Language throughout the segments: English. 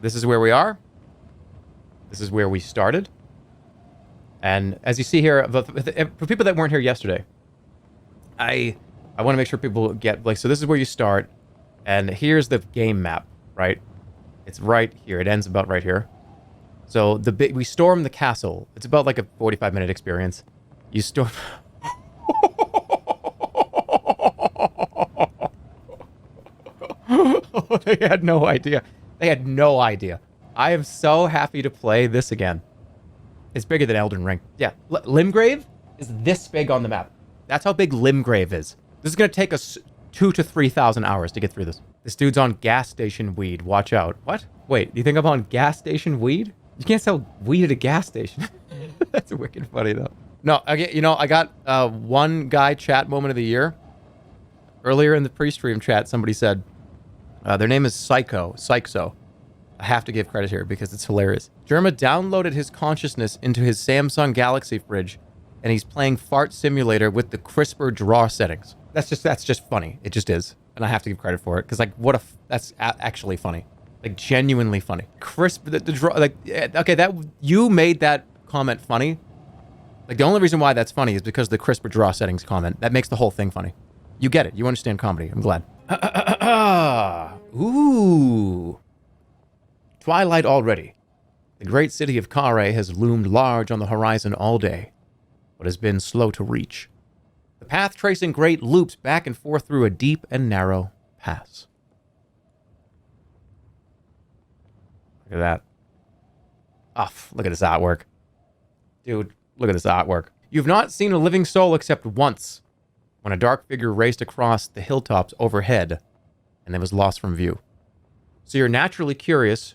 This is where we are. This is where we started. And as you see here, for people that weren't here yesterday, I want to make sure people get, like, so this is where you start, and here's the game map, right? It's right here. It ends about right here. So we storm the castle. It's about like a 45-minute experience. You storm... They had no idea. They had no idea. I am so happy to play this again. It's bigger than Elden Ring. Yeah, Limgrave is this big on the map. That's how big Limgrave is. This is going to take us 2,000 to 3,000 hours to get through this. This dude's on gas station weed. Watch out. What? Wait, you think I'm on gas station weed? You can't sell weed at a gas station. That's wicked funny, though. No, I got one guy chat moment of the year. Earlier in the pre-stream chat, somebody said, their name is Psycho. I have to give credit here because it's hilarious. Jerma downloaded his consciousness into his Samsung Galaxy fridge, and he's playing Fart Simulator with the CRISPR draw settings. That's just funny. It just is. And I have to give credit for it, because, like, that's actually funny. Like, genuinely funny. The draw, like, okay, you made that comment funny. Like, the only reason why that's funny is because of the CRISPR draw settings comment. That makes the whole thing funny. You get it. You understand comedy. I'm glad. Ooh. Twilight already. The great city of Kare has loomed large on the horizon all day, but has been slow to reach. The path tracing great loops back and forth through a deep and narrow pass. Look at that. Oh, look at this artwork. Dude, look at this artwork. You've not seen a living soul except once, when a dark figure raced across the hilltops overhead, and then was lost from view. So you're naturally curious.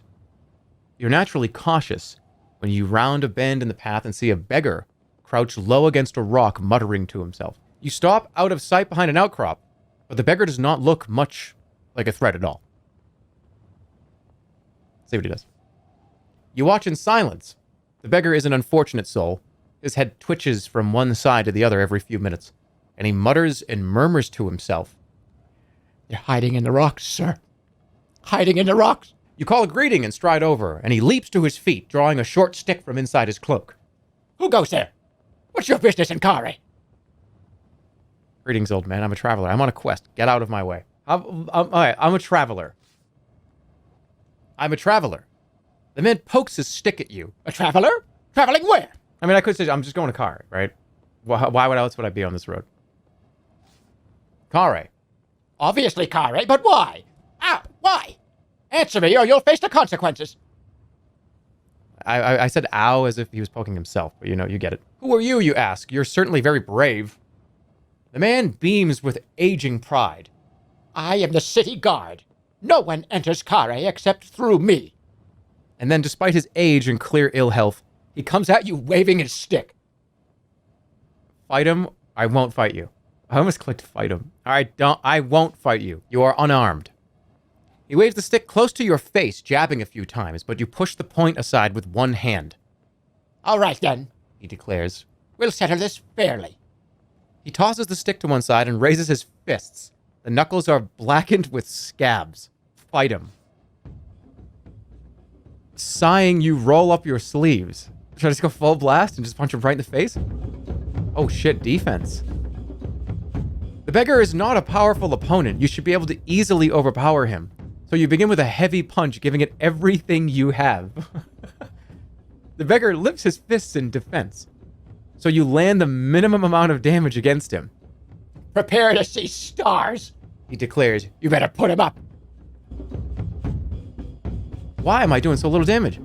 You're naturally cautious when you round a bend in the path and see a beggar crouch low against a rock, muttering to himself. You stop out of sight behind an outcrop, but the beggar does not look much like a threat at all. See what he does. You watch in silence. The beggar is an unfortunate soul. His head twitches from one side to the other every few minutes, and he mutters and murmurs to himself. They're hiding in the rocks, sir. Hiding in the rocks. You call a greeting and stride over, and he leaps to his feet, drawing a short stick from inside his cloak. Who goes there? What's your business in Kare? Greetings, old man. I'm a traveler. I'm on a quest. Get out of my way. All right, I'm a traveler. I'm a traveler. The man pokes his stick at you. A traveler? Traveling where? I mean, I could say I'm just going to Kare, right? Why else would I be on this road? Kare. Obviously Kare, but why? Why? Answer me, or you'll face the consequences. I said ow as if he was poking himself, but you get it. Who are you, you ask? You're certainly very brave. The man beams with aging pride. I am the city guard. No one enters Kare except through me. And then, despite his age and clear ill health, he comes at you waving his stick. Fight him? I won't fight you. I almost clicked fight him. I won't fight you. You are unarmed. He waves the stick close to your face, jabbing a few times, but you push the point aside with one hand. All right, then, he declares. We'll settle this fairly. He tosses the stick to one side and raises his fists. The knuckles are blackened with scabs. Fight him. Sighing, you roll up your sleeves. Should I just go full blast and just punch him right in the face? Oh shit, defense. The beggar is not a powerful opponent. You should be able to easily overpower him. So you begin with a heavy punch, giving it everything you have. The beggar lifts his fists in defense. So you land the minimum amount of damage against him. Prepare to see stars, he declares. You better put him up. Why am I doing so little damage?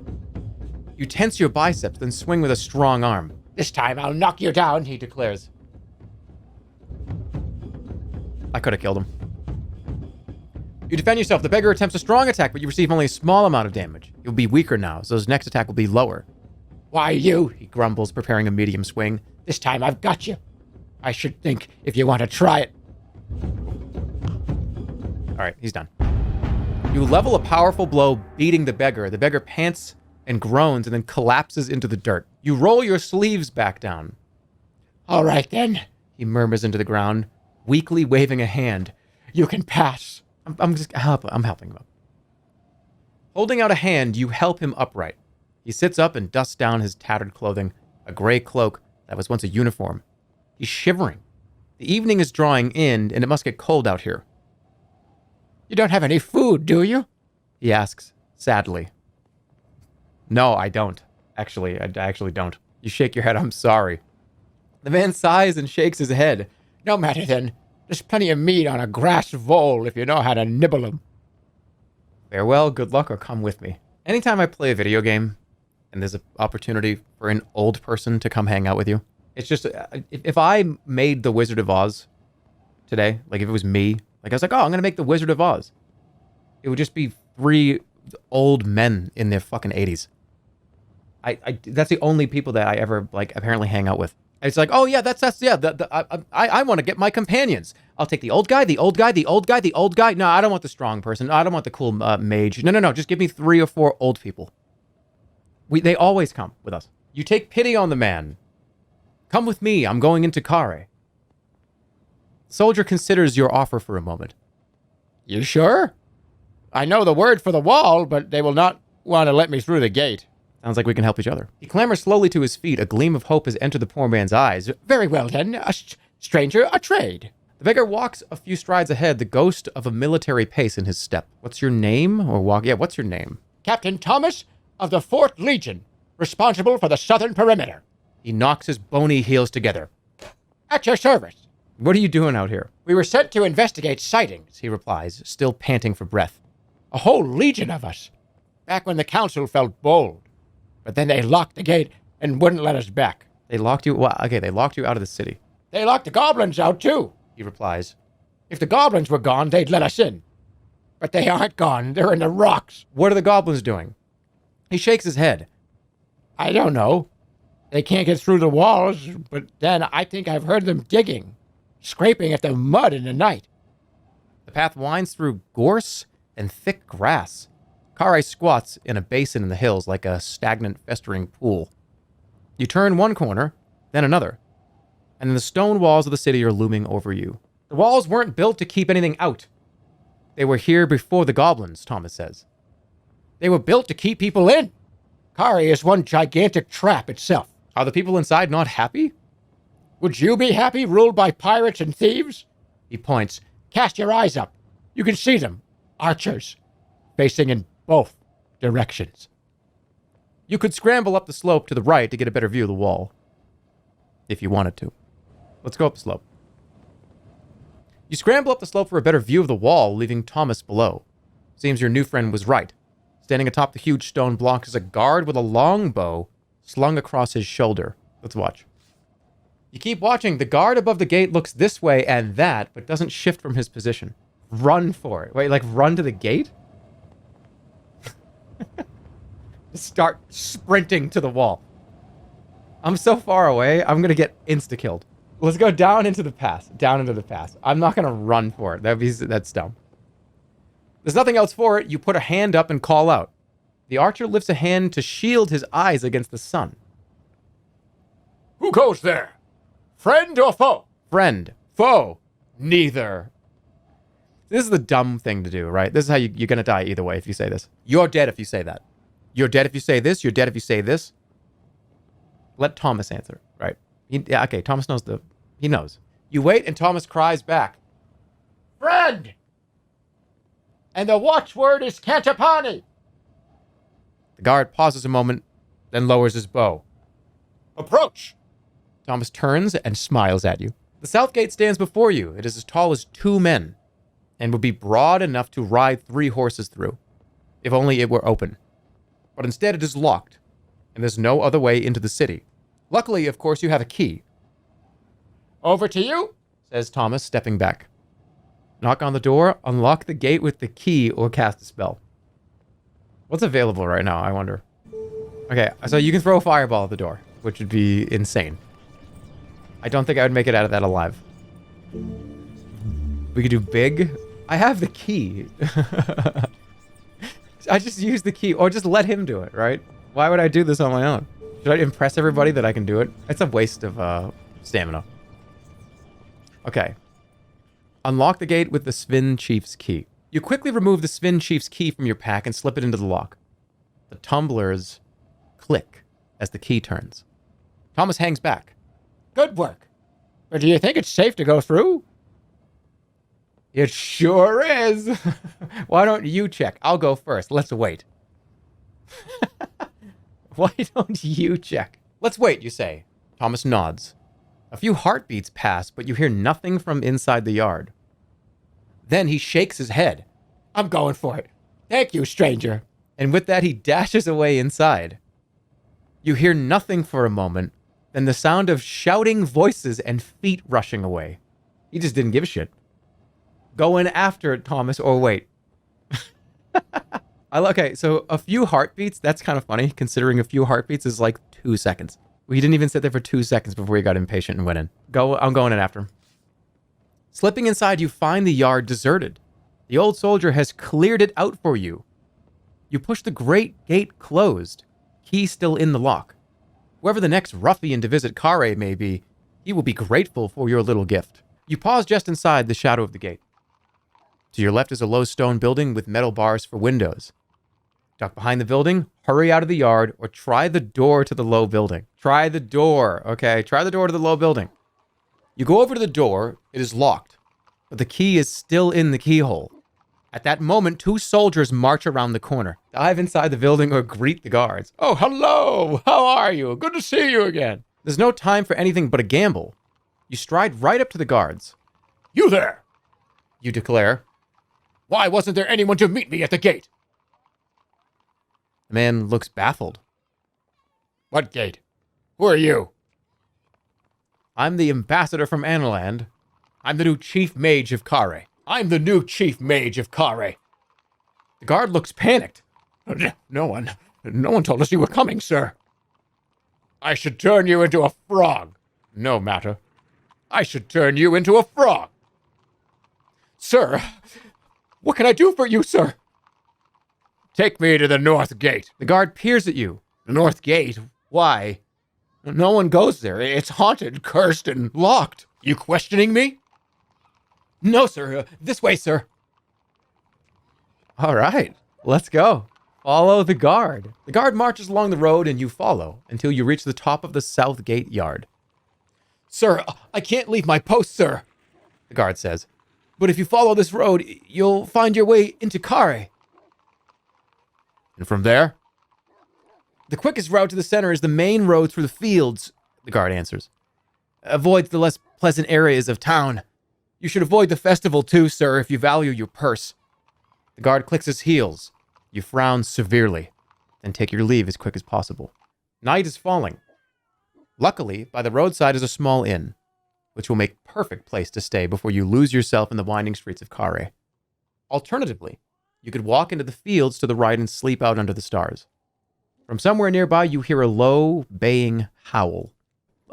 You tense your biceps, then swing with a strong arm. This time I'll knock you down, he declares. I could have killed him. You defend yourself. The beggar attempts a strong attack, but you receive only a small amount of damage. You'll be weaker now, so his next attack will be lower. Why you? He grumbles, preparing a medium swing. This time I've got you. I should think if you want to try it. All right, he's done. You level a powerful blow, beating the beggar. The beggar pants and groans and then collapses into the dirt. You roll your sleeves back down. All right, then, he murmurs into the ground, weakly waving a hand. You can pass. I'm helping him up. Holding out a hand, you help him upright. He sits up and dusts down his tattered clothing, a gray cloak that was once a uniform. He's shivering. The evening is drawing in, and it must get cold out here. You don't have any food, do you? He asks, sadly. No, I don't. Actually, I actually don't. You shake your head, I'm sorry. The man sighs and shakes his head. No matter then. There's plenty of meat on a grass vole if you know how to nibble 'em. Farewell, good luck, or come with me. Anytime I play a video game, and there's an opportunity for an old person to come hang out with you, it's just, if I made The Wizard of Oz today, like if it was me, like I was like, oh, I'm going to make The Wizard of Oz. It would just be 3 old men in their fucking 80s. That's the only people that I ever, like, apparently hang out with. It's like, oh yeah, I want to get my companions. I'll take the old guy, the old guy, the old guy, the old guy. No, I don't want the strong person. I don't want the cool mage. No. Just give me 3 or 4 old people. They always come with us. You take pity on the man. Come with me. I'm going into Kare. Soldier considers your offer for a moment. You sure? I know the word for the wall, but they will not want to let me through the gate. Sounds like we can help each other. He clambers slowly to his feet. A gleam of hope has entered the poor man's eyes. Very well, then. Stranger, a trade. The beggar walks a few strides ahead, the ghost of a military pace in his step. What's your name? What's your name? Captain Thomas of the 4th Legion, responsible for the southern perimeter. He knocks his bony heels together. At your service. What are you doing out here? We were sent to investigate sightings, he replies, still panting for breath. A whole legion of us. Back when the council felt bold. But then they locked the gate and wouldn't let us back. They locked you? Well, okay, they locked you out of the city. They locked the goblins out, too, he replies. If the goblins were gone, they'd let us in. But they aren't gone. They're in the rocks. What are the goblins doing? He shakes his head. I don't know. They can't get through the walls, but then I think I've heard them digging, scraping at the mud in the night. The path winds through gorse and thick grass. Kare squats in a basin in the hills like a stagnant, festering pool. You turn one corner, then another, and then the stone walls of the city are looming over you. The walls weren't built to keep anything out. They were here before the goblins, Thomas says. They were built to keep people in. Kare is one gigantic trap itself. Are the people inside not happy? Would you be happy ruled by pirates and thieves? He points. Cast your eyes up. You can see them. Archers. Facing in both directions. You could scramble up the slope to the right to get a better view of the wall. If you wanted to. Let's go up the slope. You scramble up the slope for a better view of the wall, leaving Thomas below. Seems your new friend was right. Standing atop the huge stone block is a guard with a long bow slung across his shoulder. Let's watch. You keep watching. The guard above the gate looks this way and that, but doesn't shift from his position. Run for it. Wait, like run to the gate? Start sprinting to the wall. I'm so far away, I'm going to get insta-killed. Let's go down into the pass. Down into the pass. I'm not going to run for it. That's dumb. There's nothing else for it. You put a hand up and call out. The archer lifts a hand to shield his eyes against the sun. Who goes there? Friend or foe? Friend. Foe. Neither. This is the dumb thing to do, right? This is how you're going to die either way if you say this. You're dead if you say that. You're dead if you say this. You're dead if you say this. Let Thomas answer, right? Yeah, okay, Thomas knows he knows. You wait and Thomas cries back. Friend! And the watchword is Cantapani. The guard pauses a moment, then lowers his bow. Approach! Thomas turns and smiles at you. The south gate stands before you. It is as tall as 2 men and would be broad enough to ride 3 horses through, if only it were open. But instead it is locked, and there's no other way into the city. Luckily, of course, you have a key. Over to you, says Thomas, stepping back. Knock on the door, unlock the gate with the key, or cast a spell. What's available right now, I wonder? Okay, so you can throw a fireball at the door, which would be insane. I don't think I would make it out of that alive. We could do big. I have the key. I just use the key, or just let him do it, right? Why would I do this on my own? Should I impress everybody that I can do it? It's a waste of stamina. Okay. Unlock the gate with the Svin Chief's key. You quickly remove the Spin Chief's key from your pack and slip it into the lock. The tumblers click as the key turns. Thomas hangs back. Good work. But do you think it's safe to go through? It sure is. Why don't you check? I'll go first. Let's wait. Why don't you check? Let's wait, you say. Thomas nods. A few heartbeats pass, but you hear nothing from inside the yard. Then he shakes his head. I'm going for it. Thank you, stranger. And with that, he dashes away inside. You hear nothing for a moment, then the sound of shouting voices and feet rushing away. He just didn't give a shit. Go in after it, Thomas, or wait. Okay, so a few heartbeats, that's kind of funny, considering a few heartbeats is like 2 seconds. We didn't even sit there for 2 seconds before he got impatient and went in. I'm going in after him. Slipping inside, you find the yard deserted. The old soldier has cleared it out for you. You push the great gate closed, key still in the lock. Whoever the next ruffian to visit Kare may be, he will be grateful for your little gift. You pause just inside the shadow of the gate. To your left is a low stone building with metal bars for windows. Duck behind the building, hurry out of the yard, or try the door to the low building. Try the door, okay? Try the door to the low building. You go over to the door. It is locked, but the key is still in the keyhole. At that moment, 2 soldiers march around the corner. Dive inside the building or greet the guards. Oh, hello. How are you? Good to see you again. There's no time for anything but a gamble. You stride right up to the guards. You there! You declare. Why wasn't there anyone to meet me at the gate? The man looks baffled. What gate? Who are you? I'm the ambassador from Analand. I'm the new chief mage of Kare. I'm the new chief mage of Kare. The guard looks panicked. No one told us you were coming, sir. I should turn you into a frog. No matter. I should turn you into a frog. Sir, what can I do for you, sir? Take me to the north gate. The guard peers at you. The north gate? Why? No one goes there. It's haunted, cursed, and locked. You questioning me? No, sir. This way, sir. All right. Let's go. Follow the guard. The guard marches along the road and you follow until you reach the top of the south gate yard. Sir, I can't leave my post, sir, the guard says. But if you follow this road, you'll find your way into Kare. And from there? The quickest route to the center is the main road through the fields, the guard answers. Avoid the less pleasant areas of town. You should avoid the festival too, sir, if you value your purse. The guard clicks his heels. You frown severely, then take your leave as quick as possible. Night is falling. Luckily, by the roadside is a small inn, which will make perfect place to stay before you lose yourself in the winding streets of Kare. Alternatively, you could walk into the fields to the right and sleep out under the stars. From somewhere nearby, you hear a low, baying howl.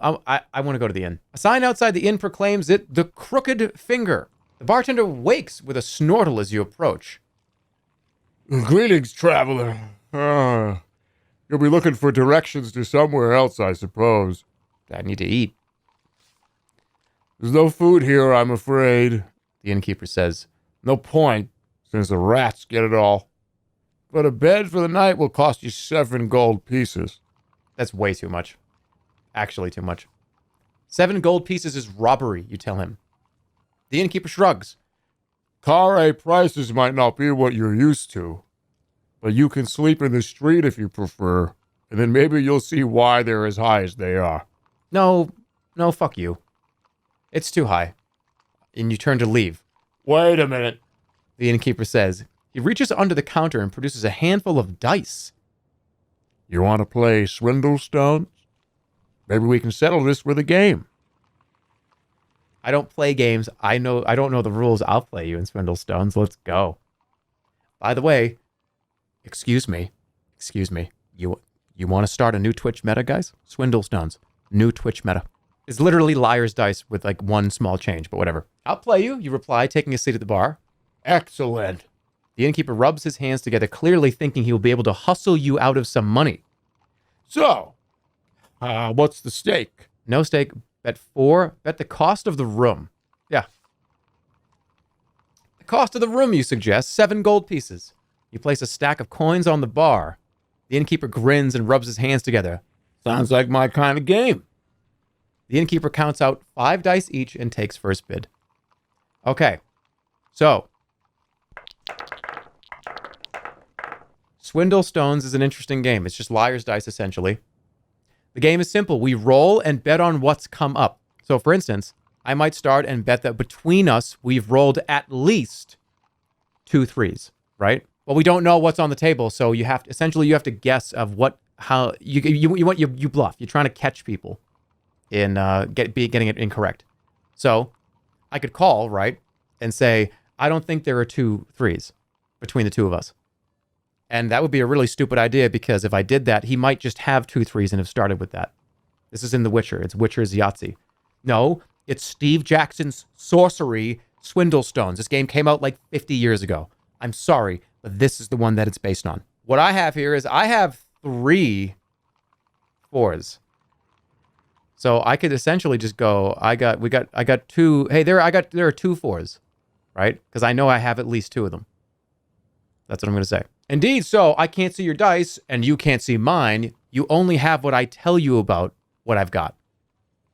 I want to go to the inn. A sign outside the inn proclaims it the Crooked Finger. The bartender wakes with a snortle as you approach. Greetings, traveler. You'll be looking for directions to somewhere else, I suppose. I need to eat, There's no food here, I'm afraid. the innkeeper says. No point, since the rats get it all. But a bed for the night will cost you 7 gold pieces. That's way too much. Actually too much. 7 gold pieces is robbery, you tell him. The innkeeper shrugs. Kare prices might not be what you're used to, but you can sleep in the street if you prefer, and then maybe you'll see why they're as high as they are. No, fuck you. It's too high. And you turn to leave. Wait a minute. The innkeeper says. He reaches under the counter and produces a handful of dice. You want to play Swindle Stones? Maybe we can settle this with a game. I don't play games. I don't know the rules. I'll play you in Swindle Stones. Let's go. By the way, excuse me. You want to start a new Twitch meta, guys? Swindle Stones. New Twitch meta. It's literally liar's dice with like one small change, but whatever. I'll play you, you reply, taking a seat at the bar. Excellent. The innkeeper rubs his hands together, clearly thinking he will be able to hustle you out of some money. So, what's the stake? No stake. Bet the cost of the room. Yeah. Cost of the room, you suggest, 7 gold pieces. You place a stack of coins on the bar. The innkeeper grins and rubs his hands together. Sounds like my kind of game. The innkeeper counts out 5 dice each and takes first bid. Okay. So, Swindle Stones is an interesting game. It's just liar's dice, essentially. The game is simple. We roll and bet on what's come up. So, for instance, I might start and bet that between us, we've rolled at least 2 threes, right? Well, we don't know what's on the table, so you have to, essentially you have to guess of how you bluff. You're trying to catch people in getting it incorrect. So I could call, right, and say, I don't think there are 2 threes between the two of us. And that would be a really stupid idea, because if I did that, he might just have 2 threes and have started with that. This is in The Witcher. It's Witcher's Yahtzee. No, it's Steve Jackson's Sorcery Swindle Stones. This game came out like 50 years ago. I'm sorry, but this is the one that it's based on. What I have here is I have 3 4s. So I could essentially just go, I got 2. Hey, there are 2 4s, right? Because I know I have at least 2 of them. That's what I'm going to say. Indeed, so I can't see your dice and you can't see mine. You only have what I tell you about what I've got.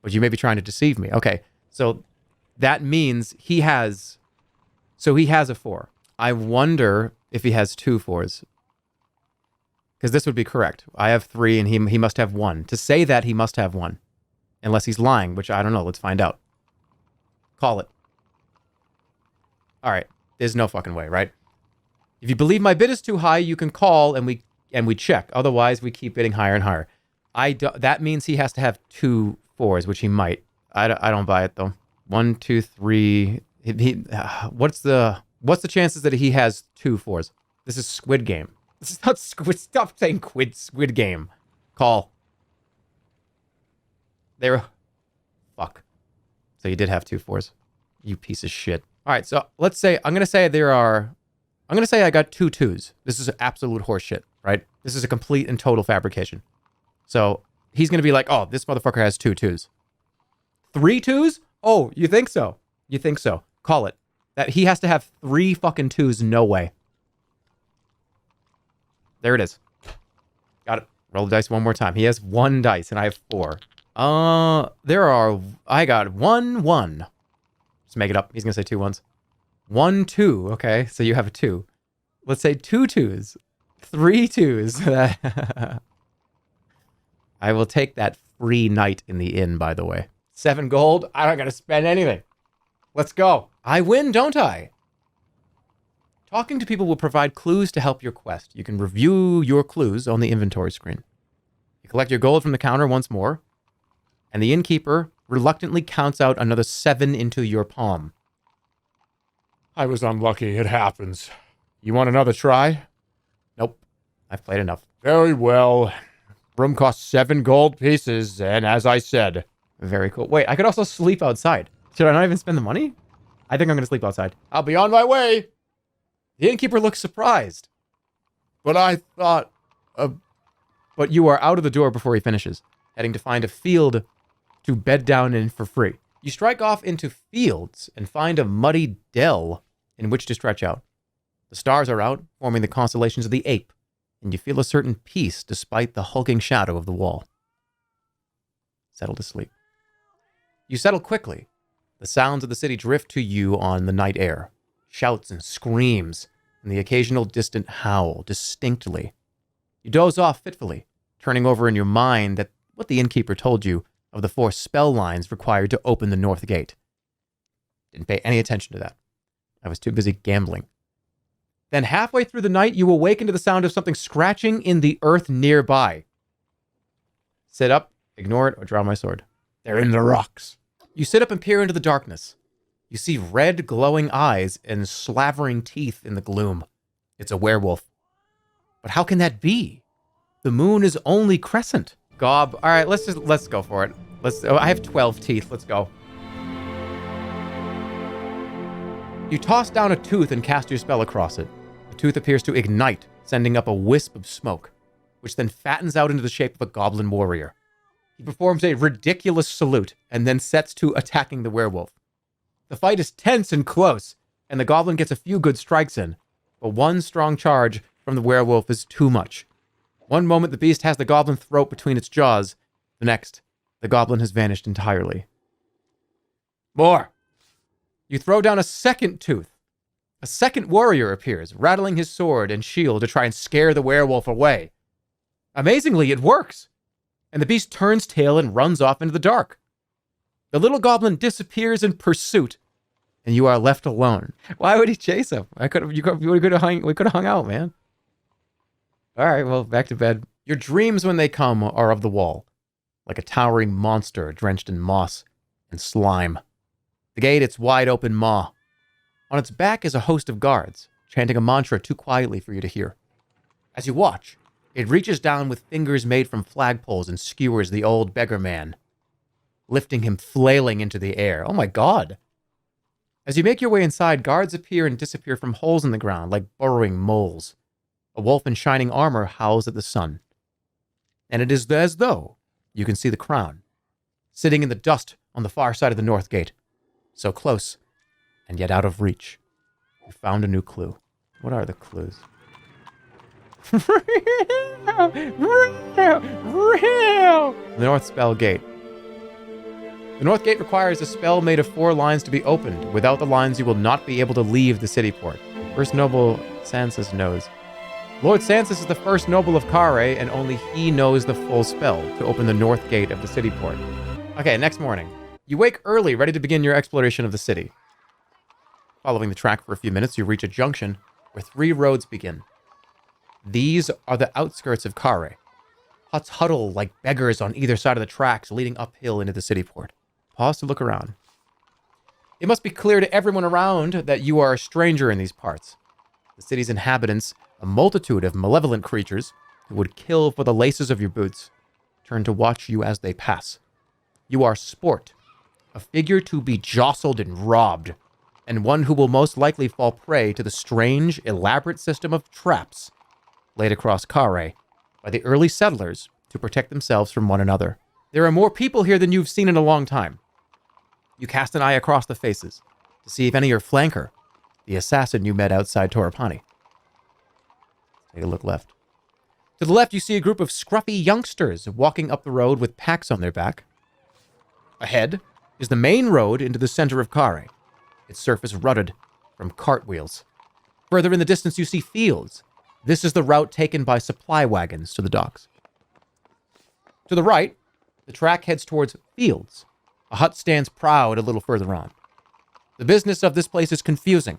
But you may be trying to deceive me. Okay, so that means he has a 4. I wonder if he has 2 4s. Because this would be correct. I have 3 and he must have 1. To say that, he must have 1. Unless he's lying, which I don't know. Let's find out. Call it. All right. There's no fucking way, right? If you believe my bid is too high, you can call and we check. Otherwise, we keep bidding higher and higher. That means he has to have 2 4s, which he might. I don't buy it though. 1, 2, 3. What's the chances that he has 2 4s? This is Squid Game. This is not Squid. Stop saying Squid Game. Call. There. Fuck. So you did have 2 4s. You piece of shit. All right. So let's say I'm gonna say I got 2 2s. This is absolute horseshit, right? This is a complete and total fabrication. So he's gonna be like, oh, this motherfucker has 2 2s. 3 2s? Oh, you think so? You think so? Call it. That he has to have 3 fucking 2s. No way. There it is. Got it. Roll the dice one more time. He has 1 dice and I have 4. I got 1 1. Just make it up. He's gonna say 2 1s. 1 2. Okay, so you have a 2. Let's say 2 2s. 3 2s. I will take that free night in the inn, by the way. 7 gold. I don't gotta spend anything. Let's go. I win, don't I? Talking to people will provide clues to help your quest. You can review your clues on the inventory screen. You collect your gold from the counter once more, and the innkeeper reluctantly counts out another 7 into your palm. I was unlucky. It happens. You want another try? Nope. I've played enough. Very well. Room costs 7 gold pieces, and as I said... Very cool. Wait, I could also sleep outside. Should I not even spend the money? I think I'm going to sleep outside. I'll be on my way. The innkeeper looks surprised. But I thought... But you are out of the door before he finishes, heading to find a field to bed down in for free. You strike off into fields and find a muddy dell in which to stretch out. The stars are out, forming the constellations of the ape, and you feel a certain peace despite the hulking shadow of the wall. Settle to sleep. You settle quickly. The sounds of the city drift to you on the night air. Shouts and screams, and the occasional distant howl distinctly. You doze off fitfully, turning over in your mind that what the innkeeper told you of the 4 spell lines required to open the north gate. Didn't pay any attention to that. I was too busy gambling. Then halfway through the night, you awaken to the sound of something scratching in the earth nearby. Sit up, ignore it, or draw my sword. They're in the rocks. You sit up and peer into the darkness. You see red, glowing eyes and slavering teeth in the gloom. It's a werewolf. But how can that be? The moon is only crescent. Gob. All right, let's go for it. I have 12 teeth. Let's go. You toss down a tooth and cast your spell across it. The tooth appears to ignite, sending up a wisp of smoke, which then fattens out into the shape of a goblin warrior. He performs a ridiculous salute and then sets to attacking the werewolf. The fight is tense and close, and the goblin gets a few good strikes in, but one strong charge from the werewolf is too much. One moment the beast has the goblin throat between its jaws, the next, the goblin has vanished entirely. More! You throw down a second tooth. A second warrior appears, rattling his sword and shield to try and scare the werewolf away. Amazingly, it works, and the beast turns tail and runs off into the dark. The little goblin disappears in pursuit, and you are left alone. Why would he chase him? We could have hung out, man. All right, well, back to bed. Your dreams when they come are of the wall, like a towering monster drenched in moss and slime. The gate, its wide open maw. On its back is a host of guards, chanting a mantra too quietly for you to hear. As you watch, it reaches down with fingers made from flagpoles and skewers the old beggar man, lifting him flailing into the air. Oh my god! As you make your way inside, guards appear and disappear from holes in the ground like burrowing moles. A wolf in shining armor howls at the sun. And it is as though you can see the crown, sitting in the dust on the far side of the north gate. So close, and yet out of reach. You found a new clue. What are the clues? The North Spell Gate. The North Gate requires a spell made of 4 lines to be opened. Without the lines, you will not be able to leave the city port. First Noble Sansus knows. Lord Sansus is the first noble of Kare, and only he knows the full spell to open the North Gate of the city port. Okay, next morning. You wake early, ready to begin your exploration of the city. Following the track for a few minutes, you reach a junction where 3 roads begin. These are the outskirts of Kare. Huts huddle like beggars on either side of the tracks leading uphill into the city port. Pause to look around. It must be clear to everyone around that you are a stranger in these parts. The city's inhabitants, a multitude of malevolent creatures who would kill for the laces of your boots, turn to watch you as they pass. You are sport, a figure to be jostled and robbed, and one who will most likely fall prey to the strange, elaborate system of traps laid across Kare by the early settlers to protect themselves from one another. There are more people here than you've seen in a long time. You cast an eye across the faces to see if any are flanker, the assassin you met outside Torapani. Take a look left. To the left, you see a group of scruffy youngsters walking up the road with packs on their back. Ahead is the main road into the center of Kare, its surface rutted from cartwheels. Further in the distance, you see fields. This is the route taken by supply wagons to the docks. To the right, the track heads towards fields. A hut stands proud a little further on. The business of this place is confusing,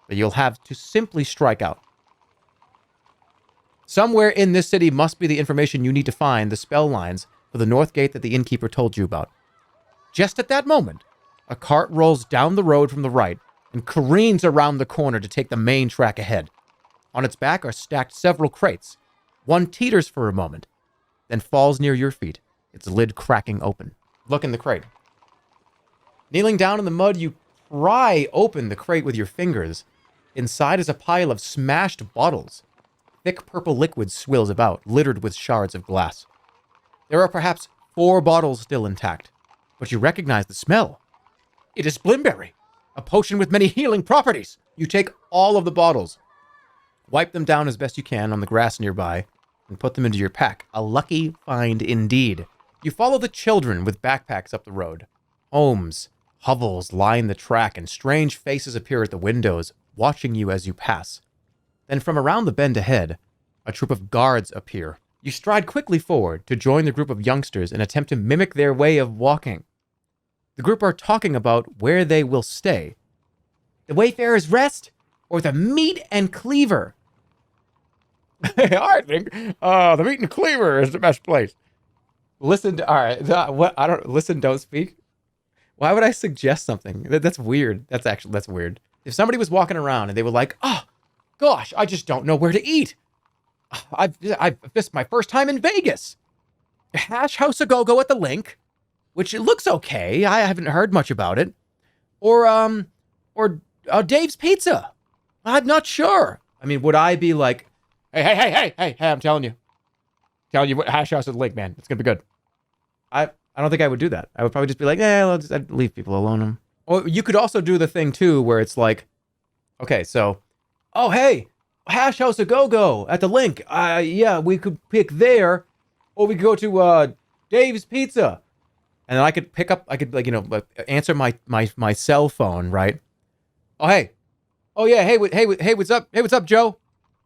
but you'll have to simply strike out. Somewhere in this city must be the information you need to find the spell lines for the north gate that the innkeeper told you about. Just at that moment, a cart rolls down the road from the right and careens around the corner to take the main track ahead. On its back are stacked several crates. One teeters for a moment, then falls near your feet, its lid cracking open. Look in the crate. Kneeling down in the mud, you pry open the crate with your fingers. Inside is a pile of smashed bottles. Thick purple liquid swills about, littered with shards of glass. There are perhaps 4 bottles still intact, but you recognize the smell. It is Blimberry, a potion with many healing properties. You take all of the bottles, wipe them down as best you can on the grass nearby, and put them into your pack. A lucky find indeed. You follow the children with backpacks up the road. Homes, hovels line the track, and strange faces appear at the windows, watching you as you pass. Then from around the bend ahead, a troop of guards appear. You stride quickly forward to join the group of youngsters and attempt to mimic their way of walking. The group are talking about where they will stay. The Wayfarer's Rest or the Meat and Cleaver? I think the Meat and Cleaver is the best place. Listen to, all right, what, I don't, listen, don't speak. Why would I suggest something? That's weird. That's weird. If somebody was walking around and they were like, oh, gosh, I just don't know where to eat. This is my first time in Vegas. Hash House A Go-Go at the Link, which it looks okay. I haven't heard much about it. Or Dave's Pizza. I'm not sure. I mean, would I be like, hey, I'm telling you what, Hash House at the Lake, man. It's going to be good. I don't think I would do that. I would probably just be like, I'd leave people alone. Or you could also do the thing, too, where it's like, Okay, so, oh hey, Hash House a Go Go at the link. Yeah, we could pick there, or we could go to Dave's Pizza, and then I could pick up. I could answer my cell phone, right? Oh hey, oh yeah, hey, what's up? Hey, what's up, Joe?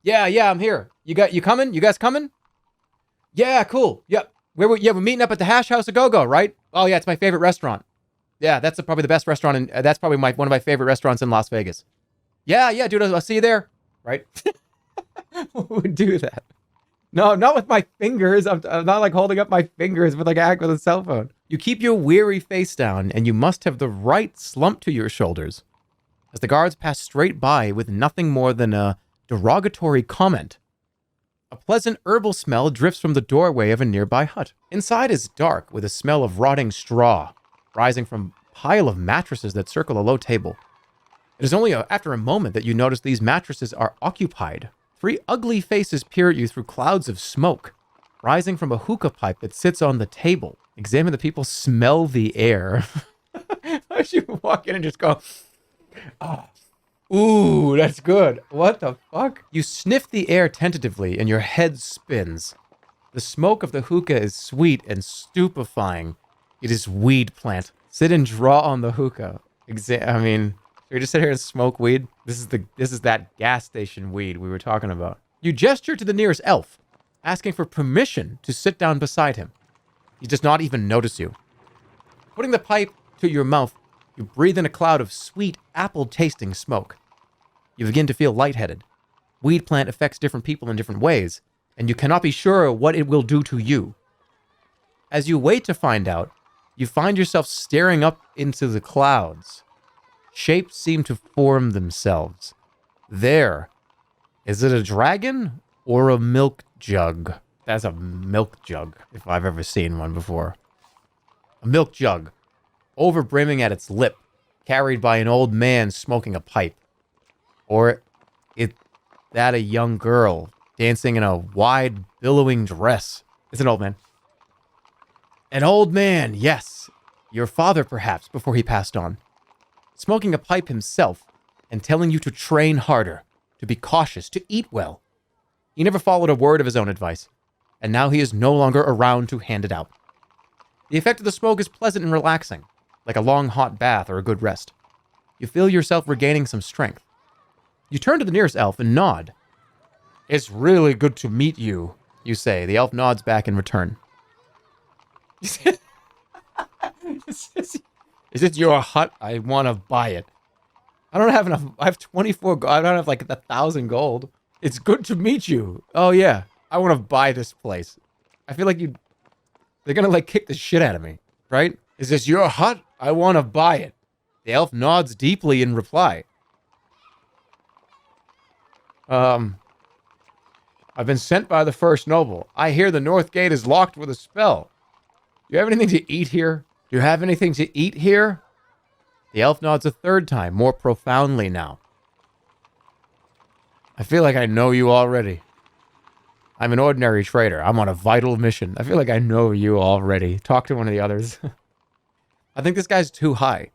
Yeah, I'm here. You coming? You guys coming? Yeah, cool. Yep. We're meeting up at the Hash House a Go Go, right? Oh yeah, it's my favorite restaurant. Yeah, that's probably the best restaurant, and that's probably one of my favorite restaurants in Las Vegas. Yeah, dude, I'll see you there. Right? Who would do that? No, not with my fingers. I'm not like holding up my fingers with like act with a cell phone. You keep your weary face down, and you must have the right slump to your shoulders, as the guards pass straight by with nothing more than a derogatory comment. A pleasant herbal smell drifts from the doorway of a nearby hut. Inside is dark, with a smell of rotting straw rising from a pile of mattresses that circle a low table. It is only after a moment that you notice these mattresses are occupied. 3 ugly faces peer at you through clouds of smoke, rising from a hookah pipe that sits on the table. Examine the people, smell the air. Why should you walk in and just go, oh, ooh, that's good. What the fuck? You sniff the air tentatively and your head spins. The smoke of the hookah is sweet and stupefying. It is weed plant. Sit and draw on the hookah. We just sit here and smoke weed. This is that gas station weed we were talking about. You gesture to the nearest elf, asking for permission to sit down beside him. He does not even notice you. Putting the pipe to your mouth, you breathe in a cloud of sweet apple-tasting smoke. You begin to feel lightheaded. Weed plant affects different people in different ways, and you cannot be sure what it will do to you. As you wait to find out, you find yourself staring up into the clouds. Shapes seem to form themselves. There. Is it a dragon or a milk jug? That's a milk jug, if I've ever seen one before. A milk jug, overbrimming at its lip, carried by an old man smoking a pipe. Or is that a young girl dancing in a wide, billowing dress? It's an old man. An old man, yes. Your father, perhaps, before he passed on. Smoking a pipe himself and telling you to train harder, to be cautious, to eat well. He never followed a word of his own advice, and now he is no longer around to hand it out. The effect of the smoke is pleasant and relaxing, like a long hot bath or a good rest. You feel yourself regaining some strength. You turn to the nearest elf and nod. It's really good to meet you, you say. The elf nods back in return. Is it your hut? I want to buy it. I don't have enough. I have 24 gold. I don't have like 1,000 gold. It's good to meet you. Oh, yeah. I want to buy this place. I feel like they're going to like kick the shit out of me, right? Is this your hut? I want to buy it. The elf nods deeply in reply. I've been sent by the first noble. I hear the north gate is locked with a spell. Do you have anything to eat here? Do you have anything to eat here? The elf nods a third time, more profoundly now. I feel like I know you already. I'm an ordinary trader. I'm on a vital mission. I feel like I know you already. Talk to one of the others. I think this guy's too high.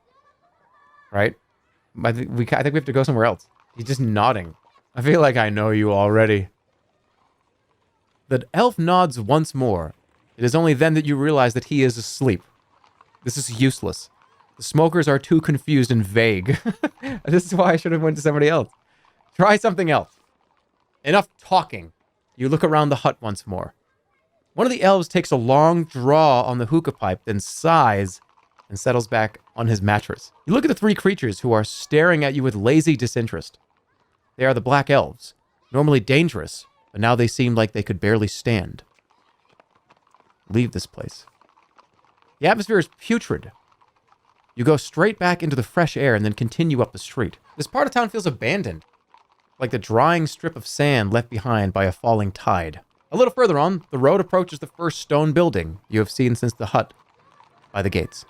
Right? I think we have to go somewhere else. He's just nodding. I feel like I know you already. The elf nods once more. It is only then that you realize that he is asleep. This is useless. The smokers are too confused and vague. This is why I should have went to somebody else. Try something else. Enough talking. You look around the hut once more. One of the elves takes a long draw on the hookah pipe, then sighs and settles back on his mattress. You look at the 3 creatures who are staring at you with lazy disinterest. They are the black elves, normally dangerous, but now they seem like they could barely stand. Leave this place. The atmosphere is putrid. You go straight back into the fresh air and then continue up the street. This part of town feels abandoned, like the drying strip of sand left behind by a falling tide. A little further on, the road approaches the first stone building you have seen since the hut by the gates.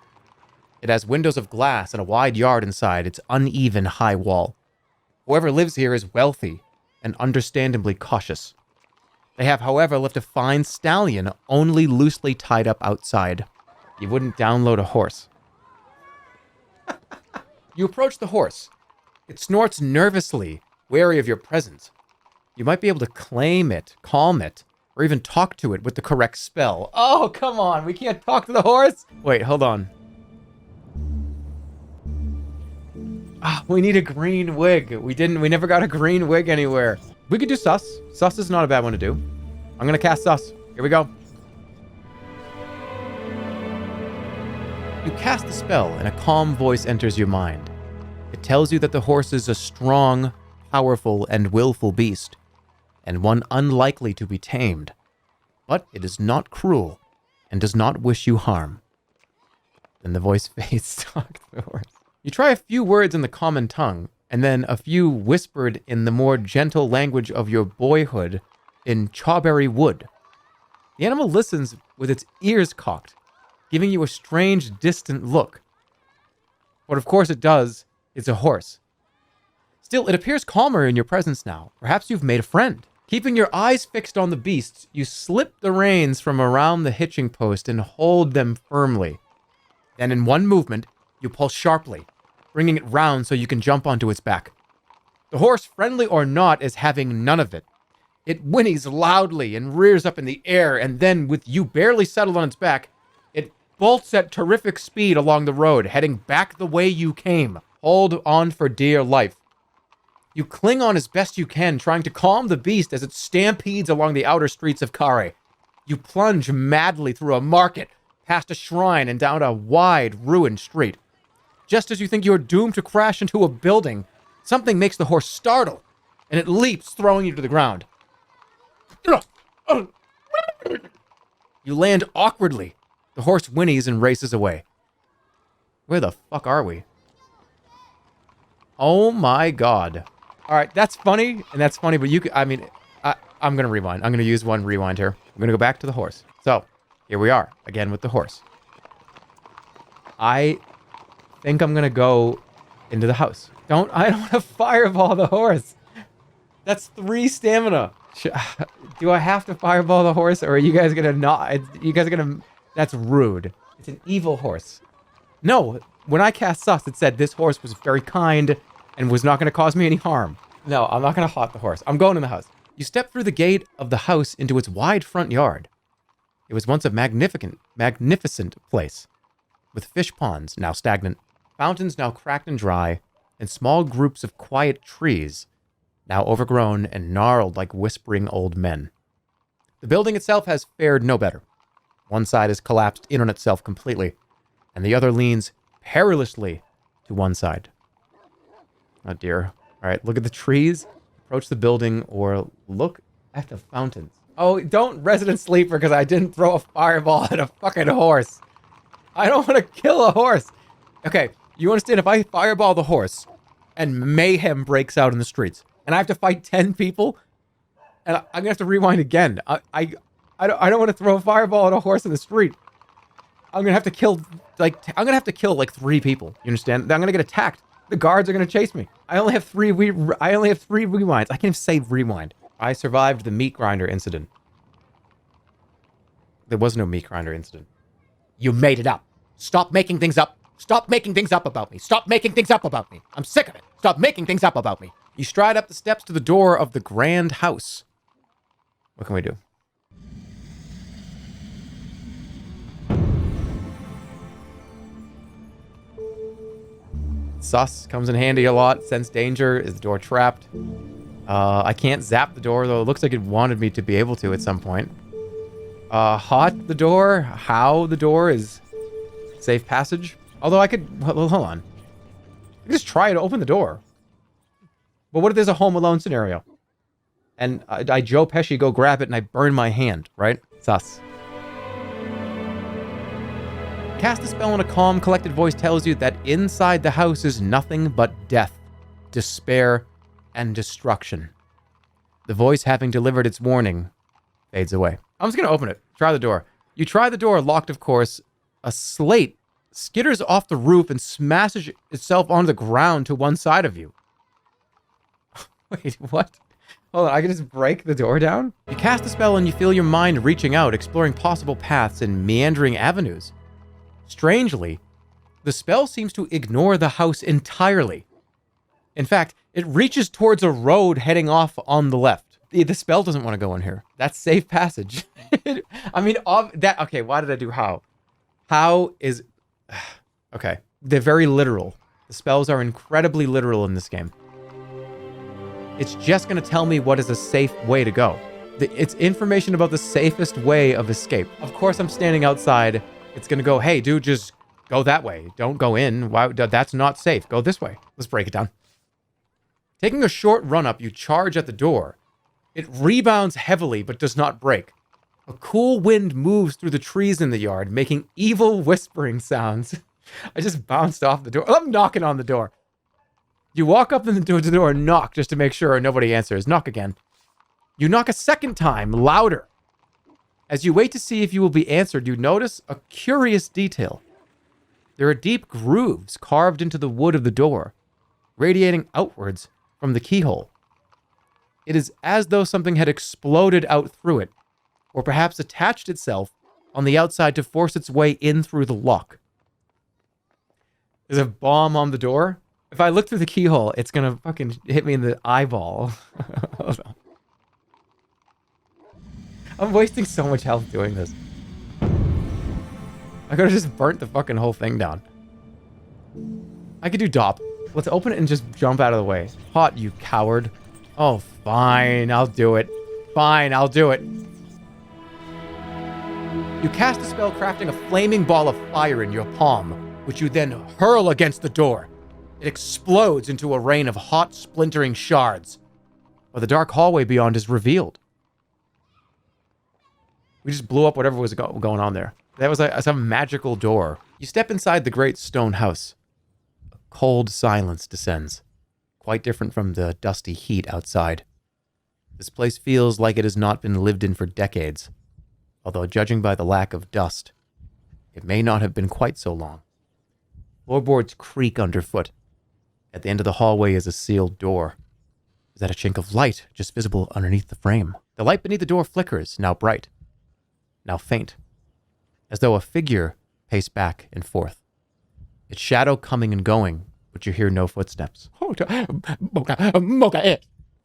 It has windows of glass and a wide yard inside its uneven high wall. Whoever lives here is wealthy and understandably cautious. They have, however, left a fine stallion only loosely tied up outside. You wouldn't download a horse. You approach the horse. It snorts nervously, wary of your presence. You might be able to claim it, calm it, or even talk to it with the correct spell. Oh, come on. We can't talk to the horse? Wait, hold on. Ah, we need a green wig. We never got a green wig anywhere. We could do sus. Sus is not a bad one to do. I'm going to cast sus. Here we go. You cast the spell and a calm voice enters your mind. It tells you that the horse is a strong, powerful, and willful beast, and one unlikely to be tamed. But it is not cruel and does not wish you harm. Then the voice fades to talk to the horse. You try a few words in the common tongue, and then a few whispered in the more gentle language of your boyhood in Chawberry Wood. The animal listens with its ears cocked, giving you a strange, distant look. What of course it does is a horse. Still, it appears calmer in your presence now. Perhaps you've made a friend. Keeping your eyes fixed on the beasts, you slip the reins from around the hitching post and hold them firmly. Then in one movement, you pull sharply, bringing it round so you can jump onto its back. The horse, friendly or not, is having none of it. It whinnies loudly and rears up in the air, and then, with you barely settled on its back, it bolts at terrific speed along the road, heading back the way you came. Hold on for dear life. You cling on as best you can, trying to calm the beast as it stampedes along the outer streets of Kare. You plunge madly through a market, past a shrine, and down a wide, ruined street. Just as you think you are doomed to crash into a building, something makes the horse startle, and it leaps, throwing you to the ground. You land awkwardly. The horse whinnies and races away. Where the fuck are we? Oh my god. Alright, that's funny, but you could, I'm gonna rewind. I'm gonna use one rewind here. I'm gonna go back to the horse. So, here we are, again with the horse. I think I'm gonna go into the house. I don't want to fireball the horse. That's 3 stamina. Do I have to fireball the horse, or are you guys gonna not? You guys are gonna... That's rude. It's an evil horse. No, when I cast sus, it said this horse was very kind and was not gonna cause me any harm. No, I'm not gonna haunt the horse. I'm going in the house. You step through the gate of the house into its wide front yard. It was once a magnificent place, with fish ponds, now stagnant, fountains now cracked and dry, and small groups of quiet trees, now overgrown and gnarled like whispering old men. The building itself has fared no better. One side has collapsed in on itself completely, and the other leans perilously to one side. Oh dear. All right, look at the trees, approach the building, or look at the fountains. Oh, don't resident sleeper because I didn't throw a fireball at a fucking horse. I don't want to kill a horse. Okay, you understand, if I fireball the horse and mayhem breaks out in the streets and I have to fight 10 people, and I'm going to have to rewind again. I don't want to throw a fireball at a horse in the street. I'm going to have to kill, like 3 people. You understand? I'm going to get attacked. The guards are going to chase me. I only have 3 rewinds. I can't even say rewind. I survived the meat grinder incident. There was no meat grinder incident. You made it up. Stop making things up. Stop making things up about me. Stop making things up about me. I'm sick of it. Stop making things up about me. You stride up the steps to the door of the grand house. What can we do? Sus comes in handy a lot. Sense danger. Is the door trapped? I can't zap the door, though it looks like it wanted me to be able to at some point. Hot the door. How the door is safe passage. Although I could... Well, hold on. I could just try to open the door. But what if there's a Home Alone scenario? And I Joe Pesci go grab it and I burn my hand, right? Sus. Cast a spell and a calm, collected voice tells you that inside the house is nothing but death, despair, and destruction. The voice, having delivered its warning, fades away. I'm just going to open it. Try the door. You try the door, locked of course. A slate skitters off the roof and smashes itself onto the ground to one side of you. Wait, what? Hold on, I can just break the door down? You cast a spell and you feel your mind reaching out, exploring possible paths and meandering avenues. Strangely, the spell seems to ignore the house entirely. In fact, it reaches towards a road heading off on the left. The spell doesn't want to go in here. That's safe passage. I mean, okay, why did I do how? How is... Okay, they're very literal. The spells are incredibly literal in this game. It's just going to tell me what is a safe way to go. It's information about the safest way of escape. Of course, I'm standing outside. It's going to go, hey, dude, just go that way. Don't go in. Why? That's not safe. Go this way. Let's break it down. Taking a short run up, you charge at the door. It rebounds heavily, but does not break. A cool wind moves through the trees in the yard, making evil whispering sounds. I just bounced off the door. I'm knocking on the door. You walk up to the door and knock just to make sure nobody answers. Knock again. You knock a second time, louder. As you wait to see if you will be answered, you notice a curious detail. There are deep grooves carved into the wood of the door, radiating outwards from the keyhole. It is as though something had exploded out through it, or perhaps attached itself on the outside to force its way in through the lock. There's a bomb on the door. If I look through the keyhole, it's gonna fucking hit me in the eyeball. Hold on. I'm wasting so much health doing this. I could have just burnt the fucking whole thing down. I could do DOP. Let's open it and just jump out of the way. Hot, you coward. Oh, fine. I'll do it. Fine, I'll do it. You cast a spell crafting a flaming ball of fire in your palm, which you then hurl against the door. It explodes into a rain of hot, splintering shards, while the dark hallway beyond is revealed. We just blew up whatever was going on there. That was some magical door. You step inside the great stone house. A cold silence descends, quite different from the dusty heat outside. This place feels like it has not been lived in for decades, although judging by the lack of dust, it may not have been quite so long. Floorboards creak underfoot. At the end of the hallway is a sealed door. Is that a chink of light just visible underneath the frame? The light beneath the door flickers, now bright, now faint, as though a figure paced back and forth. Its shadow coming and going, but you hear no footsteps.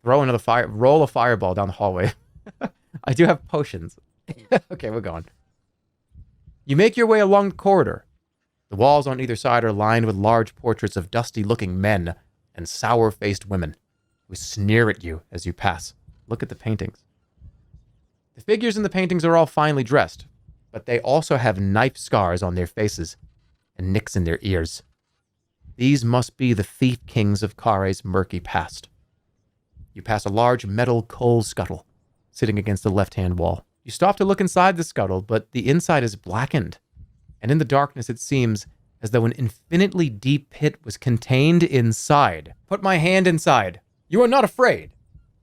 Roll a fireball down the hallway. I do have potions. Okay, we're going. You make your way along the corridor. The walls on either side are lined with large portraits of dusty-looking men and sour-faced women who sneer at you as you pass. Look at the paintings. The figures in the paintings are all finely dressed, but they also have knife scars on their faces and nicks in their ears. These must be the thief kings of Kare's murky past. You pass a large metal coal scuttle sitting against the left-hand wall. You stop to look inside the scuttle, but the inside is blackened, and in the darkness it seems as though an infinitely deep pit was contained inside. Put my hand inside. You are not afraid.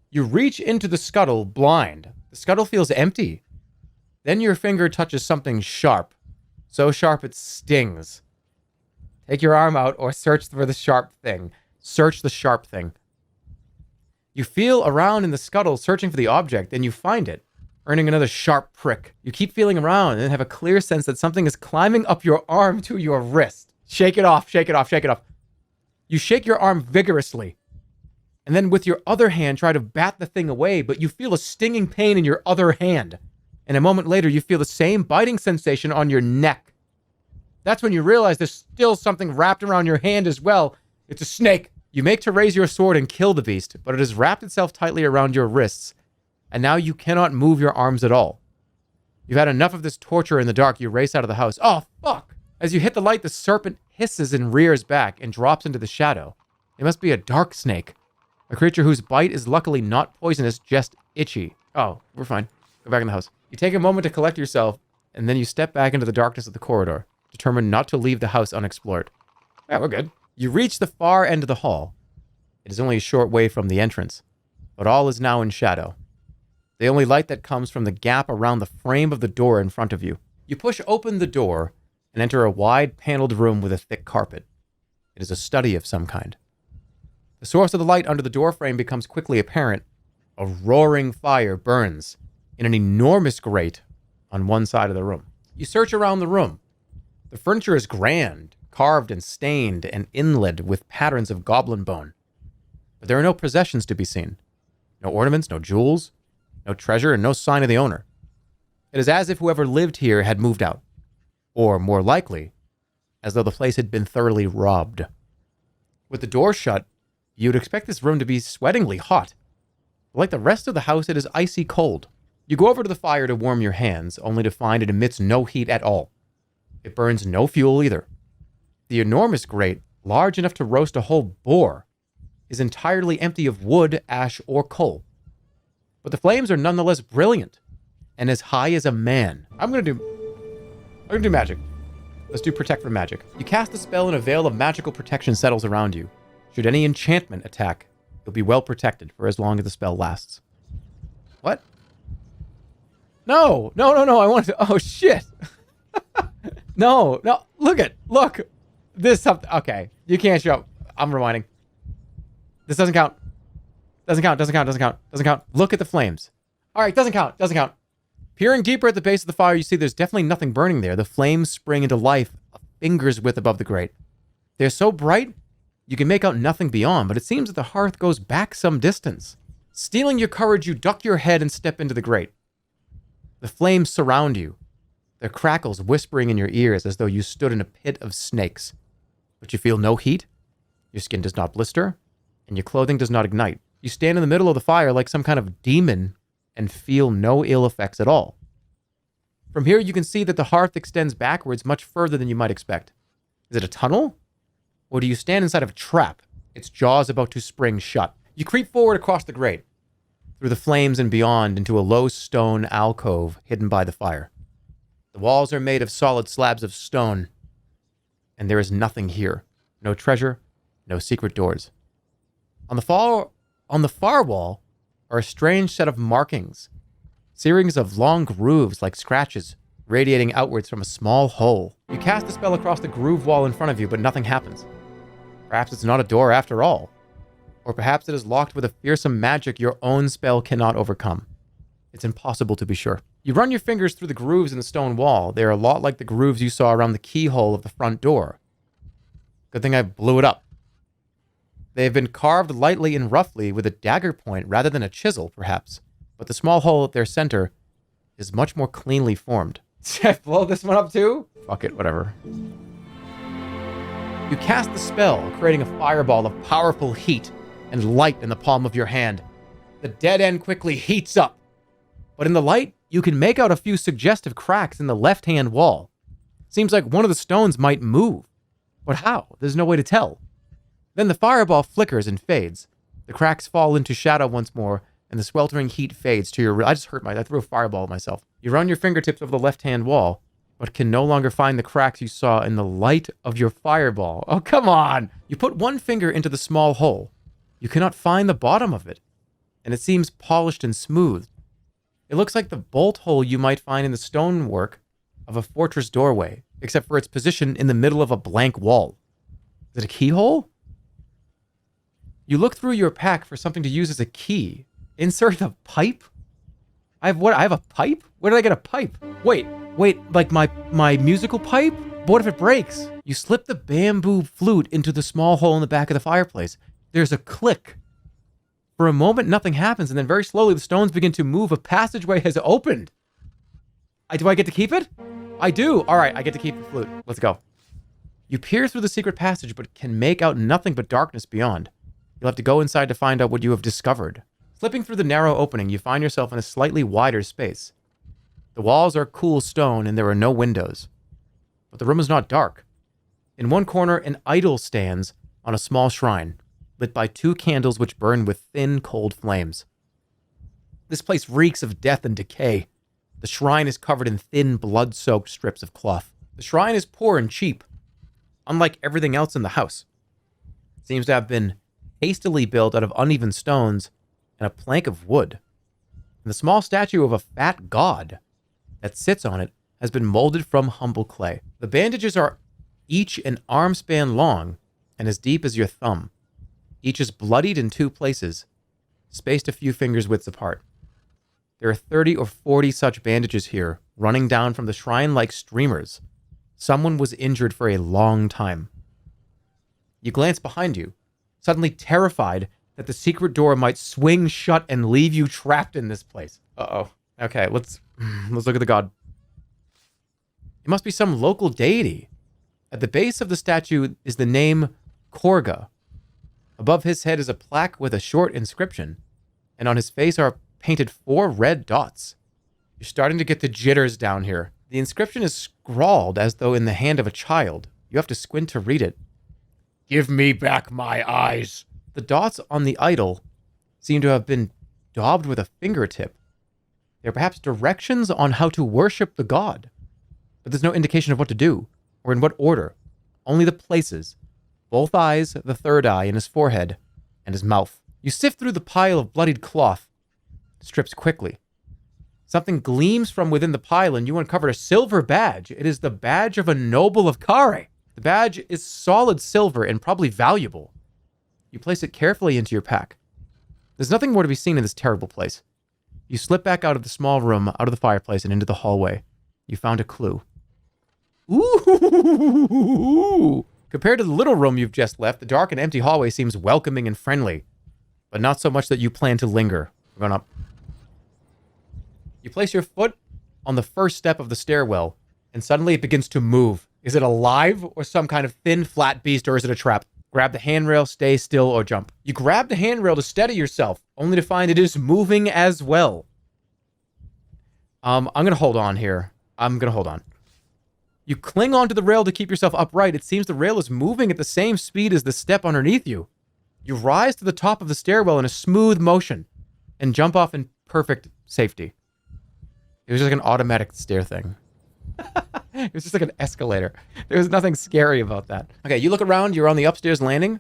You reach into the scuttle blind. The scuttle feels empty. Then your finger touches something sharp, so sharp it stings. Take your arm out or search for the sharp thing. Search the sharp thing. You feel around in the scuttle searching for the object, and you find it, earning another sharp prick. You keep feeling around and have a clear sense that something is climbing up your arm to your wrist. Shake it off, shake it off, shake it off. You shake your arm vigorously, and then with your other hand try to bat the thing away, but you feel a stinging pain in your other hand. And a moment later, you feel the same biting sensation on your neck. That's when you realize there's still something wrapped around your hand as well. It's a snake. You make to raise your sword and kill the beast, but it has wrapped itself tightly around your wrists, and now you cannot move your arms at all. You've had enough of this torture in the dark. You race out of the house. Oh, fuck! As you hit the light, the serpent hisses and rears back and drops into the shadow. It must be a dark snake, a creature whose bite is luckily not poisonous, just itchy. Oh, we're fine. Go back in the house. You take a moment to collect yourself, and then you step back into the darkness of the corridor, determined not to leave the house unexplored. Yeah, we're good. You reach the far end of the hall. It is only a short way from the entrance, but all is now in shadow. The only light that comes from the gap around the frame of the door in front of you. You push open the door and enter a wide paneled room with a thick carpet. It is a study of some kind. The source of the light under the doorframe becomes quickly apparent. A roaring fire burns in an enormous grate on one side of the room. You search around the room. The furniture is grand, carved and stained and inlaid with patterns of goblin bone. but there are no possessions to be seen. No ornaments, no jewels, no treasure, and no sign of the owner. It is as if whoever lived here had moved out. Or, more likely, as though the place had been thoroughly robbed. With the door shut, you'd expect this room to be sweatingly hot. But like the rest of the house, it is icy cold. You go over to the fire to warm your hands, only to find it emits no heat at all. It burns no fuel either. The enormous grate, large enough to roast a whole boar, is entirely empty of wood, ash, or coal. But the flames are nonetheless brilliant, and as high as a man. I'm gonna do magic. Let's do protect from magic. You cast a spell and a veil of magical protection settles around you. Should any enchantment attack, you'll be well protected for as long as the spell lasts. What? No, I want to, oh shit. No, look. This something, okay. You can't show up. I'm rewinding. This doesn't count. Doesn't count. Look at the flames. All right, doesn't count. Peering deeper at the base of the fire, you see there's definitely nothing burning there. The flames spring into life a finger's width above the grate. They're so bright, you can make out nothing beyond, but it seems that the hearth goes back some distance. Stealing your courage, you duck your head and step into the grate. The flames surround you, their crackles whispering in your ears as though you stood in a pit of snakes. But you feel no heat, your skin does not blister, and your clothing does not ignite. You stand in the middle of the fire like some kind of demon and feel no ill effects at all. From here, you can see that the hearth extends backwards much further than you might expect. Is it a tunnel? Or do you stand inside of a trap, its jaws about to spring shut? You creep forward across the grate, through the flames and beyond into a low stone alcove hidden by the fire. The walls are made of solid slabs of stone, and there is nothing here. No treasure, no secret doors. On the far wall are a strange set of markings, series of long grooves like scratches, radiating outwards from a small hole. You cast a spell across the groove wall in front of you, but nothing happens. Perhaps it's not a door after all. Or perhaps it is locked with a fearsome magic your own spell cannot overcome. It's impossible to be sure. You run your fingers through the grooves in the stone wall. They are a lot like the grooves you saw around the keyhole of the front door. Good thing I blew it up. They have been carved lightly and roughly with a dagger point rather than a chisel, perhaps. But the small hole at their center is much more cleanly formed. Should I blow this one up too? Fuck it, whatever. You cast the spell, creating a fireball of powerful heat and light in the palm of your hand. The dead end quickly heats up. But in the light, you can make out a few suggestive cracks in the left-hand wall. Seems like one of the stones might move. But how? There's no way to tell. Then the fireball flickers and fades. The cracks fall into shadow once more, and the sweltering heat fades to your... I threw a fireball at myself. You run your fingertips over the left-hand wall, but can no longer find the cracks you saw in the light of your fireball. Oh, come on! You put one finger into the small hole. You cannot find the bottom of it, and it seems polished and smooth. It looks like the bolt hole you might find in the stonework of a fortress doorway, except for its position in the middle of a blank wall. Is it a keyhole? You look through your pack for something to use as a key. Insert a pipe? I have a pipe? Where did I get a pipe? Wait, like my musical pipe? But what if it breaks? You slip the bamboo flute into the small hole in the back of the fireplace. There's a click. For a moment, nothing happens, and then very slowly the stones begin to move. A passageway has opened. Do I get to keep it? I do. All right, I get to keep the flute. Let's go. You peer through the secret passage, but can make out nothing but darkness beyond. You'll have to go inside to find out what you have discovered. Slipping through the narrow opening, you find yourself in a slightly wider space. The walls are cool stone, and there are no windows. But the room is not dark. In one corner, an idol stands on a small shrine, lit by 2 candles which burn with thin, cold flames. This place reeks of death and decay. The shrine is covered in thin, blood-soaked strips of cloth. The shrine is poor and cheap, unlike everything else in the house. It seems to have been hastily built out of uneven stones and a plank of wood. And the small statue of a fat god that sits on it has been molded from humble clay. The bandages are each an arm span long and as deep as your thumb. Each is bloodied in 2 places, spaced a few fingers widths apart. There are 30 or 40 such bandages here, running down from the shrine like streamers. Someone was injured for a long time. You glance behind you, suddenly terrified that the secret door might swing shut and leave you trapped in this place. Uh-oh. Okay, let's look at the god. It must be some local deity. At the base of the statue is the name Korga. Above his head is a plaque with a short inscription, and on his face are painted 4 red dots. You're starting to get the jitters down here. The inscription is scrawled as though in the hand of a child. You have to squint to read it. Give me back my eyes. The dots on the idol seem to have been daubed with a fingertip. They're perhaps directions on how to worship the god, but there's no indication of what to do, or in what order. Only the places. Both eyes, the third eye, in his forehead, and his mouth. You sift through the pile of bloodied cloth. Strips quickly. Something gleams from within the pile, and you uncover a silver badge. It is the badge of a noble of Kare. The badge is solid silver and probably valuable. You place it carefully into your pack. There's nothing more to be seen in this terrible place. You slip back out of the small room, out of the fireplace, and into the hallway. You found a clue. Ooh! Compared to the little room you've just left, the dark and empty hallway seems welcoming and friendly, but not so much that you plan to linger. We're going up. You place your foot on the first step of the stairwell, and suddenly it begins to move. Is it alive, or some kind of thin, flat beast, or is it a trap? Grab the handrail, stay still, or jump. You grab the handrail to steady yourself, only to find it is moving as well. I'm going to hold on here. I'm going to hold on. You cling onto the rail to keep yourself upright. It seems the rail is moving at the same speed as the step underneath you. You rise to the top of the stairwell in a smooth motion and jump off in perfect safety. It was just like an automatic stair thing. It was just like an escalator. There was nothing scary about that. Okay, you look around. You're on the upstairs landing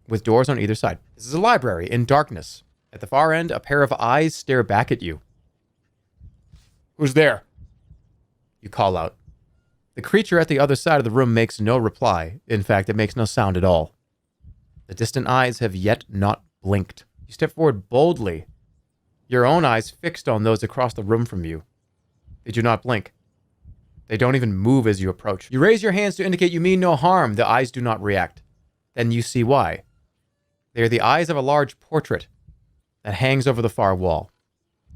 with doors on either side. This is a library in darkness. At the far end, a pair of eyes stare back at you. Who's there? You call out. The creature at the other side of the room makes no reply. In fact, it makes no sound at all. The distant eyes have yet not blinked. You step forward boldly, your own eyes fixed on those across the room from you. They do not blink. They don't even move as you approach. You raise your hands to indicate you mean no harm. The eyes do not react. Then you see why. They are the eyes of a large portrait that hangs over the far wall,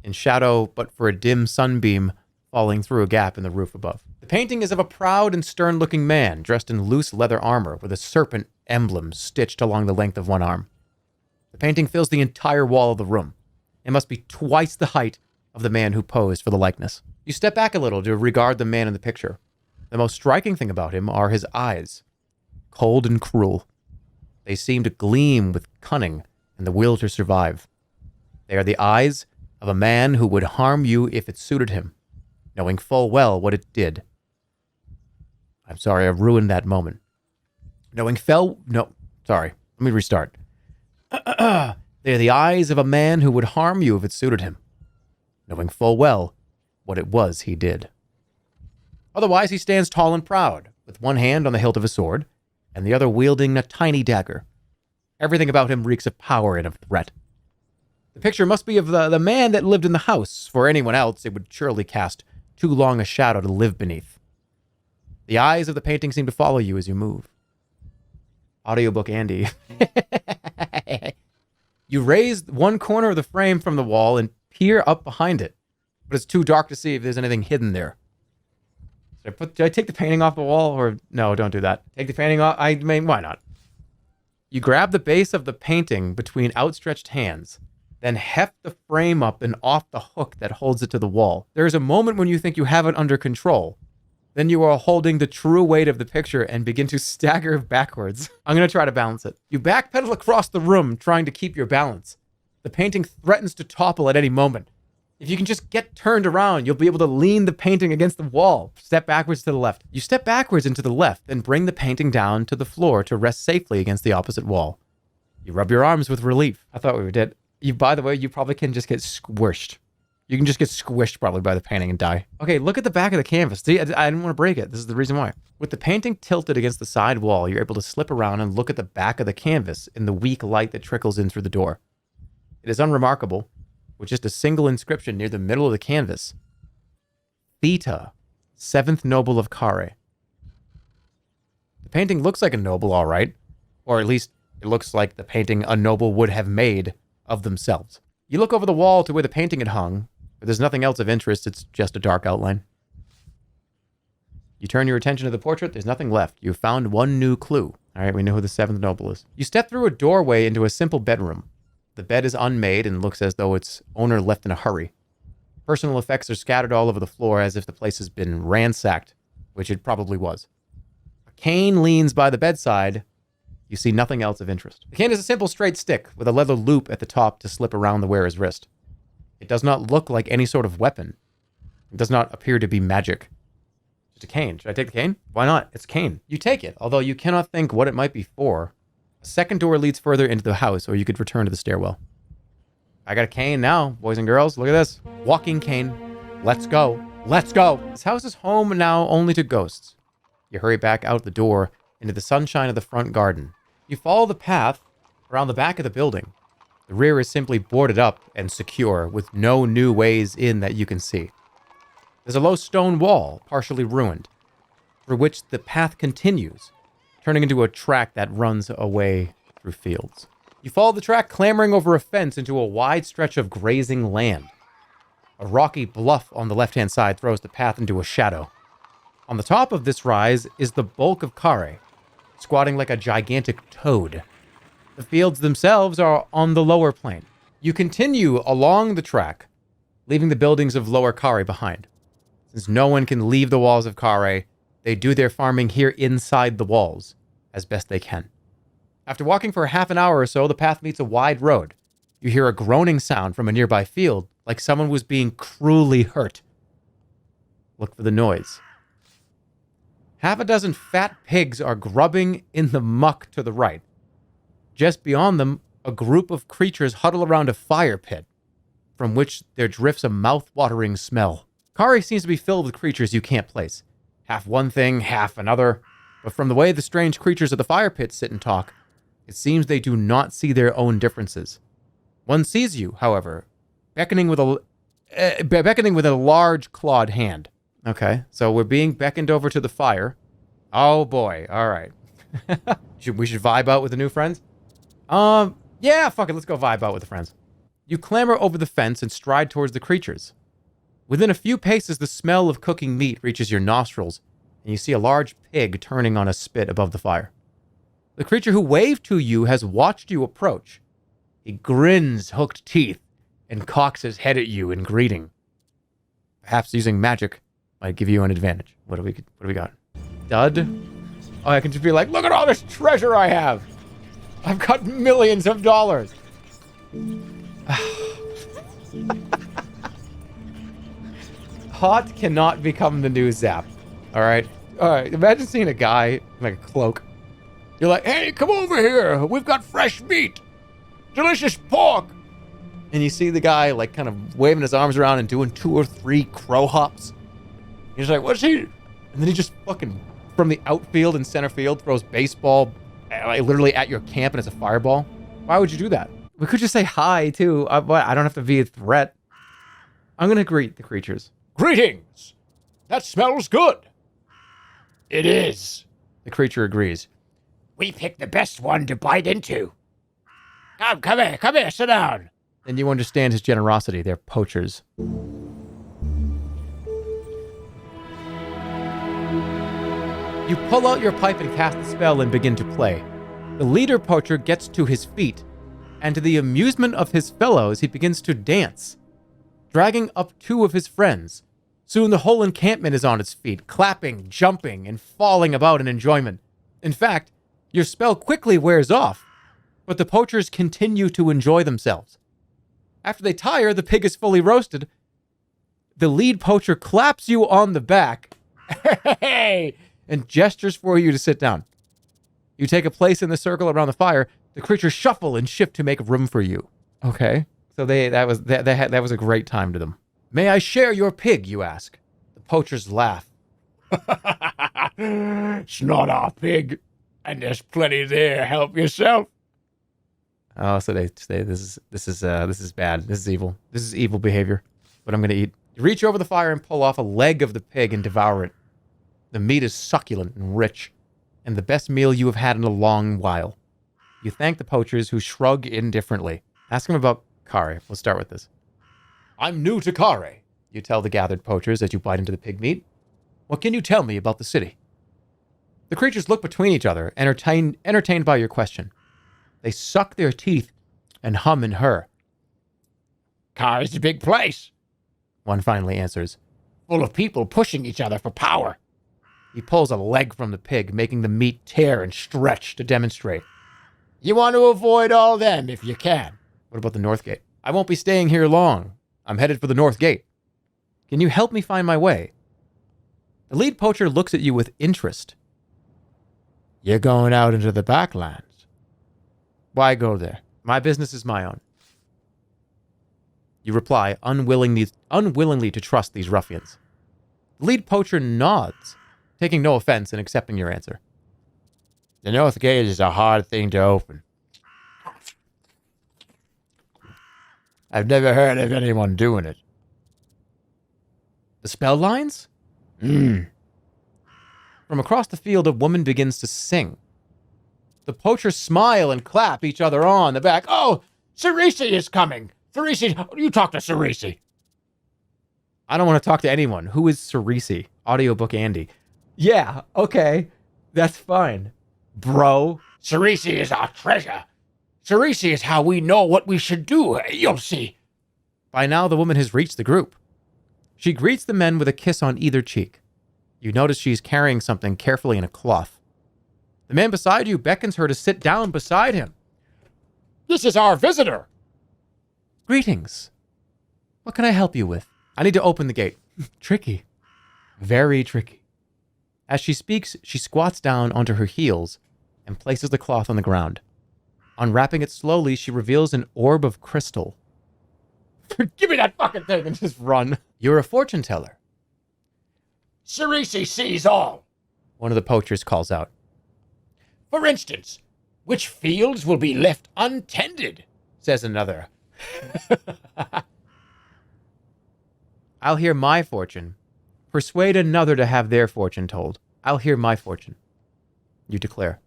in shadow but for a dim sunbeam falling through a gap in the roof above. The painting is of a proud and stern-looking man dressed in loose leather armor with a serpent emblem stitched along the length of one arm. The painting fills the entire wall of the room. It must be twice the height of the man who posed for the likeness. You step back a little to regard the man in the picture. The most striking thing about him are his eyes, cold and cruel. They seem to gleam with cunning and the will to survive. They are the eyes of a man who would harm you if it suited him, knowing full well what it did. I'm sorry, I ruined that moment. Let me restart. They are the eyes of a man who would harm you if it suited him, knowing full well what it was he did. Otherwise, he stands tall and proud, with one hand on the hilt of a sword, and the other wielding a tiny dagger. Everything about him reeks of power and of threat. The picture must be of the man that lived in the house. For anyone else, it would surely cast too long a shadow to live beneath. The eyes of the painting seem to follow you as you move. Audiobook Andy. You raise one corner of the frame from the wall and peer up behind it, but it's too dark to see if there's anything hidden there. Did I take the painting off the wall? Or no, don't do that. Take the painting off. I mean, why not? You grab the base of the painting between outstretched hands, then heft the frame up and off the hook that holds it to the wall. There is a moment when you think you have it under control. Then you are holding the true weight of the picture and begin to stagger backwards. I'm going to try to balance it. You backpedal across the room, trying to keep your balance. The painting threatens to topple at any moment. If you can just get turned around, you'll be able to lean the painting against the wall. Step backwards to the left. You step backwards into the left, then bring the painting down to the floor to rest safely against the opposite wall. You rub your arms with relief. I thought we were dead. By the way, you probably can just get squished. You can just get squished probably by the painting and die. Okay, look at the back of the canvas. See, I didn't want to break it. This is the reason why. With the painting tilted against the side wall, you're able to slip around and look at the back of the canvas in the weak light that trickles in through the door. It is unremarkable, with just a single inscription near the middle of the canvas. Theta, 7th noble of Kare. The painting looks like a noble, all right. Or at least It looks like the painting a noble would have made of themselves. You look over the wall to where the painting had hung, but there's nothing else of interest. It's just a dark outline. You turn your attention to the portrait. There's nothing left. You found one new clue. All right, we know who the seventh noble is. You step through a doorway into a simple bedroom. The bed is unmade and looks as though its owner left in a hurry. Personal effects are scattered all over the floor as if the place has been ransacked, which it probably was. A cane leans by the bedside. You see nothing else of interest. The cane is a simple straight stick with a leather loop at the top to slip around the wearer's wrist. It does not look like any sort of weapon. It does not appear to be magic. Just a cane. Should I take the cane? Why not? It's a cane. You take it, although you cannot think what it might be for. A second door leads further into the house, or you could return to the stairwell. I got a cane now, boys and girls. Look at this. Walking cane. Let's go. Let's go. This house is home now only to ghosts. You hurry back out the door into the sunshine of the front garden. You follow the path around the back of the building. The rear is simply boarded up and secure with no new ways in that you can see. There's a low stone wall, partially ruined, through which the path continues, turning into a track that runs away through fields. You follow the track clambering over a fence into a wide stretch of grazing land. A rocky bluff on the left-hand side throws the path into a shadow. On the top of this rise is the bulk of Kare, squatting like a gigantic toad. The fields themselves are on the lower plane. You continue along the track, leaving the buildings of Lower Kare behind. Since no one can leave the walls of Kare, they do their farming here inside the walls, as best they can. After walking for half an hour or so, the path meets a wide road. You hear a groaning sound from a nearby field, like someone was being cruelly hurt. Look for the noise. Half a dozen fat pigs are grubbing in the muck to the right. Just beyond them, a group of creatures huddle around a fire pit, from which there drifts a mouth-watering smell. Kare seems to be filled with creatures you can't place. Half one thing, half another. But from the way the strange creatures of the fire pit sit and talk, it seems they do not see their own differences. One sees you, however, beckoning with a large clawed hand. Okay, so we're being beckoned over to the fire. Oh boy, all right. We should vibe out with the new friends? Yeah, fuck it, let's go vibe out with the friends. You clamber over the fence and stride towards the creatures. Within a few paces, the smell of cooking meat reaches your nostrils, and you see a large pig turning on a spit above the fire. The creature who waved to you has watched you approach. He grins hooked teeth and cocks his head at you in greeting. Perhaps using magic might give you an advantage. What do we got? Dud? Oh, I can just be like, look at all this treasure I have. I've got millions of dollars. Hot cannot become the new Zap. All right. Imagine seeing a guy in like a cloak. You're like, hey, come over here. We've got fresh meat. Delicious pork. And you see the guy like kind of waving his arms around and doing 2 or 3 crow hops. He's like, what's he? And then he just fucking, from the outfield and center field, throws baseball like literally at your camp and it's a fireball. Why would you do that? We could just say hi too. But I don't have to be a threat. I'm going to greet the creatures. Greetings. That smells good. It is. The creature agrees. We picked the best one to bite into. Come here, sit down. And you understand his generosity. They're poachers. You pull out your pipe and cast the spell and begin to play. The leader poacher gets to his feet, and to the amusement of his fellows, he begins to dance, dragging up 2 of his friends. Soon the whole encampment is on its feet, clapping, jumping, and falling about in enjoyment. In fact, your spell quickly wears off, but the poachers continue to enjoy themselves. After they tire, the pig is fully roasted. The lead poacher claps you on the back Hey! and gestures for you to sit down. You take a place in the circle around the fire. The creatures shuffle and shift to make room for you. Okay, so that was a great time to them. May I share your pig, you ask? The poachers laugh. It's not our pig, and there's plenty there. Help yourself. Oh, so they say this is bad. This is evil. This is evil behavior. But I'm gonna eat. You reach over the fire and pull off a leg of the pig and devour it. The meat is succulent and rich, and the best meal you have had in a long while. You thank the poachers, who shrug indifferently. Ask them about Kare. We'll start with this. I'm new to Kare. You tell the gathered poachers as you bite into the pig meat. What can you tell me about the city? The creatures look between each other, entertained by your question. They suck their teeth and hum and her. Kare's a big place, One finally answers. full of people pushing each other for power. He pulls a leg from the pig, making the meat tear and stretch to demonstrate. You want to avoid all them if you can. What about the North Gate? I won't be staying here long. I'm headed for the North Gate. Can you help me find my way? The lead poacher looks at you with interest. You're going out into the backlands. Why go there? My business is my own. You reply, unwillingly to trust these ruffians. The lead poacher nods, taking no offense and accepting your answer. The North Gate is a hard thing to open. I've never heard of anyone doing it. The spell lines? From across the field, a woman begins to sing. The poachers smile and clap each other on the back. Oh, Sorcery is coming. Sorcery, you talk to Sorcery. I don't want to talk to anyone. Who is Sorcery? Audiobook Andy. Yeah, okay. That's fine. Bro. Sorcery is our treasure. Sorcery is how we know what we should do. You'll see. By now, the woman has reached the group. She greets the men with a kiss on either cheek. You notice she's carrying something carefully in a cloth. The man beside you beckons her to sit down beside him. This is our visitor. Greetings. What can I help you with? I need to open the gate. Tricky. Very tricky. As she speaks, she squats down onto her heels and places the cloth on the ground. Unwrapping it slowly, she reveals an orb of crystal. Give me that fucking thing and just run. You're a fortune teller. Sorcery sees all. One of the poachers calls out. For instance, which fields will be left untended? Says another. I'll hear my fortune. Persuade another to have their fortune told. I'll hear my fortune. You declare.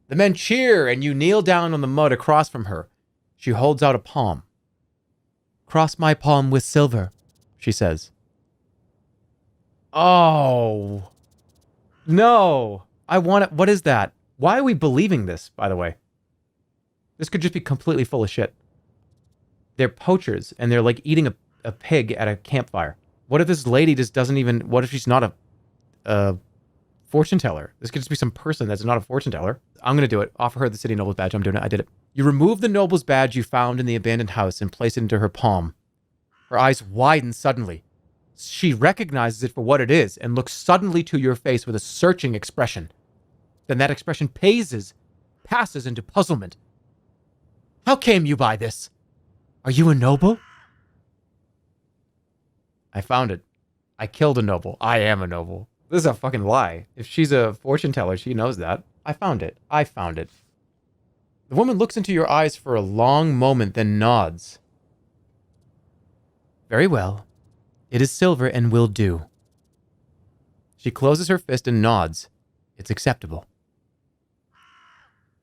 The men cheer, and you kneel down on the mud across from her. She holds out a palm. Cross my palm with silver, she says. Oh. No. I want it. What is that? Why are we believing this, by the way? This could just be completely full of shit. They're poachers, and they're like eating a pig at a campfire. What if this lady just doesn't even... What if she's not a fortune teller? This could just be some person that's not a fortune teller. I'm going to do it. Offer her the city noble's badge. I'm doing it. I did it. You remove the noble's badge you found in the abandoned house and place it into her palm. Her eyes widen suddenly. She recognizes it for what it is and looks suddenly to your face with a searching expression. Then that expression passes into puzzlement. How came you by this? Are you a noble? I found it. I killed a noble. I am a noble. This is a fucking lie. If she's a fortune teller, she knows that. I found it. I found it. The woman looks into your eyes for a long moment, then nods. Very well. It is silver and will do. She closes her fist and nods. It's acceptable.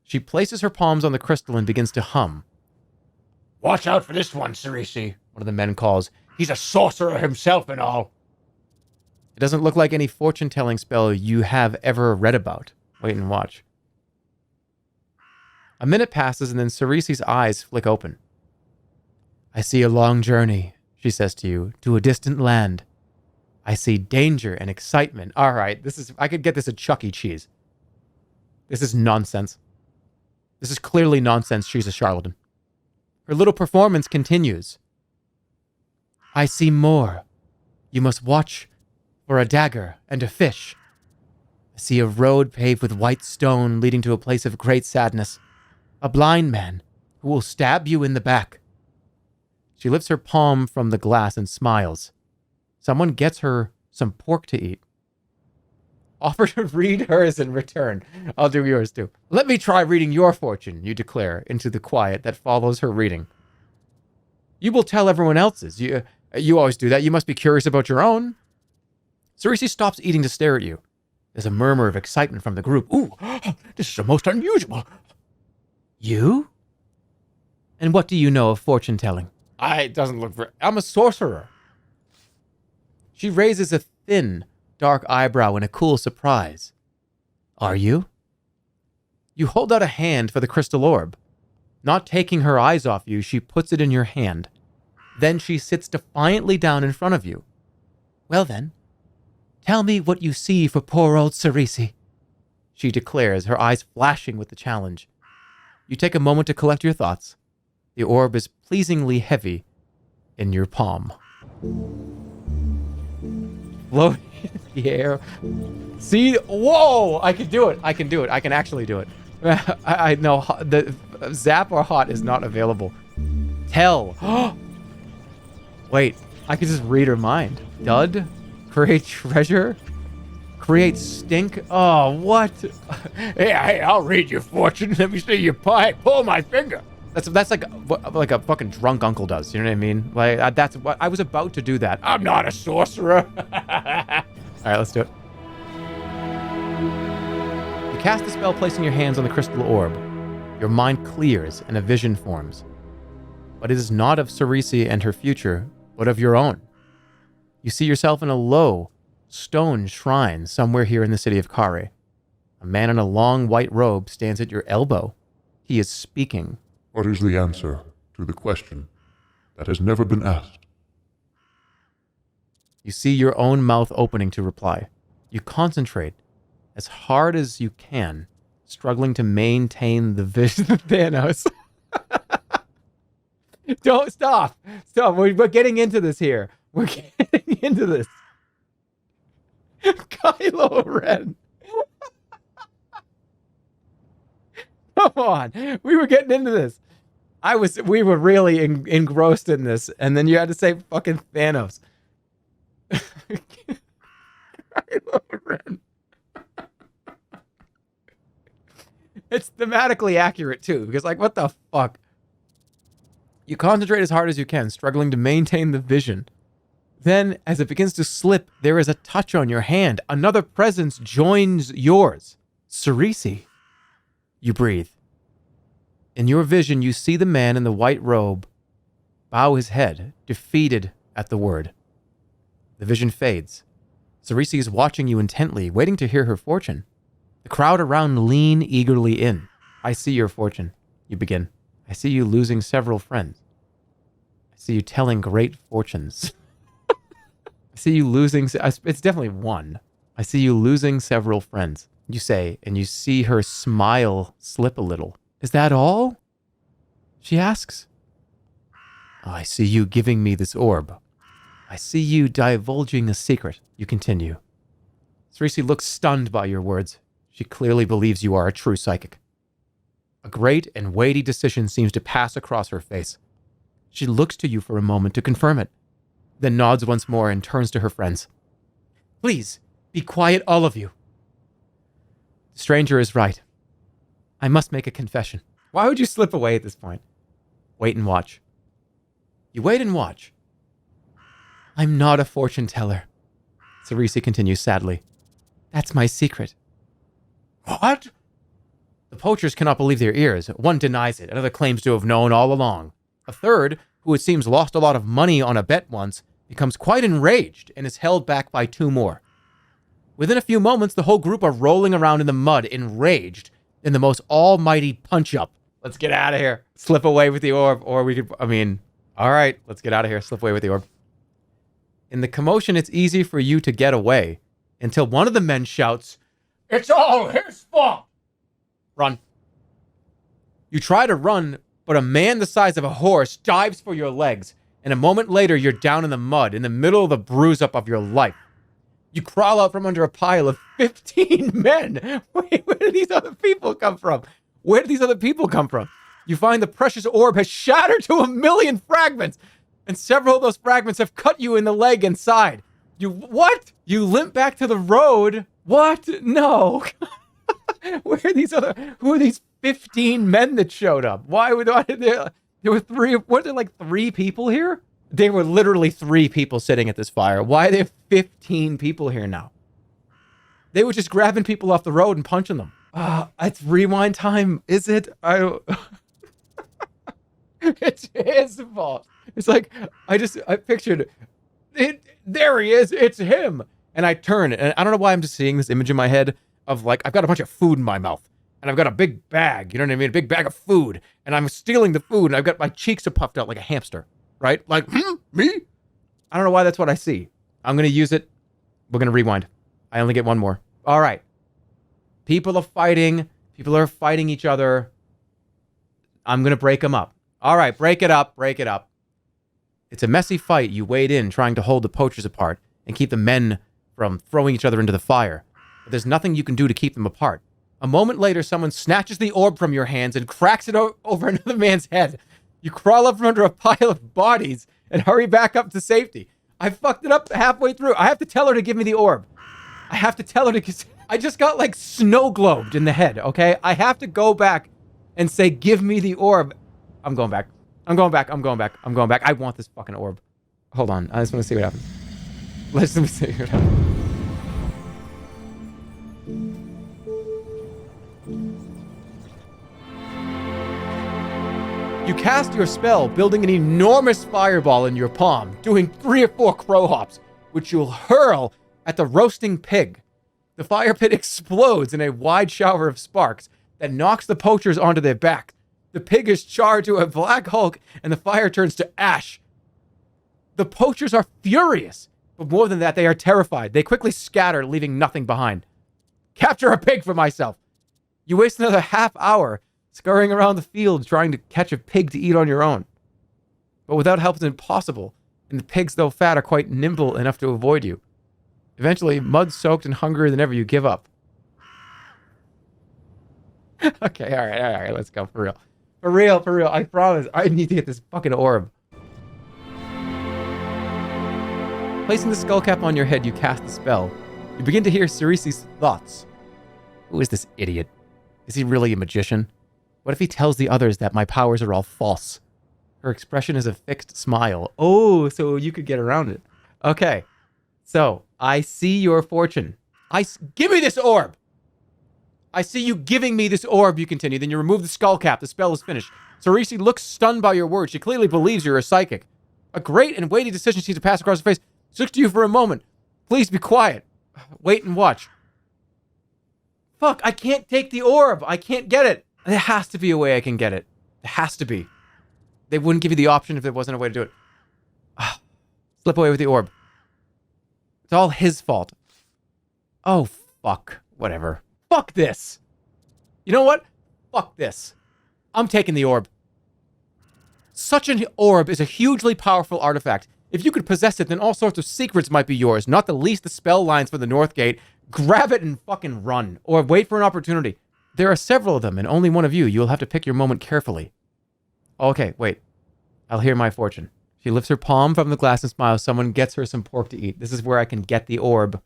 She places her palms on the crystal and begins to hum. Watch out for this one, Sorcery. One of the men calls. He's a sorcerer himself and all. It doesn't look like any fortune-telling spell you have ever read about. Wait and watch. A minute passes and then Cerisi's eyes flick open. I see a long journey, she says to you, to a distant land. I see danger and excitement. All right, I could get this at Chuck E. Cheese. This is nonsense. This is clearly nonsense. She's a charlatan. Her little performance continues. I see more. You must watch for a dagger and a fish. I see a road paved with white stone leading to a place of great sadness. A blind man who will stab you in the back. She lifts her palm from the glass and smiles. Someone gets her some pork to eat. Offer to read hers in return. I'll do yours too. Let me try reading your fortune, you declare, into the quiet that follows her reading. You will tell everyone else's. You always do that. You must be curious about your own. Cerisi stops eating to stare at you. There's a murmur of excitement from the group. Ooh, this is the most unusual. You? And what do you know of fortune telling? It doesn't look very... I'm a sorcerer. She raises a thin, dark eyebrow in a cool surprise. Are you? You hold out a hand for the crystal orb. Not taking her eyes off you, she puts it in your hand. Then she sits defiantly down in front of you. Well then, tell me what you see for poor old Sorcery, she declares, her eyes flashing with the challenge. You take a moment to collect your thoughts. The orb is pleasingly heavy in your palm. Floating in the air. See? Whoa! I can do it. I can do it. I can actually do it. I know the zap or hot is not available. Tell. Wait, I could just read her mind. Dud? Create treasure? Create stink? Oh, what? Hey, I'll read your fortune. Let me see your pie. Pull my finger. That's like a fucking drunk uncle does. You know what I mean? Like that's what I was about to do. That I'm not a sorcerer. All right, let's do it. You cast the spell, placing your hands on the crystal orb. Your mind clears and a vision forms. But it is not of Sorcery and her future, but of your own. You see yourself in a low, stone shrine somewhere here in the city of Kare. A man in a long white robe stands at your elbow. He is speaking. What is the answer to the question that has never been asked? You see your own mouth opening to reply. You concentrate as hard as you can, struggling to maintain the vision of Thanos. Don't stop. Stop. We're getting into this here. We're getting into this. Kylo Ren. Come on. We were getting into this. We were really engrossed in this, and then you had to say fucking Thanos. Kylo Ren. It's thematically accurate too, because like, what the fuck? You concentrate as hard as you can, struggling to maintain the vision. Then, as it begins to slip, there is a touch on your hand. Another presence joins yours. Sorcery. You breathe. In your vision, you see the man in the white robe bow his head, defeated at the word. The vision fades. Sorcery is watching you intently, waiting to hear her fortune. The crowd around lean eagerly in. I see your fortune. You begin. I see you losing several friends. I see you telling great fortunes. I see you losing... It's definitely one. I see you losing several friends. You say, and you see her smile slip a little. Is that all? She asks. Oh, I see you giving me this orb. I see you divulging a secret. You continue. Sorcery looks stunned by your words. She clearly believes you are a true psychic. A great and weighty decision seems to pass across her face. She looks to you for a moment to confirm it, then nods once more and turns to her friends. Please, be quiet, all of you. The stranger is right. I must make a confession. Why would you slip away at this point? Wait and watch. You wait and watch. I'm not a fortune teller. Sorcery continues sadly. That's my secret. What? The poachers cannot believe their ears. One denies it. Another claims to have known all along. A third, who it seems lost a lot of money on a bet once, becomes quite enraged and is held back by two more. Within a few moments, the whole group are rolling around in the mud, enraged, in the most almighty punch-up. Let's get out of here. Slip away with the orb, or we could, all right, let's get out of here. Slip away with the orb. In the commotion, it's easy for you to get away, until one of the men shouts, It's all his fault. Run. You try to run, but a man the size of a horse dives for your legs, and a moment later you're down in the mud, in the middle of the bruise-up of your life. You crawl out from under a pile of 15 men. Wait, where did these other people come from? Where did these other people come from? You find the precious orb has shattered to 1,000,000 fragments, and several of those fragments have cut you in the leg and side. What? You limp back to the road. What? No. Who are these 15 men that showed up? Why did there were three people here? There were literally 3 people sitting at this fire. Why are there 15 people here now? They were just grabbing people off the road and punching them. It's rewind time, is it? It's his fault. It's like, I pictured it. There he is. It's him. And I turn, and I don't know why I'm just seeing this image in my head of like, I've got a bunch of food in my mouth, and I've got a big bag, you know what I mean? A big bag of food, and I'm stealing the food, and I've got my cheeks are puffed out like a hamster, right? Like, me? I don't know why that's what I see. I'm going to use it. We're going to rewind. I only get one more. All right. People are fighting. People are fighting each other. I'm going to break them up. All right, break it up. Break it up. It's a messy fight. You wade in trying to hold the poachers apart and keep the men from throwing each other into the fire. But there's nothing you can do to keep them apart. A moment later, someone snatches the orb from your hands and cracks it over another man's head. You crawl up from under a pile of bodies and hurry back up to safety. I fucked it up halfway through. I have to tell her to give me the orb. I have to tell her to... I just got like snow globed in the head, okay? I have to go back and say, give me the orb. I'm going back. I'm going back. I'm going back. I'm going back. I want this fucking orb. Hold on. I just want to see what happens. Let me see what happens. You cast your spell, building an enormous fireball in your palm, doing 3 or 4 crow hops, which you'll hurl at the roasting pig. The fire pit explodes in a wide shower of sparks that knocks the poachers onto their backs. The pig is charred to a black hulk, and the fire turns to ash. The poachers are furious, but more than that, they are terrified. They quickly scatter, leaving nothing behind. Capture a pig for myself. You waste another half hour scurrying around the field trying to catch a pig to eat on your own. But without help, it's impossible, and the pigs, though fat, are quite nimble enough to avoid you. Eventually, mud-soaked and hungrier than ever, you give up. Okay, all right, let's go, for real. For real, I promise, I need to get this fucking orb. Placing the skull cap on your head, you cast the spell. You begin to hear Cerisi's thoughts. Who is this idiot? Is he really a magician? What if he tells the others that my powers are all false? Her expression is a fixed smile. Oh, so you could get around it. Okay, so I see your fortune. Give me this orb! I see you giving me this orb, you continue. Then you remove the skull cap. The spell is finished. Cerisi looks stunned by your words. She clearly believes you're a psychic. A great and weighty decision seems to pass across her face. She looks to you for a moment. Please be quiet. Wait and watch. Fuck, I can't take the orb. I can't get it. There has to be a way I can get it. There has to be. They wouldn't give you the option if there wasn't a way to do it. Slip away with the orb. It's all his fault. Oh, fuck. Whatever. Fuck this. You know what? Fuck this. I'm taking the orb. Such an orb is a hugely powerful artifact. If you could possess it, then all sorts of secrets might be yours, not the least the spell lines for the North Gate. Grab it and fucking run, or wait for an opportunity. There are several of them, and only one of you. You'll have to pick your moment carefully. Okay, wait. I'll hear my fortune. She lifts her palm from the glass and smiles. Someone gets her some pork to eat. This is where I can get the orb.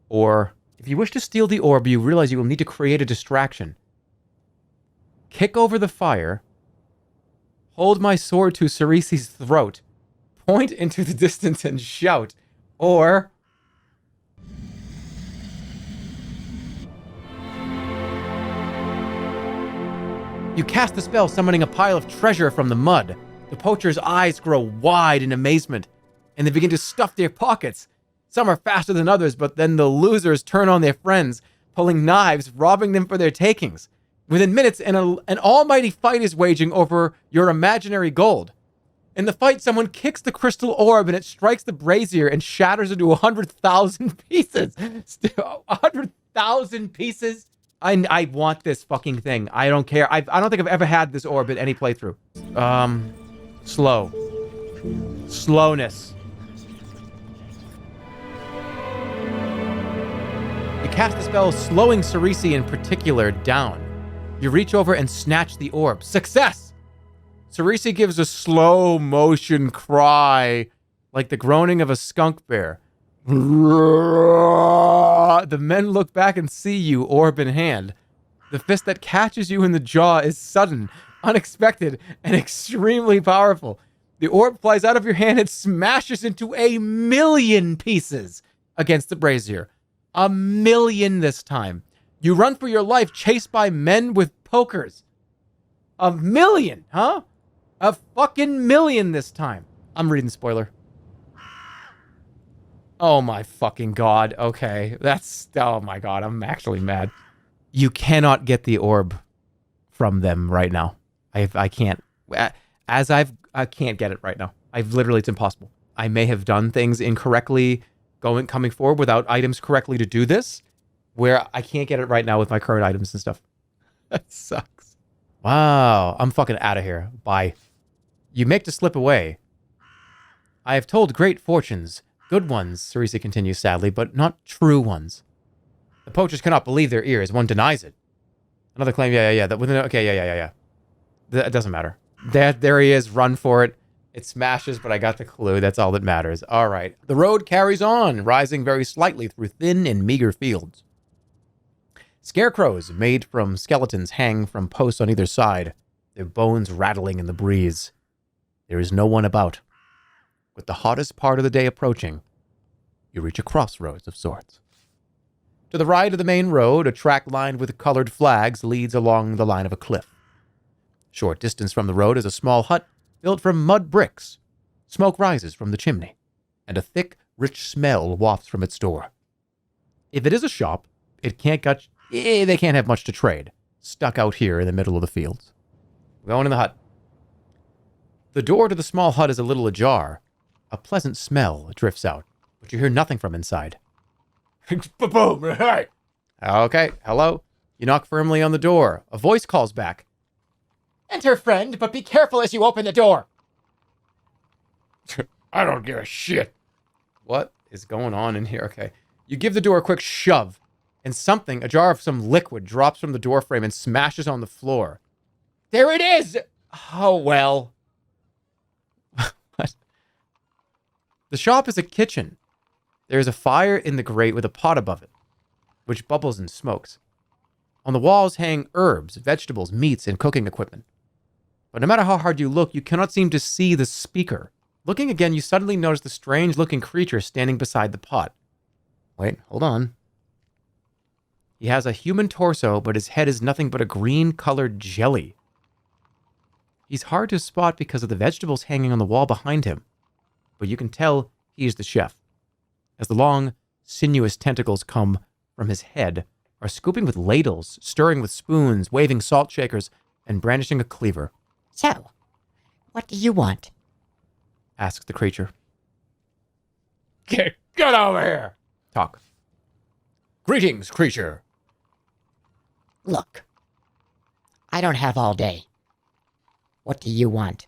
Or, if you wish to steal the orb, you realize you will need to create a distraction. Kick over the fire. Hold my sword to Cerisi's throat. Point into the distance and shout. Or... You cast the spell, summoning a pile of treasure from the mud. The poacher's eyes grow wide in amazement, and they begin to stuff their pockets. Some are faster than others, but then the losers turn on their friends, pulling knives, robbing them for their takings. Within minutes, an almighty fight is waging over your imaginary gold. In the fight, someone kicks the crystal orb, and it strikes the brazier and shatters into 100,000 pieces. 100,000 pieces? I want this fucking thing. I don't care. I don't think I've ever had this orb in any playthrough. Slowness. You cast the spell, slowing Cerisi in particular down. You reach over and snatch the orb. Success! Cerisi gives a slow motion cry, like the groaning of a skunk bear. The men look back and see you, orb in hand. The fist that catches you in the jaw is sudden, unexpected, and extremely powerful. The orb flies out of your hand and smashes into 1,000,000 pieces against the brazier. 1,000,000 this time. You run for your life chased by men with pokers. 1,000,000, huh? 1,000,000 this time. I'm reading spoiler. Oh my fucking god. Okay. Oh my god. I'm actually mad. You cannot get the orb from them right now. I can't. I can't get it right now. It's impossible. I may have done things incorrectly coming forward without items correctly to do this, where I can't get it right now with my current items and stuff. That sucks. Wow. I'm fucking out of here. Bye. You make to slip away. I have told great fortunes. Good ones, Cerisa continues sadly, but not true ones. The poachers cannot believe their ears. One denies it. Another claim, yeah. That doesn't matter. There he is. Run for it. It smashes, but I got the clue. That's all that matters. All right. The road carries on, rising very slightly through thin and meager fields. Scarecrows made from skeletons hang from posts on either side, their bones rattling in the breeze. There is no one about. With the hottest part of the day approaching, you reach a crossroads of sorts. To the right of the main road, a track lined with colored flags leads along the line of a cliff. Short distance from the road is a small hut built from mud bricks. Smoke rises from the chimney, and a thick, rich smell wafts from its door. If it is a shop, they can't have much to trade, stuck out here in the middle of the fields. We're going in the hut. The door to the small hut is a little ajar. A pleasant smell drifts out, but you hear nothing from inside. Boom! Hey! Okay, hello? You knock firmly on the door. A voice calls back. Enter, friend, but be careful as you open the door. I don't give a shit. What is going on in here? Okay. You give the door a quick shove, and a jar of some liquid, drops from the door frame and smashes on the floor. There it is! Oh, well. What? The shop is a kitchen. There is a fire in the grate with a pot above it, which bubbles and smokes. On the walls hang herbs, vegetables, meats, and cooking equipment. But no matter how hard you look, you cannot seem to see the speaker. Looking again, you suddenly notice the strange-looking creature standing beside the pot. Wait, hold on. He has a human torso, but his head is nothing but a green-colored jelly. He's hard to spot because of the vegetables hanging on the wall behind him, but you can tell he is the chef, as the long, sinuous tentacles come from his head, are scooping with ladles, stirring with spoons, waving salt shakers, and brandishing a cleaver. So, what do you want? Asks the creature. Get over here! Talk. Greetings, creature. Look, I don't have all day. What do you want?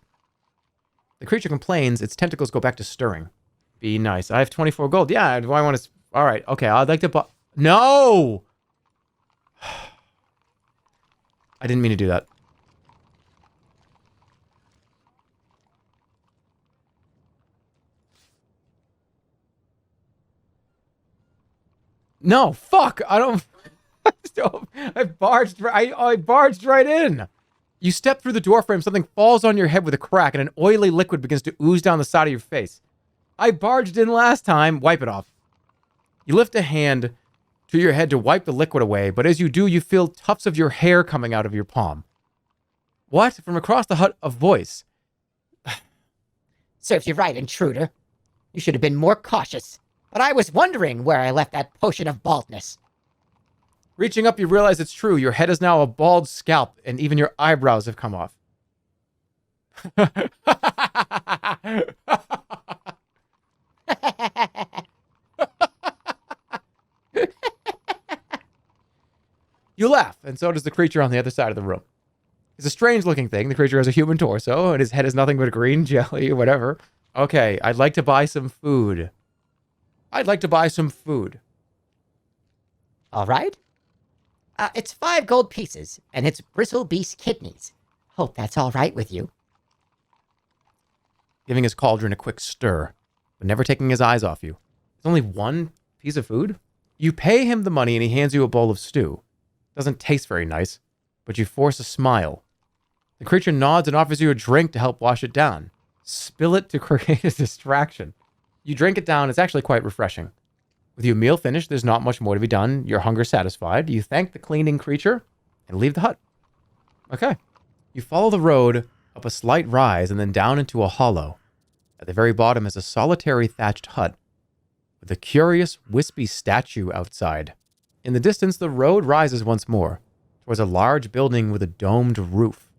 The creature complains, its tentacles go back to stirring. Be nice. I have 24 gold. Yeah, do I want to... All right, okay, I'd like to buy... No! I didn't mean to do that. No, fuck! I don't... I barged right in! You step through the doorframe, something falls on your head with a crack, and an oily liquid begins to ooze down the side of your face. I barged in last time. Wipe it off. You lift a hand to your head to wipe the liquid away, but as you do, you feel tufts of your hair coming out of your palm. What? From across the hut, a voice. Serves you right, intruder. You should have been more cautious. But I was wondering where I left that potion of baldness. Reaching up, you realize it's true. Your head is now a bald scalp, and even your eyebrows have come off. You laugh, and so does the creature on the other side of the room. It's a strange-looking thing. The creature has a human torso, and his head is nothing but a green jelly or whatever. Okay, I'd like to buy some food. All right. It's 5 gold pieces, and it's bristle beast kidneys. Hope that's all right with you. Giving his cauldron a quick stir, but never taking his eyes off you. It's only 1 piece of food? You pay him the money, and he hands you a bowl of stew. Doesn't taste very nice, but you force a smile. The creature nods and offers you a drink to help wash it down. Spill it to create a distraction. You drink it down. It's actually quite refreshing. With your meal finished, there's not much more to be done. Your hunger satisfied. You thank the cleaning creature and leave the hut. Okay. You follow the road up a slight rise and then down into a hollow. At the very bottom is a solitary thatched hut with a curious, wispy statue outside. In the distance, the road rises once more towards a large building with a domed roof.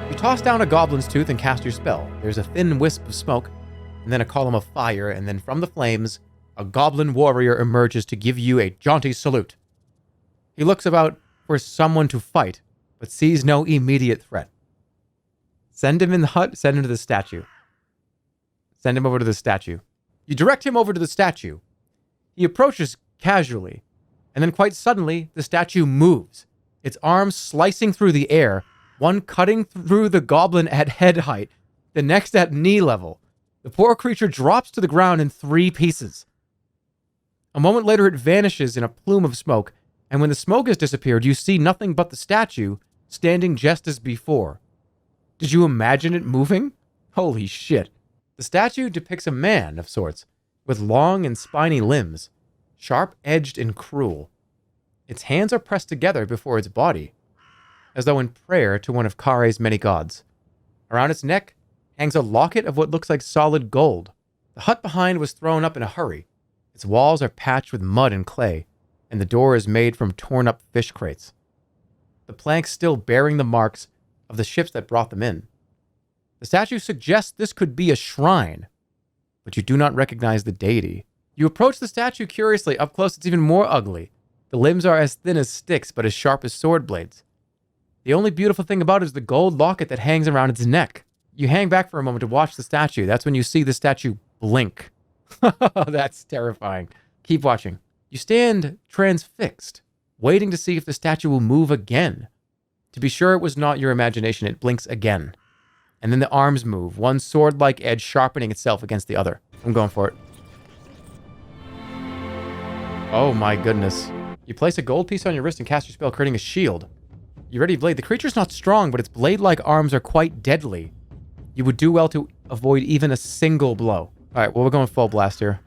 You toss down a goblin's tooth and cast your spell. There's a thin wisp of smoke, and then a column of fire, and then from the flames, a goblin warrior emerges to give you a jaunty salute. He looks about for someone to fight, but sees no immediate threat. Send him in the hut, send him to the statue. Send him over to the statue. You direct him over to the statue. He approaches casually, and then quite suddenly, the statue moves, its arms slicing through the air, one cutting through the goblin at head height, the next at knee level. The poor creature drops to the ground in 3 pieces. A moment later, it vanishes in a plume of smoke, and when the smoke has disappeared, you see nothing but the statue standing just as before. Did you imagine it moving? Holy shit. The statue depicts a man of sorts, with long and spiny limbs, sharp-edged and cruel. Its hands are pressed together before its body, as though in prayer to one of Kare's many gods. Around its neck hangs a locket of what looks like solid gold. The hut behind was thrown up in a hurry. Its walls are patched with mud and clay, and the door is made from torn-up fish crates. The planks still bearing the marks of the ships that brought them in. The statue suggests this could be a shrine, but you do not recognize the deity. You approach the statue curiously. Up close, it's even more ugly. The limbs are as thin as sticks, but as sharp as sword blades. The only beautiful thing about it is the gold locket that hangs around its neck. You hang back for a moment to watch the statue. That's when you see the statue blink. That's terrifying. Keep watching. You stand transfixed, waiting to see if the statue will move again. To be sure it was not your imagination, it blinks again. And then the arms move, one sword-like edge sharpening itself against the other. I'm going for it. Oh my goodness. You place a gold piece on your wrist and cast your spell, creating a shield. You ready blade. The creature's not strong, but its blade-like arms are quite deadly. You would do well to avoid even a single blow. Alright, well, we're going full blast here.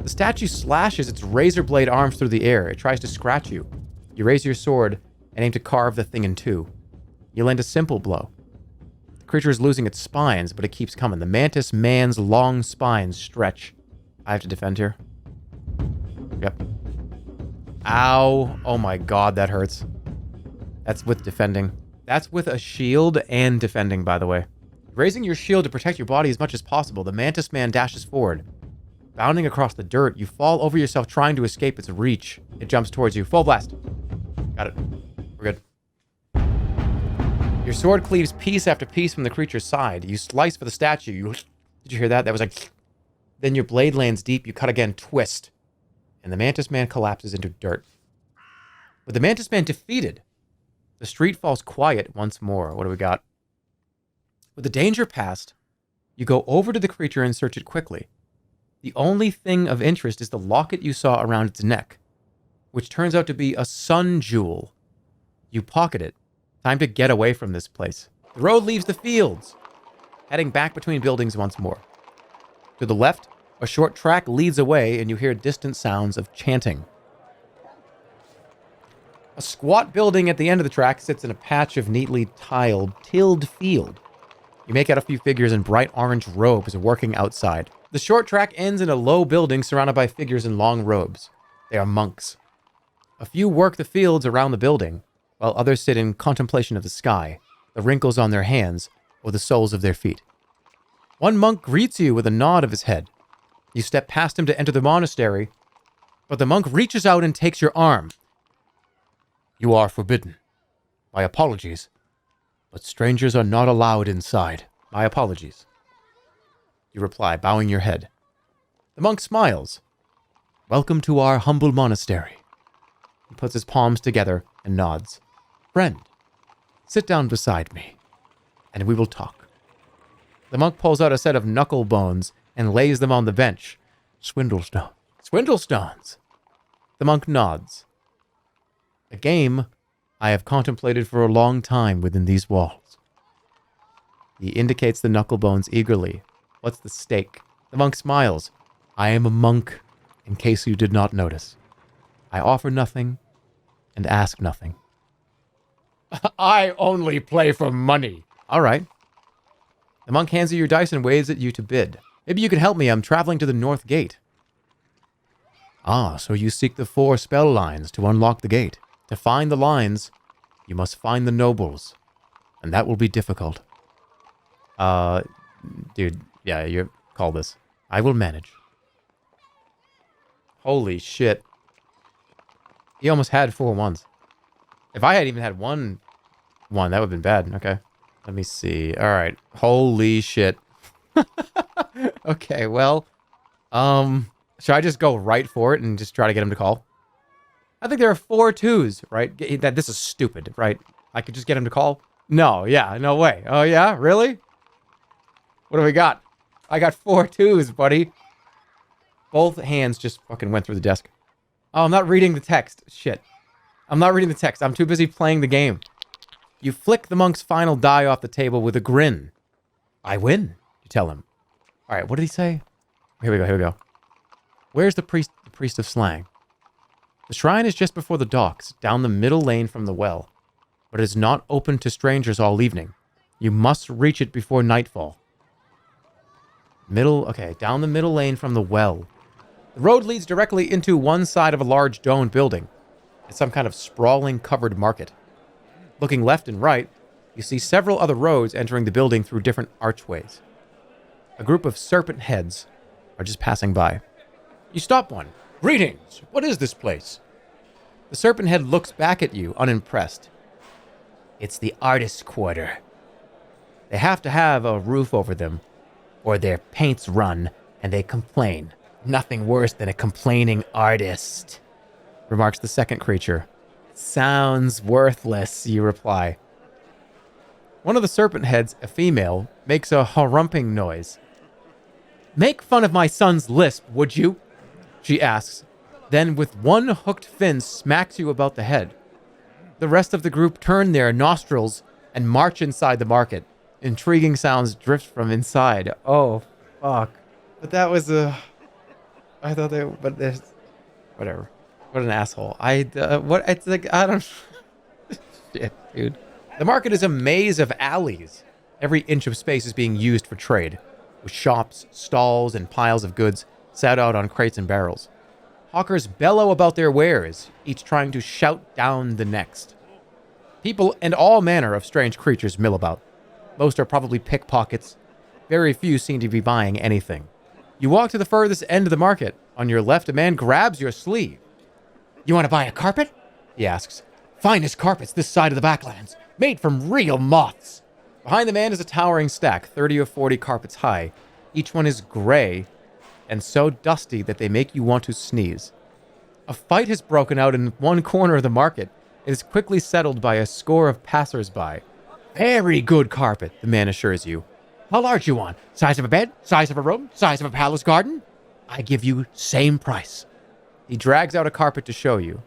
The statue slashes its razor blade arms through the air. It tries to scratch you. You raise your sword and aim to carve the thing in 2. You land a simple blow. The creature is losing its spines, but it keeps coming. The mantis man's long spines stretch. I have to defend here. Yep. Ow. Oh my god, that hurts. That's with defending. That's with a shield and defending, by the way. Raising your shield to protect your body as much as possible, the mantis man dashes forward. Bounding across the dirt, you fall over yourself trying to escape its reach. It jumps towards you. Full blast. Got it. We're good. Your sword cleaves piece after piece from the creature's side. You slice for the statue. Did you hear that? That was like... Then your blade lands deep. You cut again. Twist. And the mantis man collapses into dirt. With the mantis man defeated, the street falls quiet once more. What do we got? With the danger past, you go over to the creature and search it quickly. The only thing of interest is the locket you saw around its neck, which turns out to be a sun jewel. You pocket it. Time to get away from this place. The road leaves the fields, heading back between buildings once more. To the left, a short track leads away, and you hear distant sounds of chanting. A squat building at the end of the track sits in a patch of neatly tilled field. You make out a few figures in bright orange robes working outside. The short track ends in a low building surrounded by figures in long robes. They are monks. A few work the fields around the building, while others sit in contemplation of the sky, the wrinkles on their hands, or the soles of their feet. One monk greets you with a nod of his head. You step past him to enter the monastery, but the monk reaches out and takes your arm. You are forbidden. My apologies. But strangers are not allowed inside. My apologies. You reply, bowing your head. The monk smiles. Welcome to our humble monastery. He puts his palms together and nods. Friend, sit down beside me, and we will talk. The monk pulls out a set of knuckle bones and lays them on the bench. Swindlestone. Swindlestones. The monk nods. A game I have contemplated for a long time within these walls. He indicates the knuckle bones eagerly. What's the stake? The monk smiles. I am a monk, in case you did not notice. I offer nothing and ask nothing. I only play for money. All right. The monk hands you your dice and waves at you to bid. Maybe you can help me. I'm traveling to the north gate. Ah, so you seek the 4 spell lines to unlock the gate. To find the lines, you must find the nobles. And that will be difficult. Dude, yeah, you call this. I will manage. Holy shit. He almost had 4 ones. If I had even had one, that would have been bad. Okay. Let me see. All right. Holy shit. Okay, well, should I just go right for it and just try to get him to call? I think there are 4 twos, right? This is stupid, right? I could just get him to call? No, yeah, no way. Oh, yeah? Really? What do we got? I got 4 twos, buddy. Both hands just fucking went through the desk. Oh, I'm not reading the text. Shit. I'm not reading the text. I'm too busy playing the game. You flick the monk's final die off the table with a grin. I win, you tell him. All right, what did he say? Here we go. Where's the priest of slang? The shrine is just before the docks, down the middle lane from the well. But it is not open to strangers all evening. You must reach it before nightfall. Down the middle lane from the well. The road leads directly into one side of a large domed building. It's some kind of sprawling covered market. Looking left and right, you see several other roads entering the building through different archways. A group of serpent heads are just passing by. You stop one. Greetings. What is this place? The serpent head looks back at you, unimpressed. It's the artist's quarter. They have to have a roof over them, Or their paint's run, and they complain. Nothing worse than a complaining artist, remarks the second creature. Sounds worthless, you reply. One of the serpent heads, a female, makes a harumping noise. Make fun of my son's lisp, would you? She asks, then with one hooked fin smacks you about the head. The rest of the group turn their nostrils and march inside the market. Intriguing sounds drift from inside. Oh, fuck. But that was I thought they... But there's... Whatever. What an asshole. It's like... I don't... Shit, dude. The market is a maze of alleys. Every inch of space is being used for trade, with shops, stalls, and piles of goods set out on crates and barrels. Hawkers bellow about their wares, each trying to shout down the next. People and all manner of strange creatures mill about. Most are probably pickpockets. Very few seem to be buying anything. You walk to the furthest end of the market. On your left, a man grabs your sleeve. You want to buy a carpet? He asks. Finest carpets this side of the backlands, made from real moths. Behind the man is a towering stack, 30 or 40 carpets high. Each one is gray and so dusty that they make you want to sneeze. A fight has broken out in one corner of the market. It is quickly settled by a score of passers-by. Very good carpet, the man assures you. How large you want? Size of a bed? Size of a room? Size of a palace garden? I give you same price. He drags out a carpet to show you.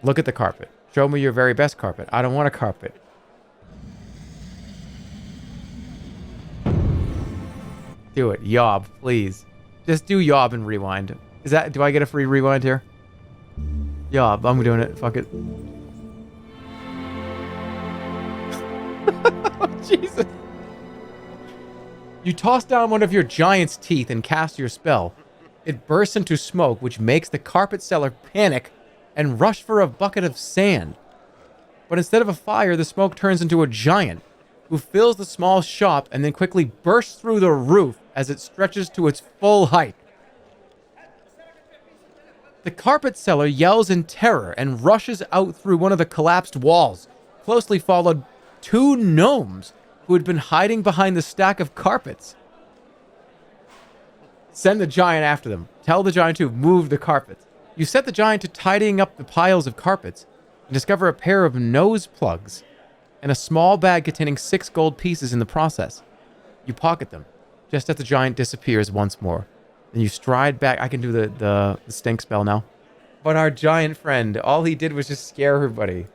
Look at the carpet. Show me your very best carpet. I don't want a carpet. Do it. Yob, please. Just do yob and rewind. Do I get a free rewind here? Yob, I'm doing it. Fuck it. Jesus. You toss down one of your giant's teeth and cast your spell. It bursts into smoke, which makes the carpet seller panic and rush for a bucket of sand. But instead of a fire, the smoke turns into a giant who fills the small shop and then quickly bursts through the roof as it stretches to its full height. The carpet seller yells in terror and rushes out through one of the collapsed walls, closely followed 2 gnomes who had been hiding behind the stack of carpets. Send the giant after them. Tell the giant to move the carpets. You set the giant to tidying up the piles of carpets and discover a pair of nose plugs and a small bag containing 6 gold pieces in the process. You pocket them, just as the giant disappears once more. Then you stride back. I can do the stink spell now. But our giant friend, all he did was just scare everybody.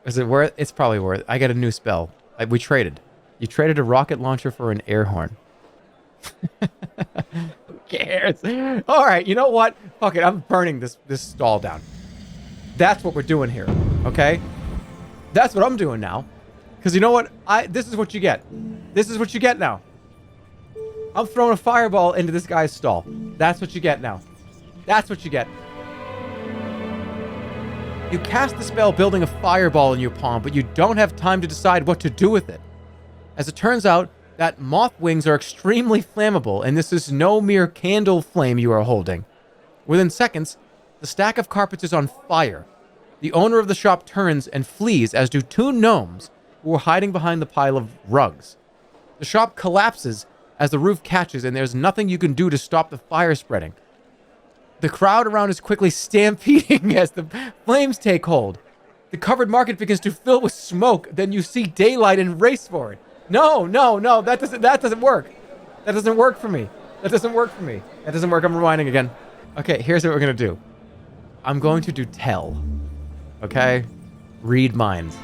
Is it worth? It's probably worth. I get a new spell. We traded. You traded a rocket launcher for an air horn. Who cares? All right, you know what? Fuck it, I'm burning this stall down. That's what we're doing here, okay? That's what I'm doing now. Because you know what? This is what you get. This is what you get now. I'm throwing a fireball into this guy's stall. That's what you get now. That's what you get. You cast the spell building a fireball in your palm, but you don't have time to decide what to do with it. As it turns out, that moth wings are extremely flammable, and this is no mere candle flame you are holding. Within seconds, the stack of carpets is on fire. The owner of the shop turns and flees, as do two gnomes who were hiding behind the pile of rugs. The shop collapses as the roof catches, and there's nothing you can do to stop the fire spreading. The crowd around is quickly stampeding as the flames take hold. The covered market begins to fill with smoke. Then you see daylight and race for it. No, that doesn't work. That doesn't work for me. That doesn't work. I'm rewinding again. Okay, here's what we're gonna do. I'm going to do tell. Okay? Read minds.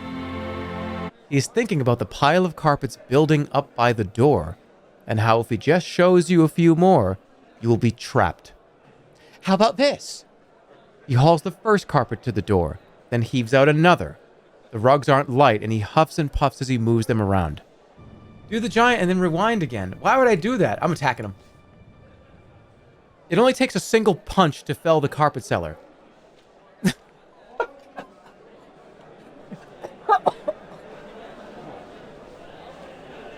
He's thinking about the pile of carpets building up by the door, and how if he just shows you a few more, you will be trapped. How about this? He hauls the first carpet to the door, then heaves out another. The rugs aren't light, and he huffs and puffs as he moves them around. Do the giant and then rewind again. Why would I do that? I'm attacking him. It only takes a single punch to fell the carpet seller.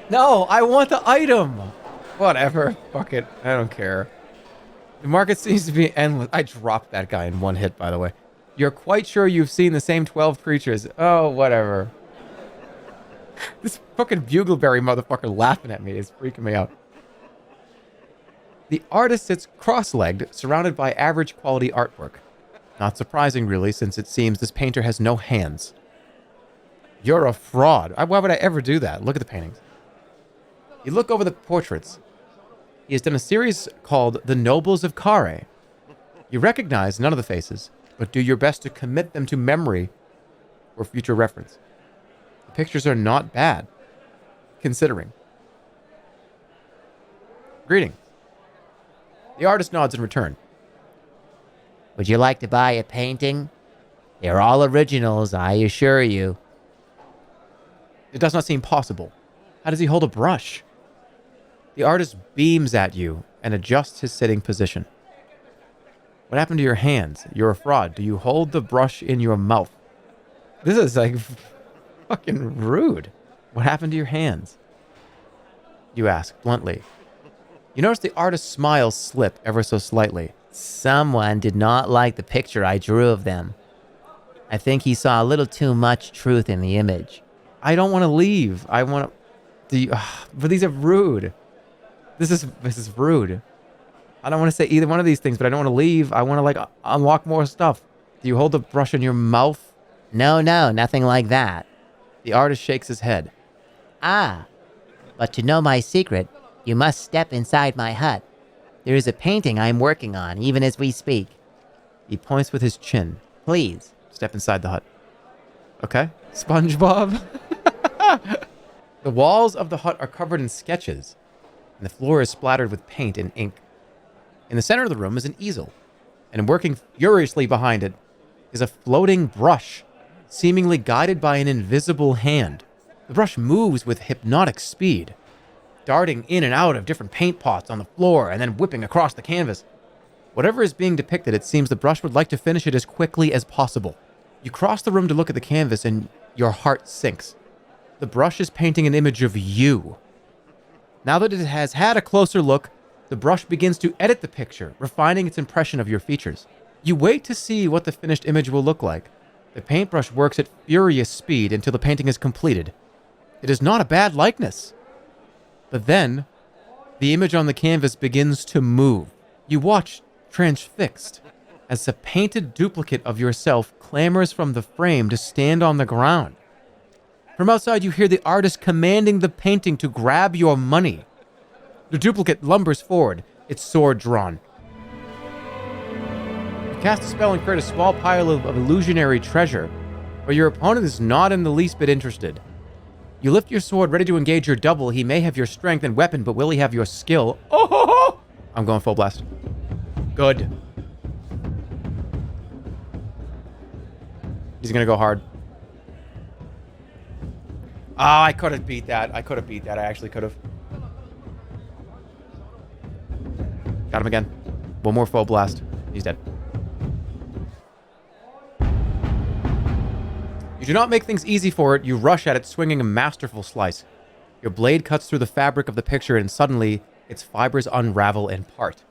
No, I want the item. Whatever. Fuck it. I don't care. The market seems to be endless. I dropped that guy in one hit, by the way. You're quite sure you've seen the same 12 creatures. Oh, whatever. This fucking bugleberry motherfucker laughing at me is freaking me out. The artist sits cross-legged, surrounded by average quality artwork. Not surprising, really, since it seems this painter has no hands. You're a fraud. Why would I ever do that? Look at the paintings. You look over the portraits. He has done a series called The Nobles of Kare. You recognize none of the faces, but do your best to commit them to memory for future reference. The pictures are not bad, considering. Greetings. The artist nods in return. Would you like to buy a painting? They're all originals, I assure you. It does not seem possible. How does he hold a brush? The artist beams at you and adjusts his sitting position. What happened to your hands? You're a fraud. Do you hold the brush in your mouth? This is like fucking rude. What happened to your hands? You ask bluntly. You notice the artist's smile slip ever so slightly. Someone did not like the picture I drew of them. I think he saw a little too much truth in the image. I don't want to leave. I want to... but these are rude. This is rude. I don't want to say either one of these things, but I don't want to leave. I want to, like, unlock more stuff. Do you hold the brush in your mouth? No, nothing like that. The artist shakes his head. Ah, but to know my secret, you must step inside my hut. There is a painting I'm working on, even as we speak. He points with his chin. Please. Step inside the hut. Okay. SpongeBob. The walls of the hut are covered in sketches, and the floor is splattered with paint and ink. In the center of the room is an easel, and working furiously behind it is a floating brush, seemingly guided by an invisible hand. The brush moves with hypnotic speed, darting in and out of different paint pots on the floor and then whipping across the canvas. Whatever is being depicted, it seems the brush would like to finish it as quickly as possible. You cross the room to look at the canvas and your heart sinks. The brush is painting an image of you. Now that it has had a closer look, the brush begins to edit the picture, refining its impression of your features. You wait to see what the finished image will look like. The paintbrush works at furious speed until the painting is completed. It is not a bad likeness. But then, the image on the canvas begins to move. You watch, transfixed, as a painted duplicate of yourself clambers from the frame to stand on the ground. From outside, you hear the artist commanding the painting to grab your money. The duplicate lumbers forward, its sword drawn. You cast a spell and create a small pile of illusionary treasure, but your opponent is not in the least bit interested. You lift your sword, ready to engage your double. He may have your strength and weapon, but will he have your skill? Oh, ho, ho! I'm going full blast. Good. He's gonna go hard. Ah, I could have beat that. I actually could have. Got him again. One more full blast. He's dead. You do not make things easy for it. You rush at it, swinging a masterful slice. Your blade cuts through the fabric of the picture, and suddenly, its fibers unravel and part.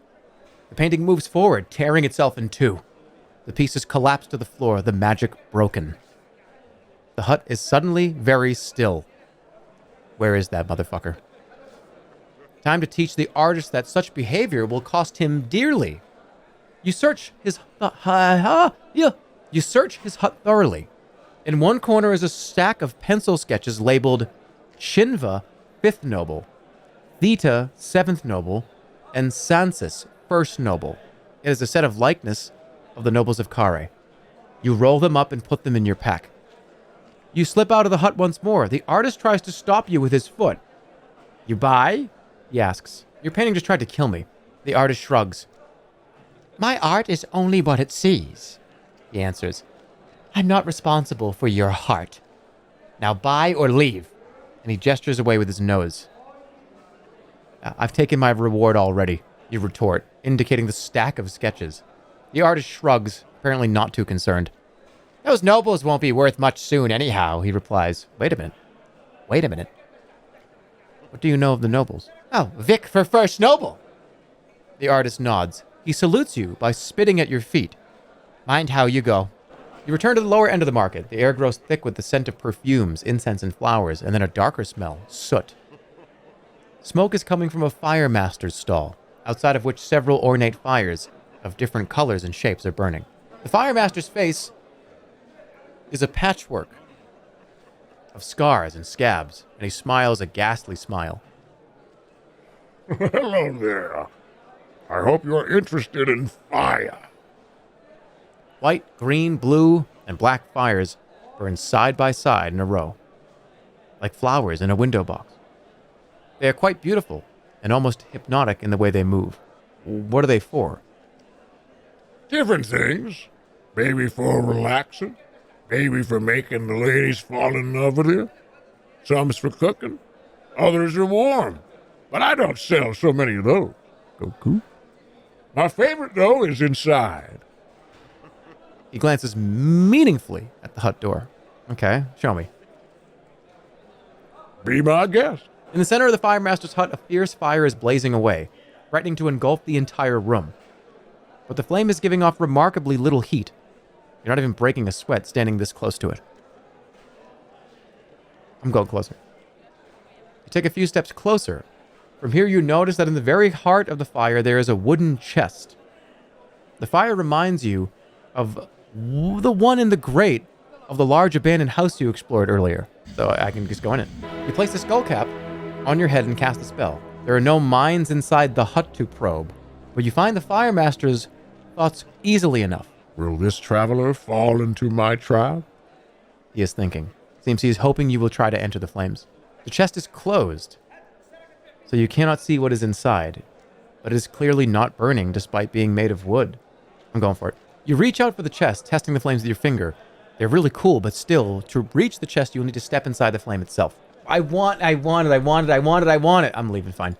The painting moves forward, tearing itself in two. The pieces collapse to the floor, the magic broken. The hut is suddenly very still. Where is that motherfucker? Time to teach the artist that such behavior will cost him dearly. You search his hut thoroughly. In one corner is a stack of pencil sketches labeled Shinva, 5th Noble, Theta, 7th Noble, and Sansis, 1st Noble. It is a set of likeness of the nobles of Kare. You roll them up and put them in your pack. You slip out of the hut once more. The artist tries to stop you with his foot. You buy? He asks. Your painting just tried to kill me. The artist shrugs. My art is only what it sees, he answers. I'm not responsible for your heart. Now buy or leave. And he gestures away with his nose. I've taken my reward already, you retort, indicating the stack of sketches. The artist shrugs, apparently not too concerned. Those nobles won't be worth much soon anyhow, He replies. Wait a minute. What do you know of the nobles? Oh, Vic for 1st Noble. The artist nods. He salutes you by spitting at your feet. Mind how you go. You return to the lower end of the market. The air grows thick with the scent of perfumes, incense, and flowers, and then a darker smell, soot. Smoke is coming from a fire master's stall, outside of which several ornate fires of different colors and shapes are burning. The fire master's face is a patchwork of scars and scabs, and he smiles a ghastly smile. Hello there. I hope you're interested in fire. White, green, blue, and black fires burn side by side in a row, like flowers in a window box. They are quite beautiful and almost hypnotic in the way they move. What are they for? Different things. Maybe for relaxing. Maybe for making the ladies fall in love with you. Some's for cooking. Others are warm. But I don't sell so many of those. Goku. My favorite, though, is inside. He glances meaningfully at the hut door. Okay, show me. Be my guest. In the center of the fire master's hut, a fierce fire is blazing away, threatening to engulf the entire room. But the flame is giving off remarkably little heat. You're not even breaking a sweat standing this close to it. I'm going closer. You take a few steps closer. From here you notice that in the very heart of the fire there is a wooden chest. The fire reminds you of the one in the grate of the large abandoned house you explored earlier. So I can just go in it. You place the skull cap on your head and cast a spell. There are no mines inside the hut to probe, but you find the fire master's thoughts easily enough. Will this traveler fall into my trap? He is thinking. Seems he is hoping you will try to enter the flames. The chest is closed, so you cannot see what is inside, but it is clearly not burning despite being made of wood. I'm going for it. You reach out for the chest, testing the flames with your finger. They're really cool, but still, to reach the chest, you'll need to step inside the flame itself. I want it. I'm leaving, fine.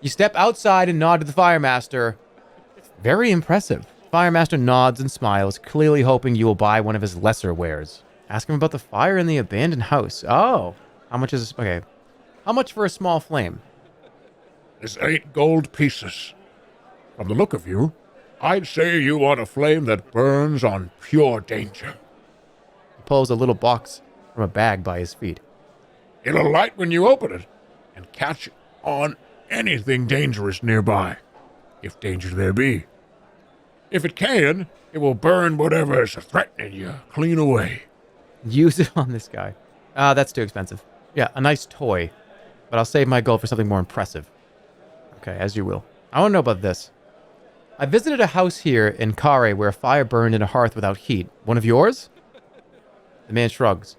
You step outside and nod to the fire master. Very impressive. Fire master nods and smiles, clearly hoping you will buy one of his lesser wares. Ask him about the fire in the abandoned house. Oh, how much is this? Okay. How much for a small flame? It's 8 gold pieces. From the look of you, I'd say you want a flame that burns on pure danger. He pulls a little box from a bag by his feet. It'll light when you open it and catch on anything dangerous nearby, if danger there be. If it can, it will burn whatever is threatening you clean away. Use it on this guy. That's too expensive. Yeah, a nice toy, but I'll save my gold for something more impressive. Okay, as you will. I want to know about this. I visited a house here in Kare where a fire burned in a hearth without heat. One of yours? The man shrugs.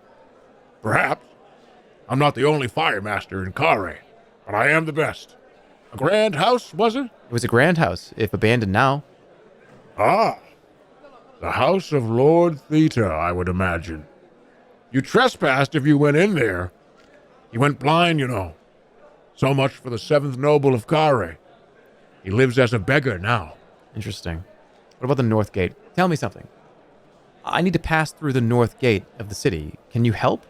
Perhaps. I'm not the only fire master in Kare, but I am the best. A grand house, was it? It was a grand house, if abandoned now. Ah, the house of Lord Theta, I would imagine. You trespassed if you went in there. He went blind, you know. So much for the seventh noble of Kare. He lives as a beggar now. Interesting. What about the North Gate? Tell me something. I need to pass through the North Gate of the city. Can you help?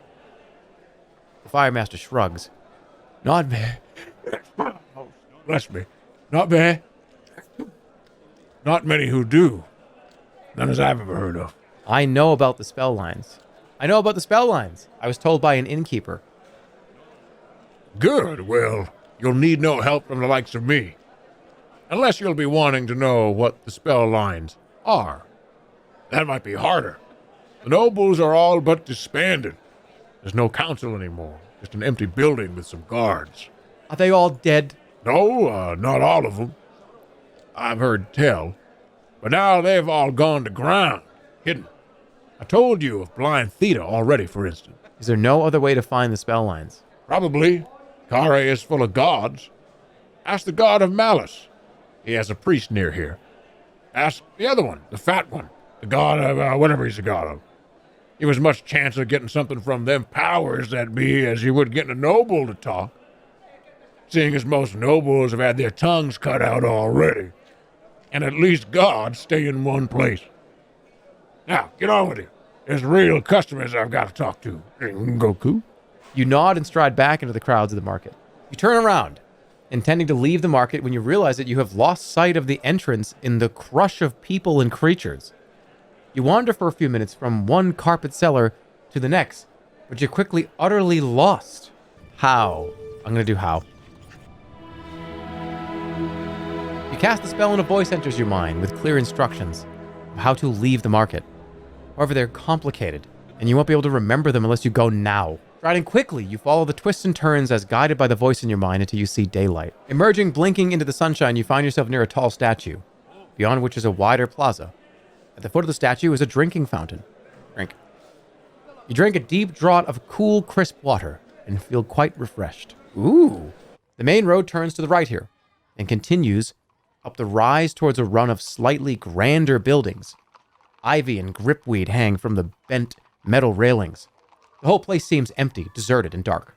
The Fire Master shrugs. Not bad. Bless me. Not bad. Not many who do. None as I've ever heard of. I know about the spell lines. I know about the spell lines. I was told by an innkeeper. Good. Well, you'll need no help from the likes of me. Unless you'll be wanting to know what the spell lines are. That might be harder. The nobles are all but disbanded. There's no council anymore. Just an empty building with some guards. Are they all dead? No, not all of them. I've heard tell. But now they've all gone to ground, hidden. I told you of Blind Theta already, for instance. Is there no other way to find the spell lines? Probably. Kare is full of gods. Ask the god of malice. He has a priest near here. Ask the other one, the fat one, the god of whatever he's the god of. Give as much chance of getting something from them powers that be as you would getting a noble to talk. Seeing as most nobles have had their tongues cut out already. And at least gods stay in one place. Now, get on with it. There's real customers I've got to talk to. Goku. You nod and stride back into the crowds of the market. You turn around, intending to leave the market when you realize that you have lost sight of the entrance in the crush of people and creatures. You wander for a few minutes from one carpet seller to the next, but you're quickly utterly lost. How? I'm going to do how. You cast the spell and a voice enters your mind with clear instructions of how to leave the market. However, they're complicated, and you won't be able to remember them unless you go now. Striding quickly, you follow the twists and turns as guided by the voice in your mind until you see daylight. Emerging, blinking into the sunshine, you find yourself near a tall statue, beyond which is a wider plaza. At the foot of the statue is a drinking fountain. Drink. You drink a deep draught of cool, crisp water and feel quite refreshed. Ooh. The main road turns to the right here and continues up the rise towards a run of slightly grander buildings. Ivy and gripweed hang from the bent metal railings. The whole place seems empty, deserted, and dark.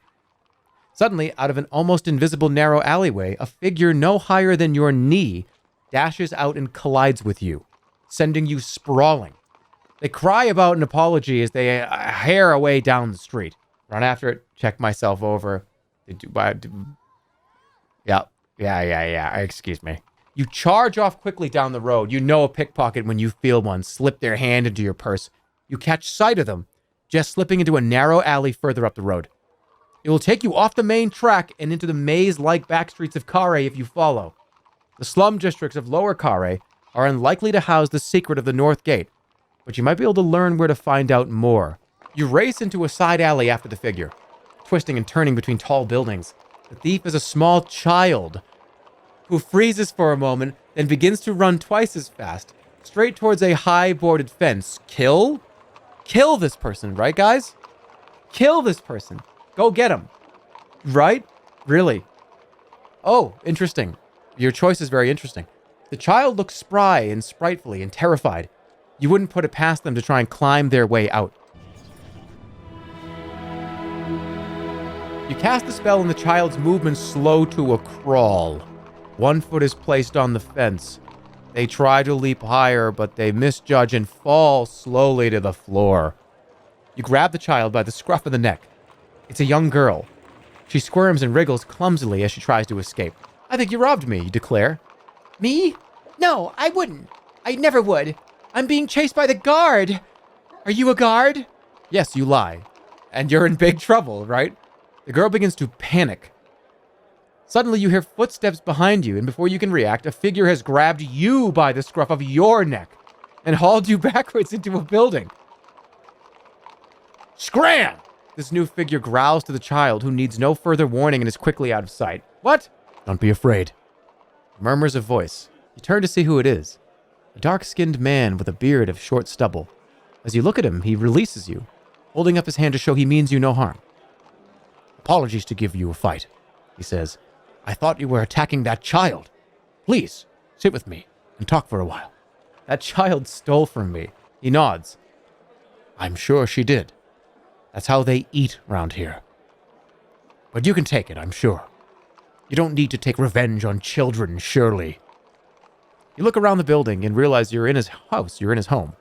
Suddenly, out of an almost invisible narrow alleyway, a figure no higher than your knee dashes out and collides with you, sending you sprawling. They cry about an apology as they hare away down the street. Run after it, check myself over. Yeah, excuse me. You charge off quickly down the road. You know a pickpocket when you feel one slip their hand into your purse. You catch sight of them, just slipping into a narrow alley further up the road. It will take you off the main track and into the maze-like backstreets of Kare if you follow. The slum districts of Lower Kare are unlikely to house the secret of the North Gate, but you might be able to learn where to find out more. You race into a side alley after the figure, twisting and turning between tall buildings. The thief is a small child who freezes for a moment, then begins to run twice as fast, straight towards a high boarded fence. Kill? Kill this person, right, guys? Kill this person. Go get him. Right? Really? Oh, interesting. Your choice is very interesting. The child looks spry and sprightly and terrified. You wouldn't put it past them to try and climb their way out. You cast the spell and the child's movements slow to a crawl. One foot is placed on the fence. They try to leap higher, but they misjudge and fall slowly to the floor. You grab the child by the scruff of the neck. It's a young girl. She squirms and wriggles clumsily as she tries to escape. I think you robbed me, you declare. Me? No, I wouldn't. I never would. I'm being chased by the guard. Are you a guard? Yes, you lie. And you're in big trouble, right? The girl begins to panic. Suddenly, you hear footsteps behind you, and before you can react, a figure has grabbed you by the scruff of your neck and hauled you backwards into a building. Scram! This new figure growls to the child, who needs no further warning and is quickly out of sight. What? Don't be afraid. Murmurs a voice. You turn to see who it is. A dark-skinned man with a beard of short stubble. As you look at him, he releases you, holding up his hand to show he means you no harm. apologies to give you a fight, he says. I thought you were attacking that child. Please, sit with me and talk for a while. That child stole from me. He nods. I'm sure she did. That's how they eat round here. But you can take it, I'm sure. You don't need to take revenge on children, surely. You look around the building and realize you're in his house, you're in his home.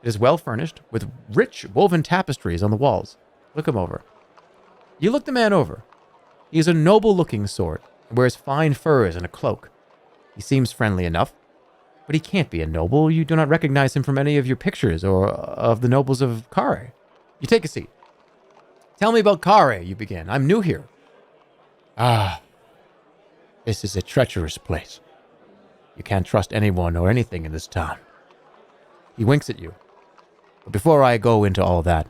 It is well furnished, with rich woven tapestries on the walls. Look him over. You look the man over. He is a noble-looking sort, and wears fine furs and a cloak. He seems friendly enough, but he can't be a noble. You do not recognize him from any of your pictures or of the nobles of Kare. You take a seat. Tell me about Kare, you begin. I'm new here. Ah, this is a treacherous place. You can't trust anyone or anything in this town. He winks at you. But before I go into all that,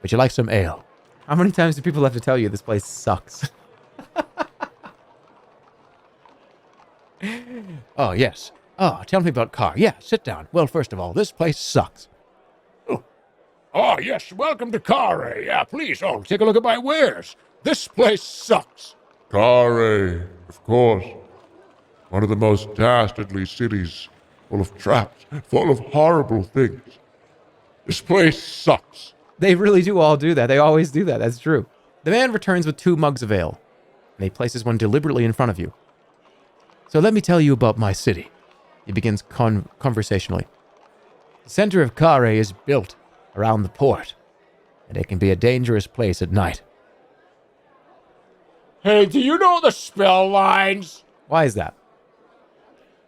would you like some ale? How many times do people have to tell you this place sucks? Oh, yes. Oh, tell me about Carr. Yeah, sit down. Well, first of all, this place sucks. Oh, yes, welcome to Kare. Yeah, please, take a look at my wares. This place sucks. Kare, of course. One of the most dastardly cities, full of traps, full of horrible things. This place sucks. They really do all do that. They always do that. That's true. The man returns with 2 mugs of ale, and he places one deliberately in front of you. So let me tell you about my city. He begins conversationally. The center of Kare is built around the port, and it can be a dangerous place at night. Hey, do you know the spell lines? Why is that?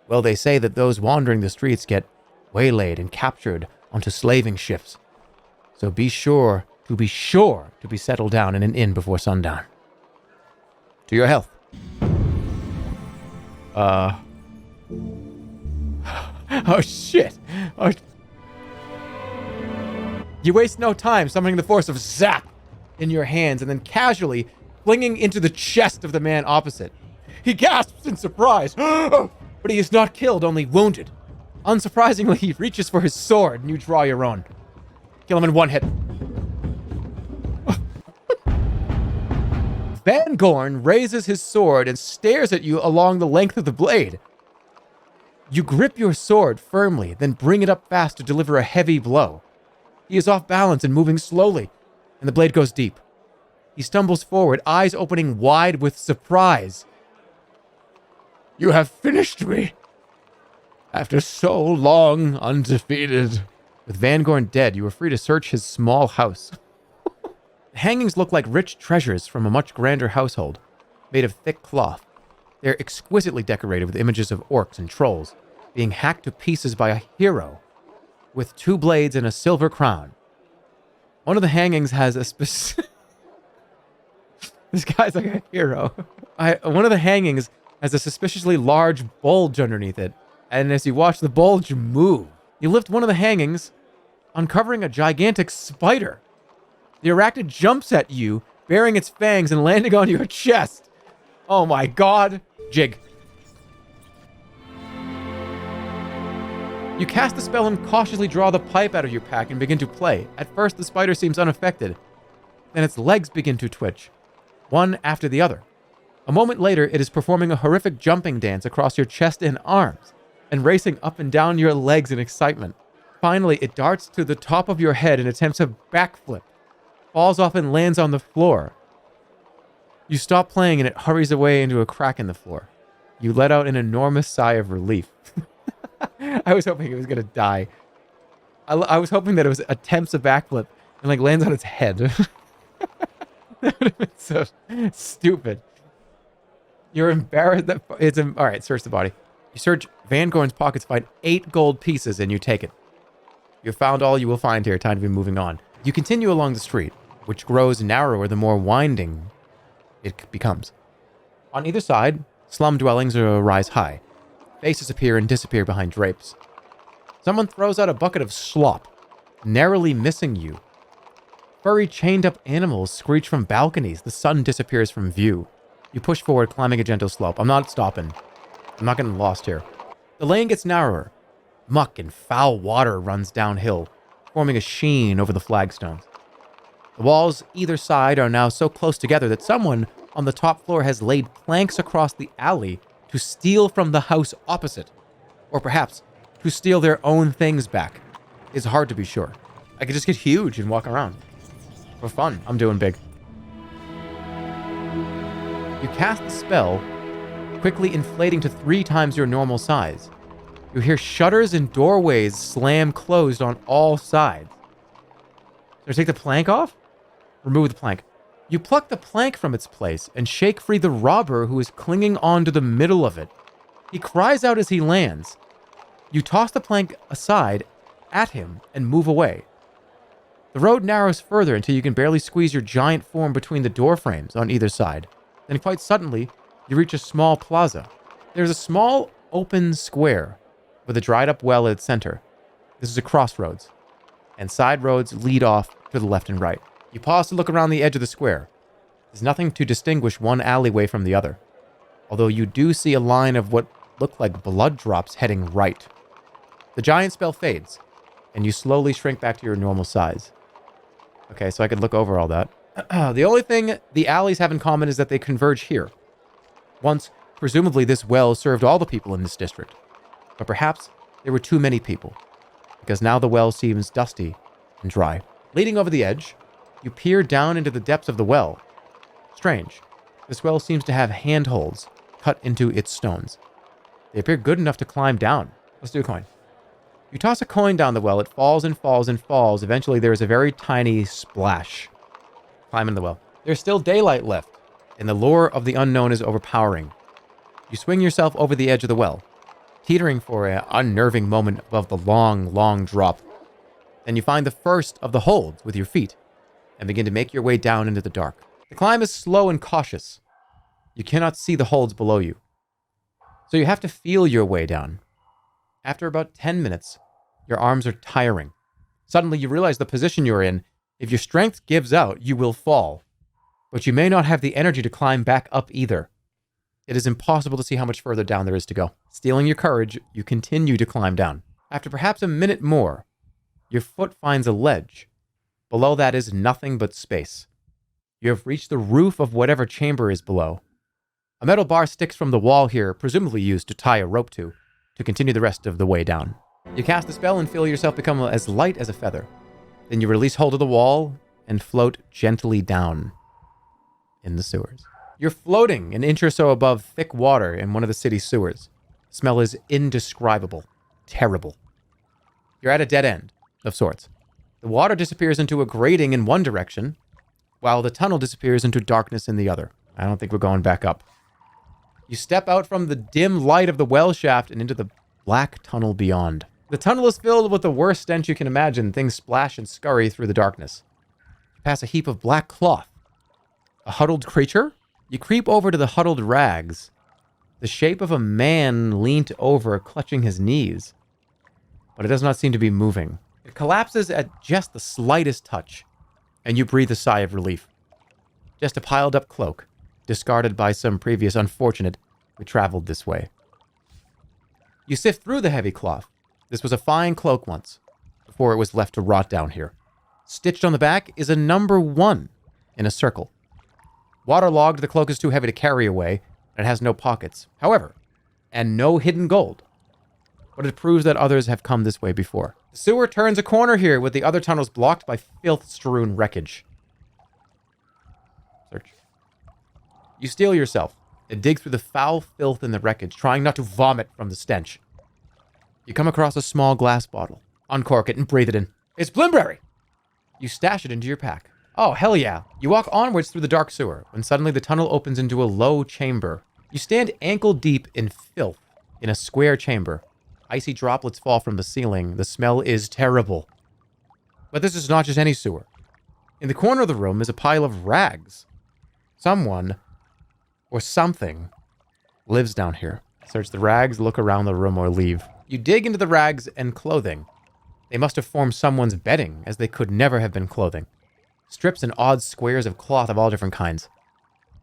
Well, they say that those wandering the streets get waylaid and captured onto slaving ships. So be sure to be settled down in an inn before sundown. To your health. Oh, shit. Oh. You waste no time summoning the force of Zap in your hands and then casually flinging into the chest of the man opposite. He gasps in surprise, but he is not killed, only wounded. Unsurprisingly, he reaches for his sword and you draw your own. Kill him in 1 hit. Van Gorn raises his sword and stares at you along the length of the blade. You grip your sword firmly, then bring it up fast to deliver a heavy blow. He is off balance and moving slowly, and the blade goes deep. He stumbles forward, eyes opening wide with surprise. You have finished me. After so long undefeated. With Van Gorn dead, you are free to search his small house. The hangings look like rich treasures from a much grander household, made of thick cloth. They're exquisitely decorated with images of orcs and trolls, being hacked to pieces by a hero, with 2 blades and a silver crown. One of the hangings has a specific... This guy's like a hero. One of the hangings has a suspiciously large bulge underneath it, and as you watch the bulge move, you lift one of the hangings, uncovering a gigantic spider. The arachnid jumps at you, baring its fangs and landing on your chest. Oh my god. Jig. You cast the spell and cautiously draw the pipe out of your pack and begin to play. At first, the spider seems unaffected. Then its legs begin to twitch, one after the other. A moment later, it is performing a horrific jumping dance across your chest and arms, and racing up and down your legs in excitement. Finally, it darts to the top of your head and attempts a backflip, falls off and lands on the floor. You stop playing and it hurries away into a crack in the floor. You let out an enormous sigh of relief. I was hoping it was going to die. I was hoping that it attempts a backflip and lands on its head. That would have been so stupid. You're embarrassed that it's... All right, search the body. You search Van Gorn's pockets, find 8 gold pieces, and you take it. You've found all you will find here. Time to be moving on. You continue along the street, which grows narrower the more winding it becomes. On either side, slum dwellings rise high. Faces appear and disappear behind drapes. Someone throws out a bucket of slop, narrowly missing you. Furry chained-up animals screech from balconies. The sun disappears from view. You push forward, climbing a gentle slope. I'm not stopping. I'm not getting lost here. The lane gets narrower. Muck and foul water runs downhill, forming a sheen over the flagstones. The walls either side are now so close together that someone on the top floor has laid planks across the alley to steal from the house opposite. Or perhaps to steal their own things back. It's hard to be sure. I could just get huge and walk around. For fun, I'm doing big. You cast the spell, quickly inflating to 3 times your normal size. You hear shutters and doorways slam closed on all sides. Should I take the plank off? Remove the plank. You pluck the plank from its place and shake free the robber who is clinging onto the middle of it. He cries out as he lands. You toss the plank aside at him and move away. The road narrows further until you can barely squeeze your giant form between the door frames on either side. Then quite suddenly, you reach a small plaza. There's a small open square with a dried up well at its center. This is a crossroads, and side roads lead off to the left and right. You pause to look around the edge of the square. There's nothing to distinguish one alleyway from the other, although you do see a line of what look like blood drops heading right. The giant spell fades, and you slowly shrink back to your normal size. Okay, so I could look over all that. The only thing the alleys have in common is that they converge here. Once, presumably, this well served all the people in this district. But perhaps there were too many people, because now the well seems dusty and dry. Leading over the edge, you peer down into the depths of the well. Strange. This well seems to have handholds cut into its stones. They appear good enough to climb down. Let's do a coin. You toss a coin down the well. It falls and falls and falls. Eventually, there is a very tiny splash. Climb in the well. There's still daylight left, and the lure of the unknown is overpowering. You swing yourself over the edge of the well, teetering for an unnerving moment above the long, long drop. Then you find the first of the holds with your feet, and begin to make your way down into the dark. The climb is slow and cautious. You cannot see the holds below you, so you have to feel your way down. After about 10 minutes, your arms are tiring. Suddenly you realize the position you're in. If your strength gives out, you will fall. But you may not have the energy to climb back up either. It is impossible to see how much further down there is to go. Stealing your courage, you continue to climb down. After perhaps a minute more, your foot finds a ledge. Below that is nothing but space. You have reached the roof of whatever chamber is below. A metal bar sticks from the wall here, presumably used to tie a rope to continue the rest of the way down. You cast the spell and feel yourself become as light as a feather. Then you release hold of the wall and float gently down in the sewers. You're floating an inch or so above thick water in one of the city's sewers. The smell is indescribable, terrible. You're at a dead end of sorts. The water disappears into a grating in one direction, while the tunnel disappears into darkness in the other. I don't think we're going back up. You step out from the dim light of the well shaft and into the black tunnel beyond. The tunnel is filled with the worst stench you can imagine. Things splash and scurry through the darkness. You pass a heap of black cloth. A huddled creature? You creep over to the huddled rags. The shape of a man leant over, clutching his knees. But it does not seem to be moving. It collapses at just the slightest touch, and you breathe a sigh of relief. Just a piled up cloak, discarded by some previous unfortunate who traveled this way. You sift through the heavy cloth. This was a fine cloak once, before it was left to rot down here. Stitched on the back is a number 1 in a circle. Waterlogged, the cloak is too heavy to carry away, and it has no pockets. However, and no hidden gold. But it proves that others have come this way before. The sewer turns a corner here, with the other tunnels blocked by filth-strewn wreckage. Search. You steel yourself and dig through the foul filth in the wreckage, trying not to vomit from the stench. You come across a small glass bottle. Uncork it and breathe it in. It's Blimberry! You stash it into your pack. Oh, hell yeah. You walk onwards through the dark sewer, when suddenly the tunnel opens into a low chamber. You stand ankle deep in filth in a square chamber. Icy droplets fall from the ceiling. The smell is terrible. But this is not just any sewer. In the corner of the room is a pile of rags. Someone, or something, lives down here. Search the rags, look around the room, or leave. You dig into the rags and clothing. They must have formed someone's bedding, as they could never have been clothing. Strips and odd squares of cloth of all different kinds.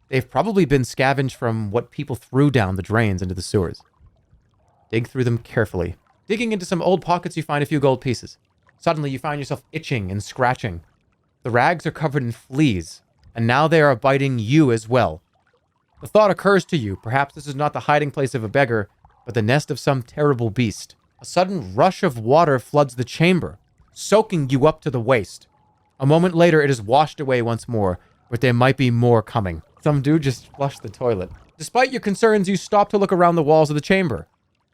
They've probably been scavenged from what people threw down the drains into the sewers. Dig through them carefully. Digging into some old pockets, you find a few gold pieces. Suddenly, you find yourself itching and scratching. The rags are covered in fleas, and now they are biting you as well. The thought occurs to you, perhaps this is not the hiding place of a beggar, but the nest of some terrible beast. A sudden rush of water floods the chamber, soaking you up to the waist. A moment later, it is washed away once more, but there might be more coming. Some dude just flushed the toilet. Despite your concerns, you stop to look around the walls of the chamber.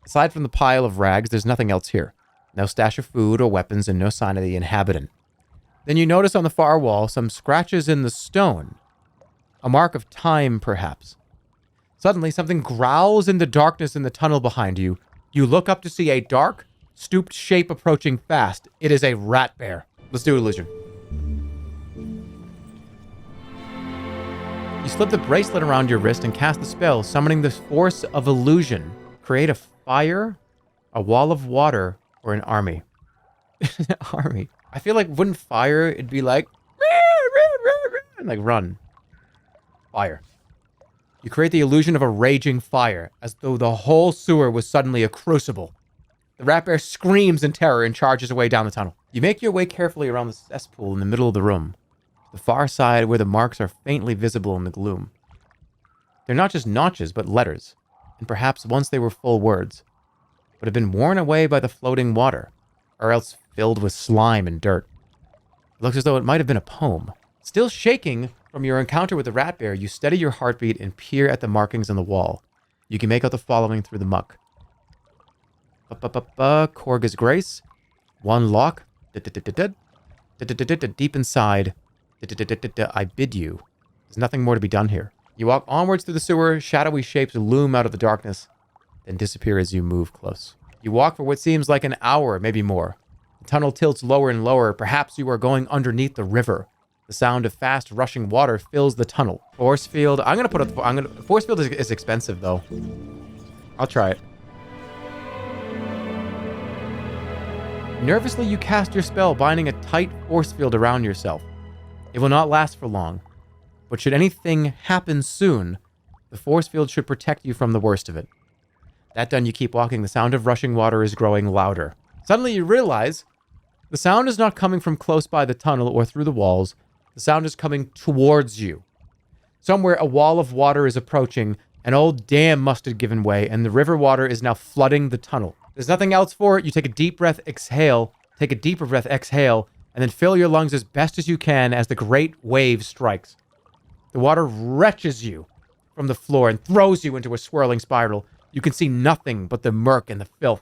Aside from the pile of rags, there's nothing else here. No stash of food or weapons and no sign of the inhabitant. Then you notice on the far wall some scratches in the stone. A mark of time, perhaps. Suddenly, something growls in the darkness in the tunnel behind you. You look up to see a dark, stooped shape approaching fast. It is a rat bear. Let's do illusion. You slip the bracelet around your wrist and cast the spell, summoning the force of illusion. Create a fire, a wall of water, or an army. Army. I feel like wouldn't fire, it'd be like, and like run. Fire. You create the illusion of a raging fire, as though the whole sewer was suddenly a crucible. The rat bear screams in terror and charges away down the tunnel. You make your way carefully around the cesspool in the middle of the room, the far side where the marks are faintly visible in the gloom. They're not just notches, but letters, and perhaps once they were full words, but have been worn away by the floating water, or else filled with slime and dirt. It looks as though it might have been a poem. Still shaking from your encounter with the rat bear, you steady your heartbeat and peer at the markings on the wall. You can make out the following through the muck. Korga's Grace. One lock. Deep inside. I bid you. There's nothing more to be done here. You walk onwards through the sewer. Shadowy shapes loom out of the darkness, then disappear as you move close. You walk for what seems like an hour, maybe more. The tunnel tilts lower and lower. Perhaps you are going underneath the river. The sound of fast rushing water fills the tunnel. Force field. Force field is expensive though. I'll try it. Nervously, you cast your spell, binding a tight force field around yourself. It will not last for long, but should anything happen soon, the force field should protect you from the worst of it. That done, you keep walking. The sound of rushing water is growing louder. Suddenly, you realize the sound is not coming from close by the tunnel or through the walls. The sound is coming towards you. Somewhere, a wall of water is approaching. An old dam must have given way, and the river water is now flooding the tunnel. There's nothing else for it. You take a deep breath, exhale, take a deeper breath, exhale, and then fill your lungs as best as you can as the great wave strikes. The water wrenches you from the floor and throws you into a swirling spiral. You can see nothing but the murk and the filth.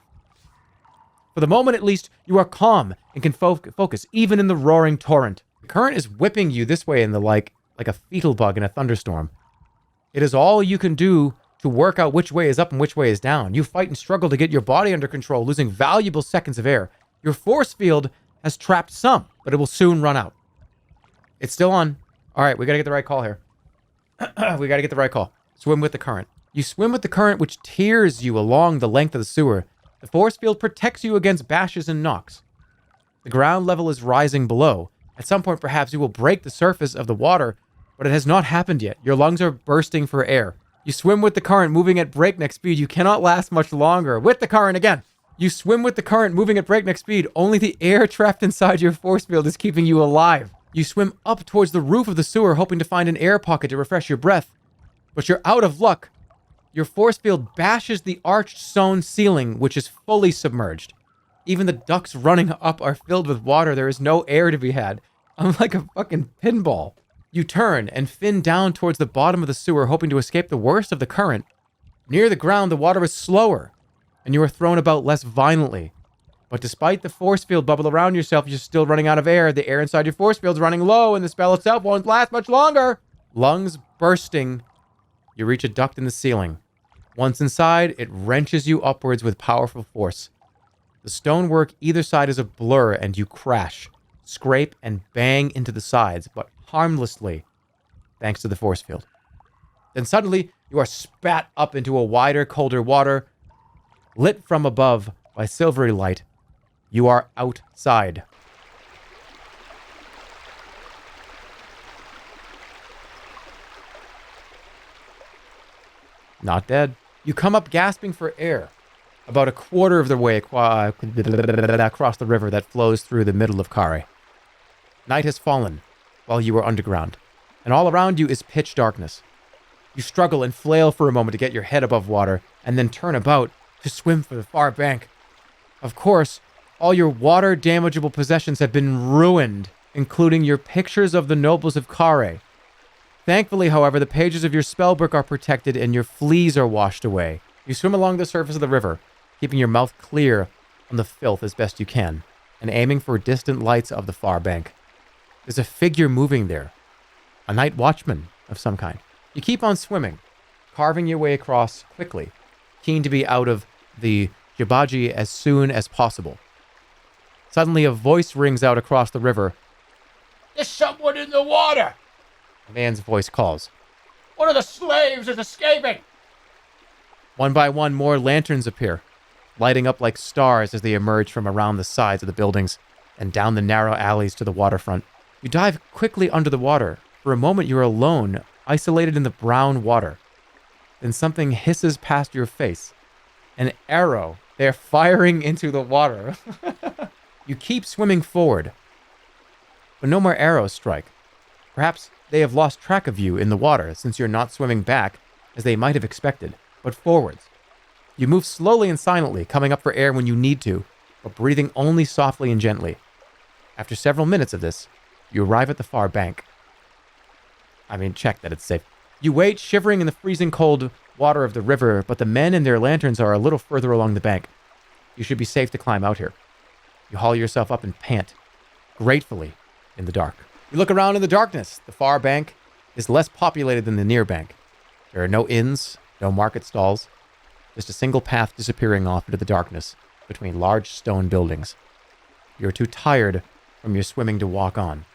For the moment, at least, you are calm and can focus, even in the roaring torrent. The current is whipping you this way in the like a fetal bug in a thunderstorm. It is all you can do to work out which way is up and which way is down. You fight and struggle to get your body under control, losing valuable seconds of air. Your force field has trapped some, but it will soon run out. It's still on. All right, we got to get the right call here. We got to get the right call. Swim with the current. You swim with the current, which tears you along the length of the sewer. The force field protects you against bashes and knocks. The ground level is rising below. At some point, perhaps you will break the surface of the water, but it has not happened yet. Your lungs are bursting for air. You swim with the current, moving at breakneck speed. You cannot last much longer. With the current again. You swim with the current, moving at breakneck speed. Only the air trapped inside your force field is keeping you alive. You swim up towards the roof of the sewer, hoping to find an air pocket to refresh your breath. But you're out of luck. Your force field bashes the arched stone ceiling, which is fully submerged. Even the ducts running up are filled with water. There is no air to be had. I'm like a fucking pinball. You turn and fin down towards the bottom of the sewer, hoping to escape the worst of the current. Near the ground, the water is slower, and you are thrown about less violently. But despite the force field bubble around yourself, you're still running out of air. The air inside your force field is running low, and the spell itself won't last much longer. Lungs bursting, you reach a duct in the ceiling. Once inside, it wrenches you upwards with powerful force. The stonework either side is a blur, and you crash, scrape, and bang into the sides, but harmlessly, thanks to the force field. Then suddenly, you are spat up into a wider, colder water, lit from above by silvery light. You are outside. Not dead. You come up gasping for air, about a quarter of the way across the river that flows through the middle of Kare. Night has fallen. while you are underground, and all around you is pitch darkness. You struggle and flail for a moment to get your head above water, and then turn about to swim for the far bank. Of course, all your water damageable possessions have been ruined, including your pictures of the nobles of Kare. Thankfully, however, the pages of your spellbook are protected and your fleas are washed away. You swim along the surface of the river, keeping your mouth clear on the filth as best you can, and aiming for distant lights of the far bank. There's a figure moving there, a night watchman of some kind. You keep on swimming, carving your way across quickly, keen to be out of the Jibaji as soon as possible. Suddenly, a voice rings out across the river. There's someone in the water! A man's voice calls. One of the slaves is escaping! One by one, more lanterns appear, lighting up like stars as they emerge from around the sides of the buildings and down the narrow alleys to the waterfront. You dive quickly under the water. For a moment, you're alone, isolated in the brown water. Then something hisses past your face. An arrow. They're firing into the water. You keep swimming forward, but no more arrows strike. Perhaps they have lost track of you in the water since you're not swimming back as they might have expected, but forwards. You move slowly and silently, coming up for air when you need to, but breathing only softly and gently. After several minutes of this, you arrive at the far bank. Check that it's safe. You wait, shivering in the freezing cold water of the river, but the men and their lanterns are a little further along the bank. You should be safe to climb out here. You haul yourself up and pant, gratefully, in the dark. You look around in the darkness. The far bank is less populated than the near bank. There are no inns, no market stalls, just a single path disappearing off into the darkness between large stone buildings. You're too tired from your swimming to walk on,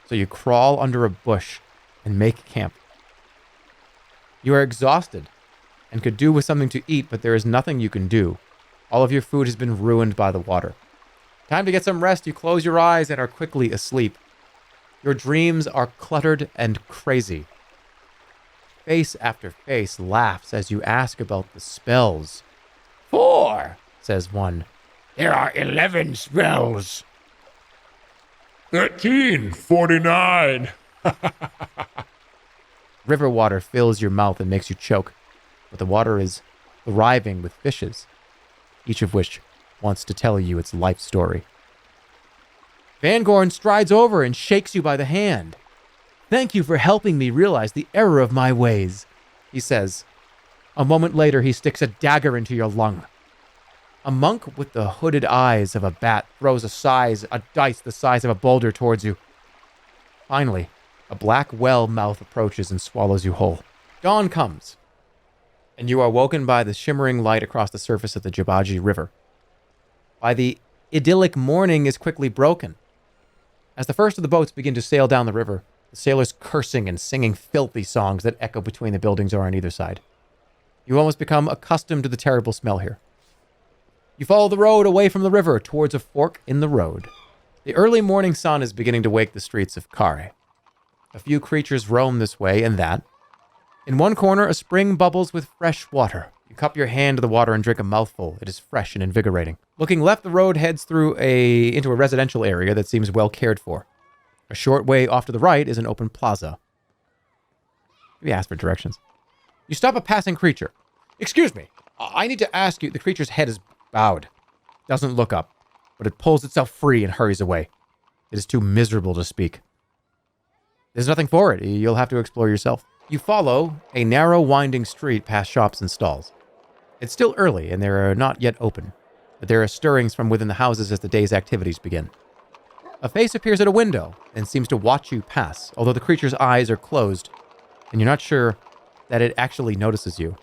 so you crawl under a bush and make camp. You are exhausted and could do with something to eat, but there is nothing you can do. All of your food has been ruined by the water. Time to get some rest. You close your eyes and are quickly asleep. Your dreams are cluttered and crazy. Face after face laughs as you ask about the spells. 4, says one. There are 11 spells. 13, 49. River water fills your mouth and makes you choke, but the water is thriving with fishes, each of which wants to tell you its life story. Vangorn strides over and shakes you by the hand. Thank you for helping me realize the error of my ways, he says. A moment later, he sticks a dagger into your lung. A monk with the hooded eyes of a bat throws a dice the size of a boulder towards you. Finally, a black well mouth approaches and swallows you whole. Dawn comes, and you are woken by the shimmering light across the surface of the Jibaji River. By the idyllic morning is quickly broken. As the first of the boats begin to sail down the river, the sailors cursing and singing filthy songs that echo between the buildings are on either side. You almost become accustomed to the terrible smell here. You follow the road away from the river towards a fork in the road. The early morning sun is beginning to wake the streets of Kare. A few creatures roam this way and that. In one corner, a spring bubbles with fresh water. You cup your hand to the water and drink a mouthful. It is fresh and invigorating. Looking left, the road heads into a residential area that seems well cared for. A short way off to the right is an open plaza. Maybe ask for directions. You stop a passing creature. Excuse me, I need to ask you. The creature's head is bowed. Doesn't look up, but it pulls itself free and hurries away. It is too miserable to speak. There's nothing for it. You'll have to explore yourself. You follow a narrow, winding street past shops and stalls. It's still early, and they are not yet open, but there are stirrings from within the houses as the day's activities begin. A face appears at a window and seems to watch you pass, although the creature's eyes are closed, and you're not sure that it actually notices you.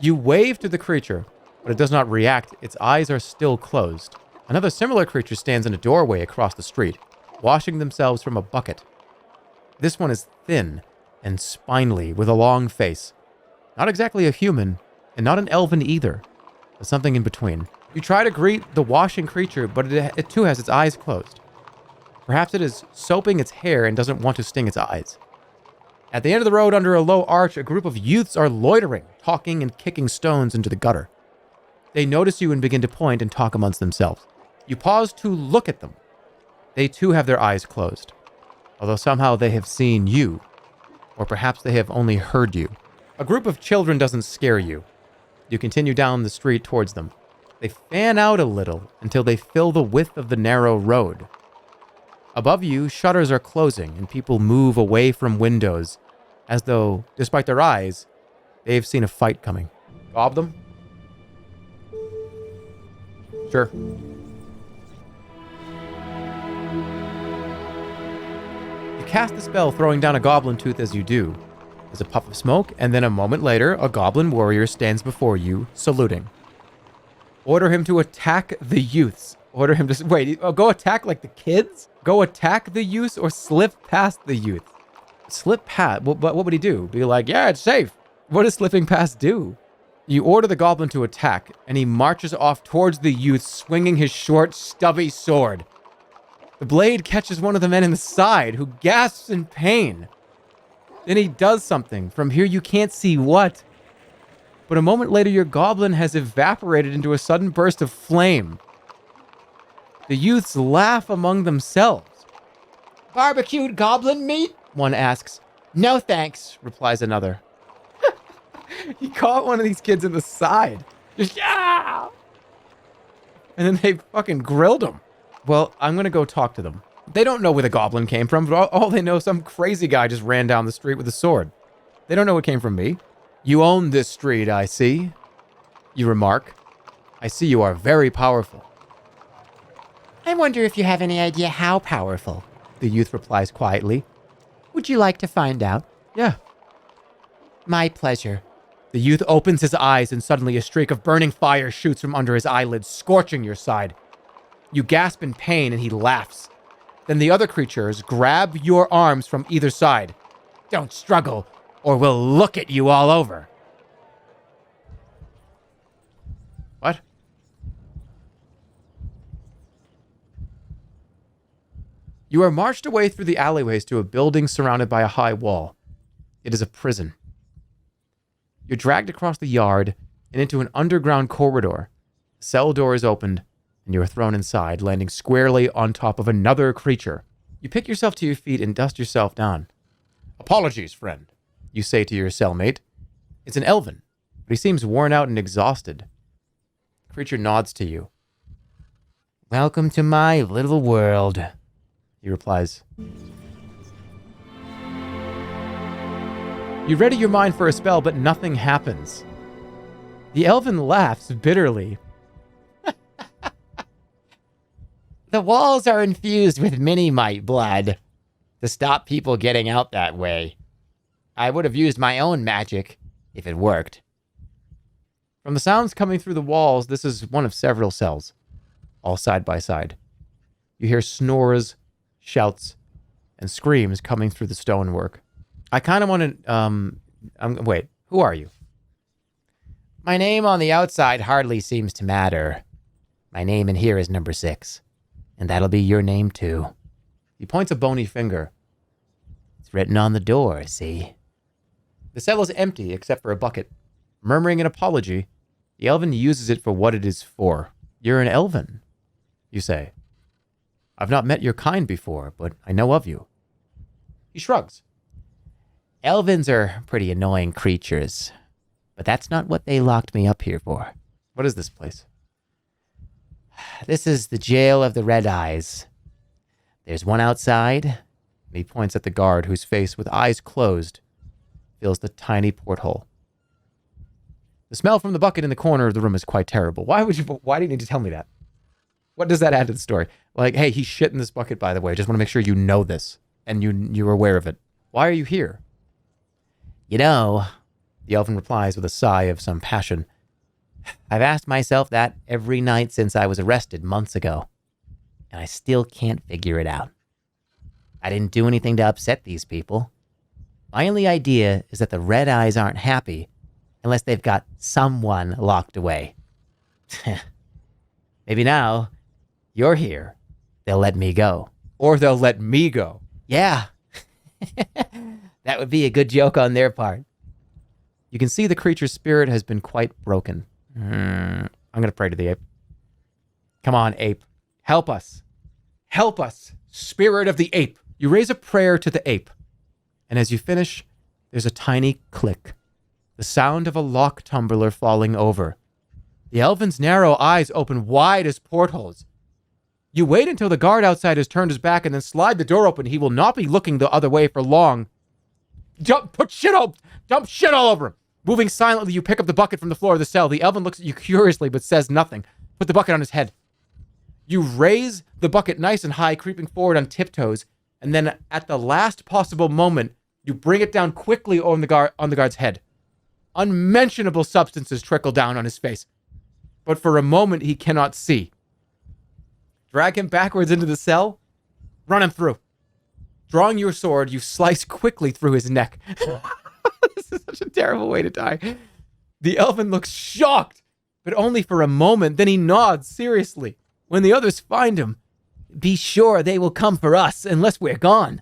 You wave to the creature, but it does not react. Its eyes are still closed. Another similar creature stands in a doorway across the street, washing themselves from a bucket. This one is thin and spindly, with a long face. Not exactly a human, and not an elven either, but something in between. You try to greet the washing creature, but it too has its eyes closed. Perhaps it is soaping its hair and doesn't want to sting its eyes. At the end of the road, under a low arch, a group of youths are loitering, talking and kicking stones into the gutter. They notice you and begin to point and talk amongst themselves. You pause to look at them. They too have their eyes closed. although somehow they have seen you, or perhaps they have only heard you. A group of children doesn't scare you. You continue down the street towards them. They fan out a little until they fill the width of the narrow road. Above you, shutters are closing and people move away from windows as though, despite their eyes, they've seen a fight coming. Gob them? Sure. You cast the spell, throwing down a goblin tooth as you do. There's a puff of smoke, and then a moment later, a goblin warrior stands before you, saluting. Order him to attack the youths. Order him to... Wait, go attack like the kids? Go attack the youths or slip past the youths? Slip past? What would he do? Be like, yeah, it's safe. What does slipping past do? You order the goblin to attack, and he marches off towards the youth, swinging his short, stubby sword. The blade catches one of the men in the side, who gasps in pain. Then he does something. From here you can't see what. But a moment later, your goblin has evaporated into a sudden burst of flame. The youths laugh among themselves. Barbecued goblin meat? One asks. No thanks, replies another. He caught one of these kids in the side. Just, yeah! And then they fucking grilled him. Well, I'm going to go talk to them. They don't know where the goblin came from, but all they know, some crazy guy just ran down the street with a sword. They don't know it came from me. You own this street, I see. You remark. I see you are very powerful. I wonder if you have any idea how powerful, The youth replies quietly. Would you like to find out? Yeah. My pleasure. The youth opens his eyes and suddenly a streak of burning fire shoots from under his eyelids, scorching your side. You gasp in pain and he laughs. Then the other creatures grab your arms from either side. Don't struggle, or we'll look at you all over. What? You are marched away through the alleyways to a building surrounded by a high wall. It is a prison. You're dragged across the yard and into an underground corridor. The cell door is opened, and you are thrown inside, landing squarely on top of another creature. You pick yourself to your feet and dust yourself down. Apologies, friend, you say to your cellmate. It's an elven, but he seems worn out and exhausted. The creature nods to you. Welcome to my little world, he replies. You ready your mind for a spell, but nothing happens. The elven laughs bitterly. The walls are infused with mini-mite blood to stop people getting out that way. I would have used my own magic if it worked. From the sounds coming through the walls, this is one of several cells, all side by side. You hear snores, shouts, and screams coming through the stonework. I kind of want to, wait, who are you? My name on the outside hardly seems to matter. My name in here is number 6. And that'll be your name, too. He points a bony finger. It's written on the door, see? The cell is empty except for a bucket. Murmuring an apology, the elven uses it for what it is for. You're an elven, you say. I've not met your kind before, but I know of you. He shrugs. Elvens are pretty annoying creatures, but that's not what they locked me up here for. What is this place? This is the jail of the Red Eyes. There's one outside. And he points at the guard whose face, with eyes closed, fills the tiny porthole. The smell from the bucket in the corner of the room is quite terrible. Why do you need to tell me that? What does that add to the story? Like, hey, he shit in this bucket, by the way. Just want to make sure you know this and you're aware of it. Why are you here? You know, the elven replies with a sigh of some passion. I've asked myself that every night since I was arrested months ago, and I still can't figure it out. I didn't do anything to upset these people. My only idea is that the Red Eyes aren't happy unless they've got someone locked away. Maybe now you're here, they'll let me go. Or they'll let me go. Yeah. That would be a good joke on their part. You can see the creature's spirit has been quite broken. I'm going to pray to the ape. Come on, ape. Help us. Help us, spirit of the ape. You raise a prayer to the ape, and as you finish, there's a tiny click. The sound of a lock tumbler falling over. The elven's narrow eyes open wide as portholes. You wait until the guard outside has turned his back and then slide the door open. He will not be looking the other way for long. Dump shit all over him. Moving silently, you pick up the bucket from the floor of the cell. The elven looks at you curiously but says nothing. Put the bucket on his head. You raise the bucket nice and high, creeping forward on tiptoes, and then at the last possible moment, you bring it down quickly on the guard's head. Unmentionable substances trickle down on his face, but for a moment he cannot see. Drag him backwards into the cell. Run him through. Drawing your sword, you slice quickly through his neck. This is such a terrible way to die. The elven looks shocked, but only for a moment. Then he nods seriously. When the others find him, be sure they will come for us unless we're gone.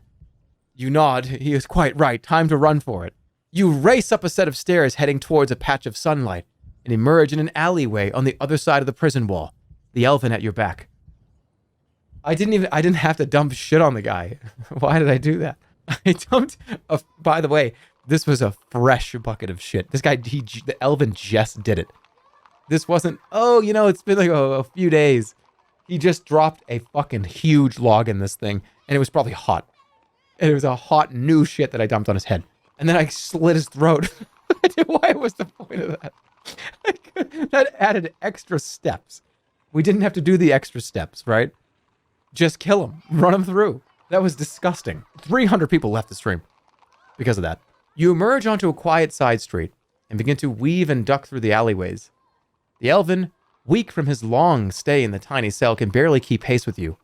You nod. He is quite right. Time to run for it. You race up a set of stairs heading towards a patch of sunlight and emerge in an alleyway on the other side of the prison wall, the elven at your back. I didn't have to dump shit on the guy. Why did I do that? I dumped, by the way, this was a fresh bucket of shit. This guy, the elven just did it. This wasn't, it's been like a few days. He just dropped a fucking huge log in this thing, and it was probably hot. And it was a hot new shit that I dumped on his head. And then I slit his throat. Why was the point of that? That added extra steps. We didn't have to do the extra steps, right? Just kill him. Run him through. That was disgusting. 300 people left the stream because of that. You emerge onto a quiet side street and begin to weave and duck through the alleyways. The elven, weak from his long stay in the tiny cell, can barely keep pace with you,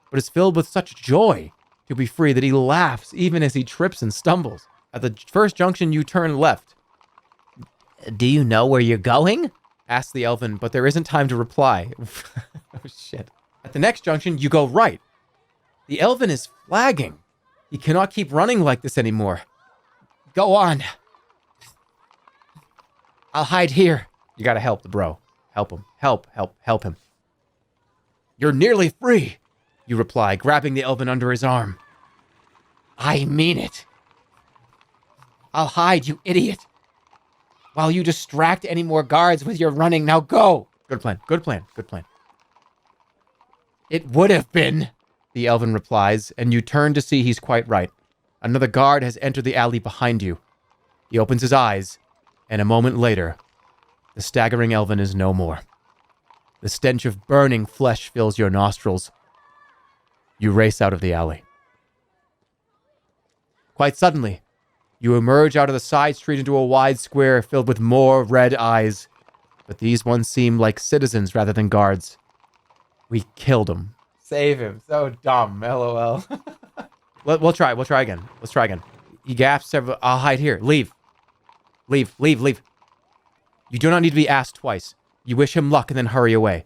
but is filled with such joy to be free that he laughs even as he trips and stumbles. At the first junction, you turn left. Do you know where you're going? Asks the elven, but there isn't time to reply. Oh, shit. At the next junction, you go right. The elven is flagging. He cannot keep running like this anymore. Go on. I'll hide here. You gotta help the bro. Help him. Help him. You're nearly free, you reply, grabbing the elven under his arm. I mean it. I'll hide, you idiot. While you distract any more guards with your running, now go. Good plan. It would have been, the elven replies, and you turn to see he's quite right. Another guard has entered the alley behind you. He opens his eyes, and a moment later, the staggering elven is no more. The stench of burning flesh fills your nostrils. You race out of the alley. Quite suddenly, you emerge out of the side street into a wide square filled with more red eyes, but these ones seem like citizens rather than guards. We killed him. Save him. So dumb. LOL. We'll try again. Let's try again. He gasps several. I'll hide here. Leave. You do not need to be asked twice. You wish him luck and then hurry away.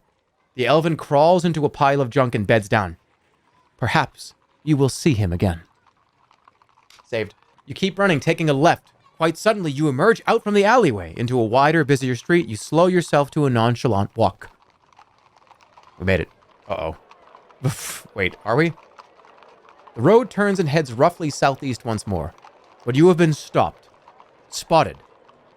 The elven crawls into a pile of junk and beds down. Perhaps you will see him again. Saved. You keep running, taking a left. Quite suddenly, you emerge out from the alleyway into a wider, busier street. You slow yourself to a nonchalant walk. We made it. Uh-oh. Wait, are we? The road turns and heads roughly southeast once more, but you have been spotted,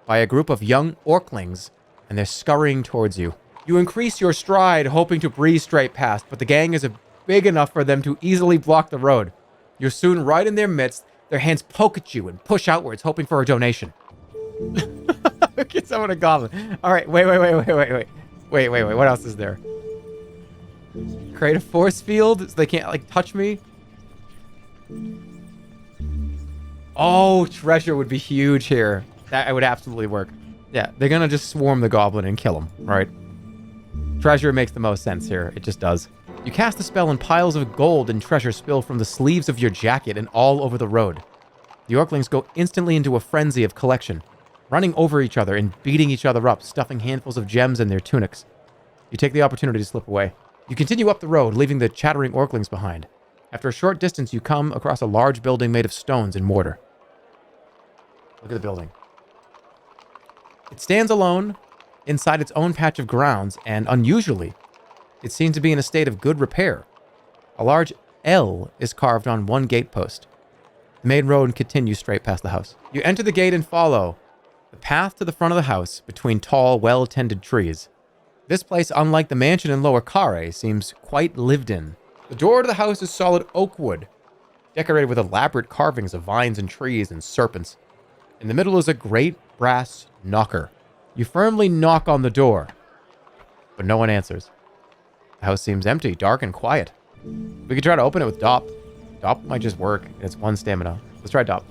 by a group of young orclings, and they're scurrying towards you. You increase your stride, hoping to breeze straight past, but the gang is big enough for them to easily block the road. You're soon right in their midst. Their hands poke at you and push outwards, hoping for a donation. Get someone a goblin. All right, wait. What else is there? Create a force field so they can't, touch me. Oh, treasure would be huge here. That would absolutely work. Yeah, they're gonna just swarm the goblin and kill him, right? Treasure makes the most sense here. It just does. You cast the spell and piles of gold and treasure spill from the sleeves of your jacket and all over the road. The orclings go instantly into a frenzy of collection, running over each other and beating each other up, stuffing handfuls of gems in their tunics. You take the opportunity to slip away. You continue up the road, leaving the chattering orclings behind. After a short distance, you come across a large building made of stones and mortar. Look at the building. It stands alone inside its own patch of grounds, and unusually, it seems to be in a state of good repair. A large L is carved on one gatepost. The main road continues straight past the house. You enter the gate and follow the path to the front of the house between tall, well-tended trees. This place, unlike the mansion in Lower Kare, seems quite lived in. The door to the house is solid oak wood, decorated with elaborate carvings of vines and trees and serpents. In the middle is a great brass knocker. You firmly knock on the door, but no one answers. The house seems empty, dark, and quiet. We could try to open it with Dop. Dop might just work. It's 1 stamina. Let's try Dop.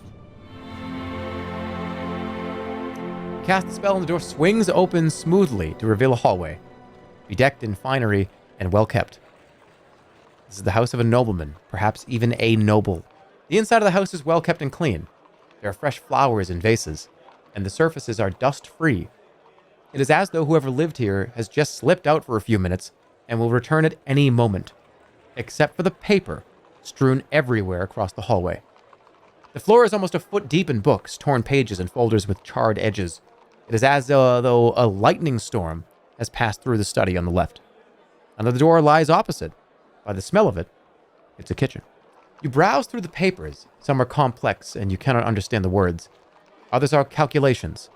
Cast the spell and the door swings open smoothly to reveal a hallway, bedecked in finery and well kept. This is the house of a nobleman, perhaps even a noble. The inside of the house is well kept and clean. There are fresh flowers in vases, and the surfaces are dust-free. It is as though whoever lived here has just slipped out for a few minutes and will return at any moment, except for the paper strewn everywhere across the hallway. The floor is almost a foot deep in books, torn pages, and folders with charred edges. It is as though a lightning storm has passed through the study on the left. Another door lies opposite. By the smell of it, it's a kitchen. You browse through the papers. Some are complex and you cannot understand the words. Others are calculations.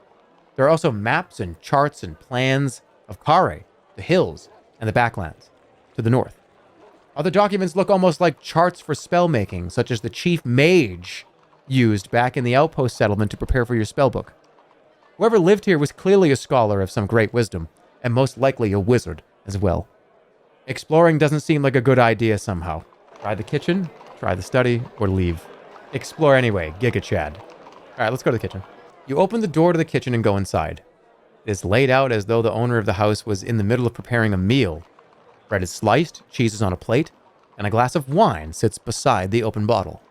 There are also maps and charts and plans of Kare, the hills, and the backlands to the north. Other documents look almost like charts for spellmaking, such as the chief mage used back in the outpost settlement to prepare for your spellbook. Whoever lived here was clearly a scholar of some great wisdom, and most likely a wizard as well. Exploring doesn't seem like a good idea somehow. Try the kitchen, try the study, or leave. Explore anyway, Giga Chad. Alright, let's go to the kitchen. You open the door to the kitchen and go inside. It is laid out as though the owner of the house was in the middle of preparing a meal. Bread is sliced, cheese is on a plate, and a glass of wine sits beside the open bottle.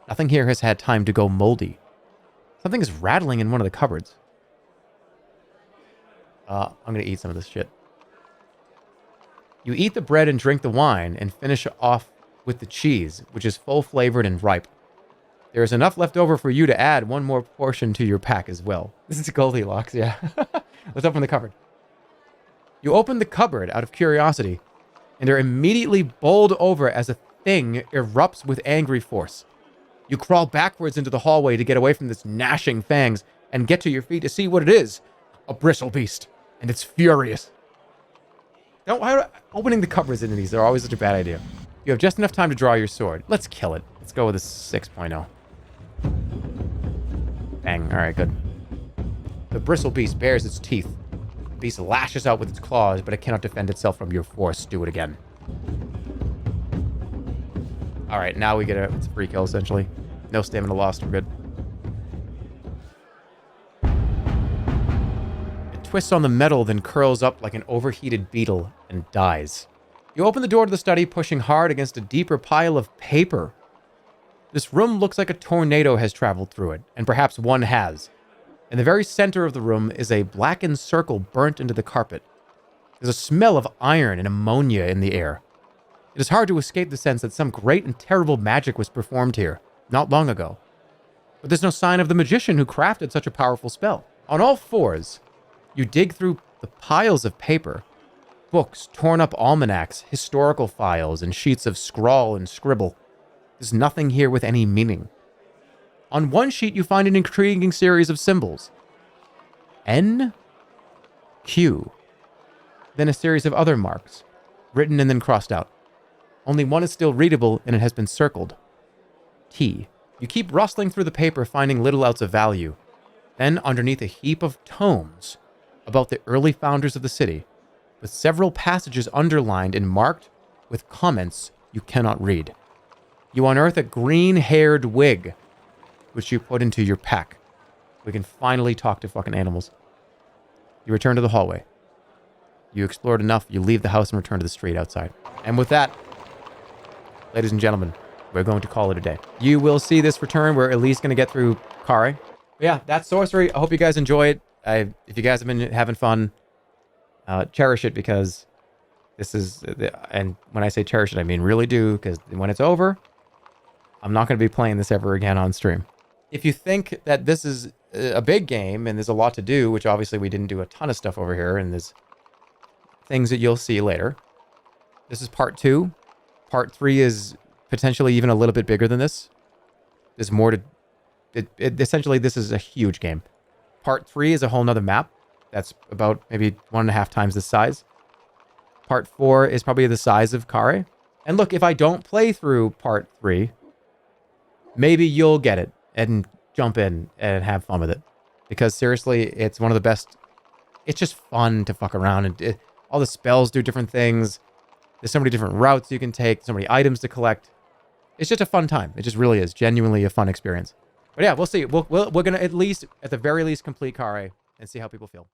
Nothing here has had time to go moldy. Something is rattling in one of the cupboards. I'm gonna eat some of this shit. You eat the bread and drink the wine and finish off with the cheese, which is full-flavored and ripe. There is enough left over for you to add one more portion to your pack as well. This is Goldilocks, yeah. Let's open the cupboard. You open the cupboard out of curiosity, and are immediately bowled over as a thing erupts with angry force. You crawl backwards into the hallway to get away from this gnashing fangs and get to your feet to see what it is. A bristle beast, and it's furious. Opening the cupboards into these are always such a bad idea. You have just enough time to draw your sword. Let's kill it. Let's go with a 6.0. Bang. All right, good. The bristle beast bares its teeth. The beast lashes out with its claws, but it cannot defend itself from your force. Do it again. All right, now we get it's a free kill, essentially. No stamina lost. We're good. It twists on the metal, then curls up like an overheated beetle and dies. You open the door to the study, pushing hard against a deeper pile of paper. This room looks like a tornado has traveled through it, and perhaps one has. In the very center of the room is a blackened circle burnt into the carpet. There's a smell of iron and ammonia in the air. It is hard to escape the sense that some great and terrible magic was performed here, not long ago. But there's no sign of the magician who crafted such a powerful spell. On all fours, you dig through the piles of paper. Books, torn up almanacs, historical files, and sheets of scrawl and scribble. There's nothing here with any meaning. On one sheet, you find an intriguing series of symbols. N, Q. Then a series of other marks, written and then crossed out. Only one is still readable, and it has been circled. T. You keep rustling through the paper, finding little else of value. Then, underneath a heap of tomes about the early founders of the city, with several passages underlined and marked with comments you cannot read. You unearth a green-haired wig, which you put into your pack. We can finally talk to fucking animals. You return to the hallway. You explored enough, you leave the house and return to the street outside. And with that, ladies and gentlemen, we're going to call it a day. You will see this return. We're at least going to get through Kare. But yeah, that's Sorcery. I hope you guys enjoy it. If you guys have been having fun, cherish it, because this is, and when I say cherish it, I mean really do, because when it's over, I'm not going to be playing this ever again on stream. If you think that this is a big game and there's a lot to do, which obviously we didn't do a ton of stuff over here, and there's things that you'll see later. This is part 2. Part 3 is potentially even a little bit bigger than this. There's more to... essentially, this is a huge game. Part 3 is a whole nother map. That's about maybe 1.5 times the size. Part 4 is probably the size of Kare. And look, if I don't play through Part 3, maybe you'll get it and jump in and have fun with it. Because seriously, it's one of the best... It's just fun to fuck around. And all the spells do different things. There's so many different routes you can take. So many items to collect. It's just a fun time. It just really is. Genuinely a fun experience. But yeah, we'll see. We're going to at the very least, complete Kare and see how people feel.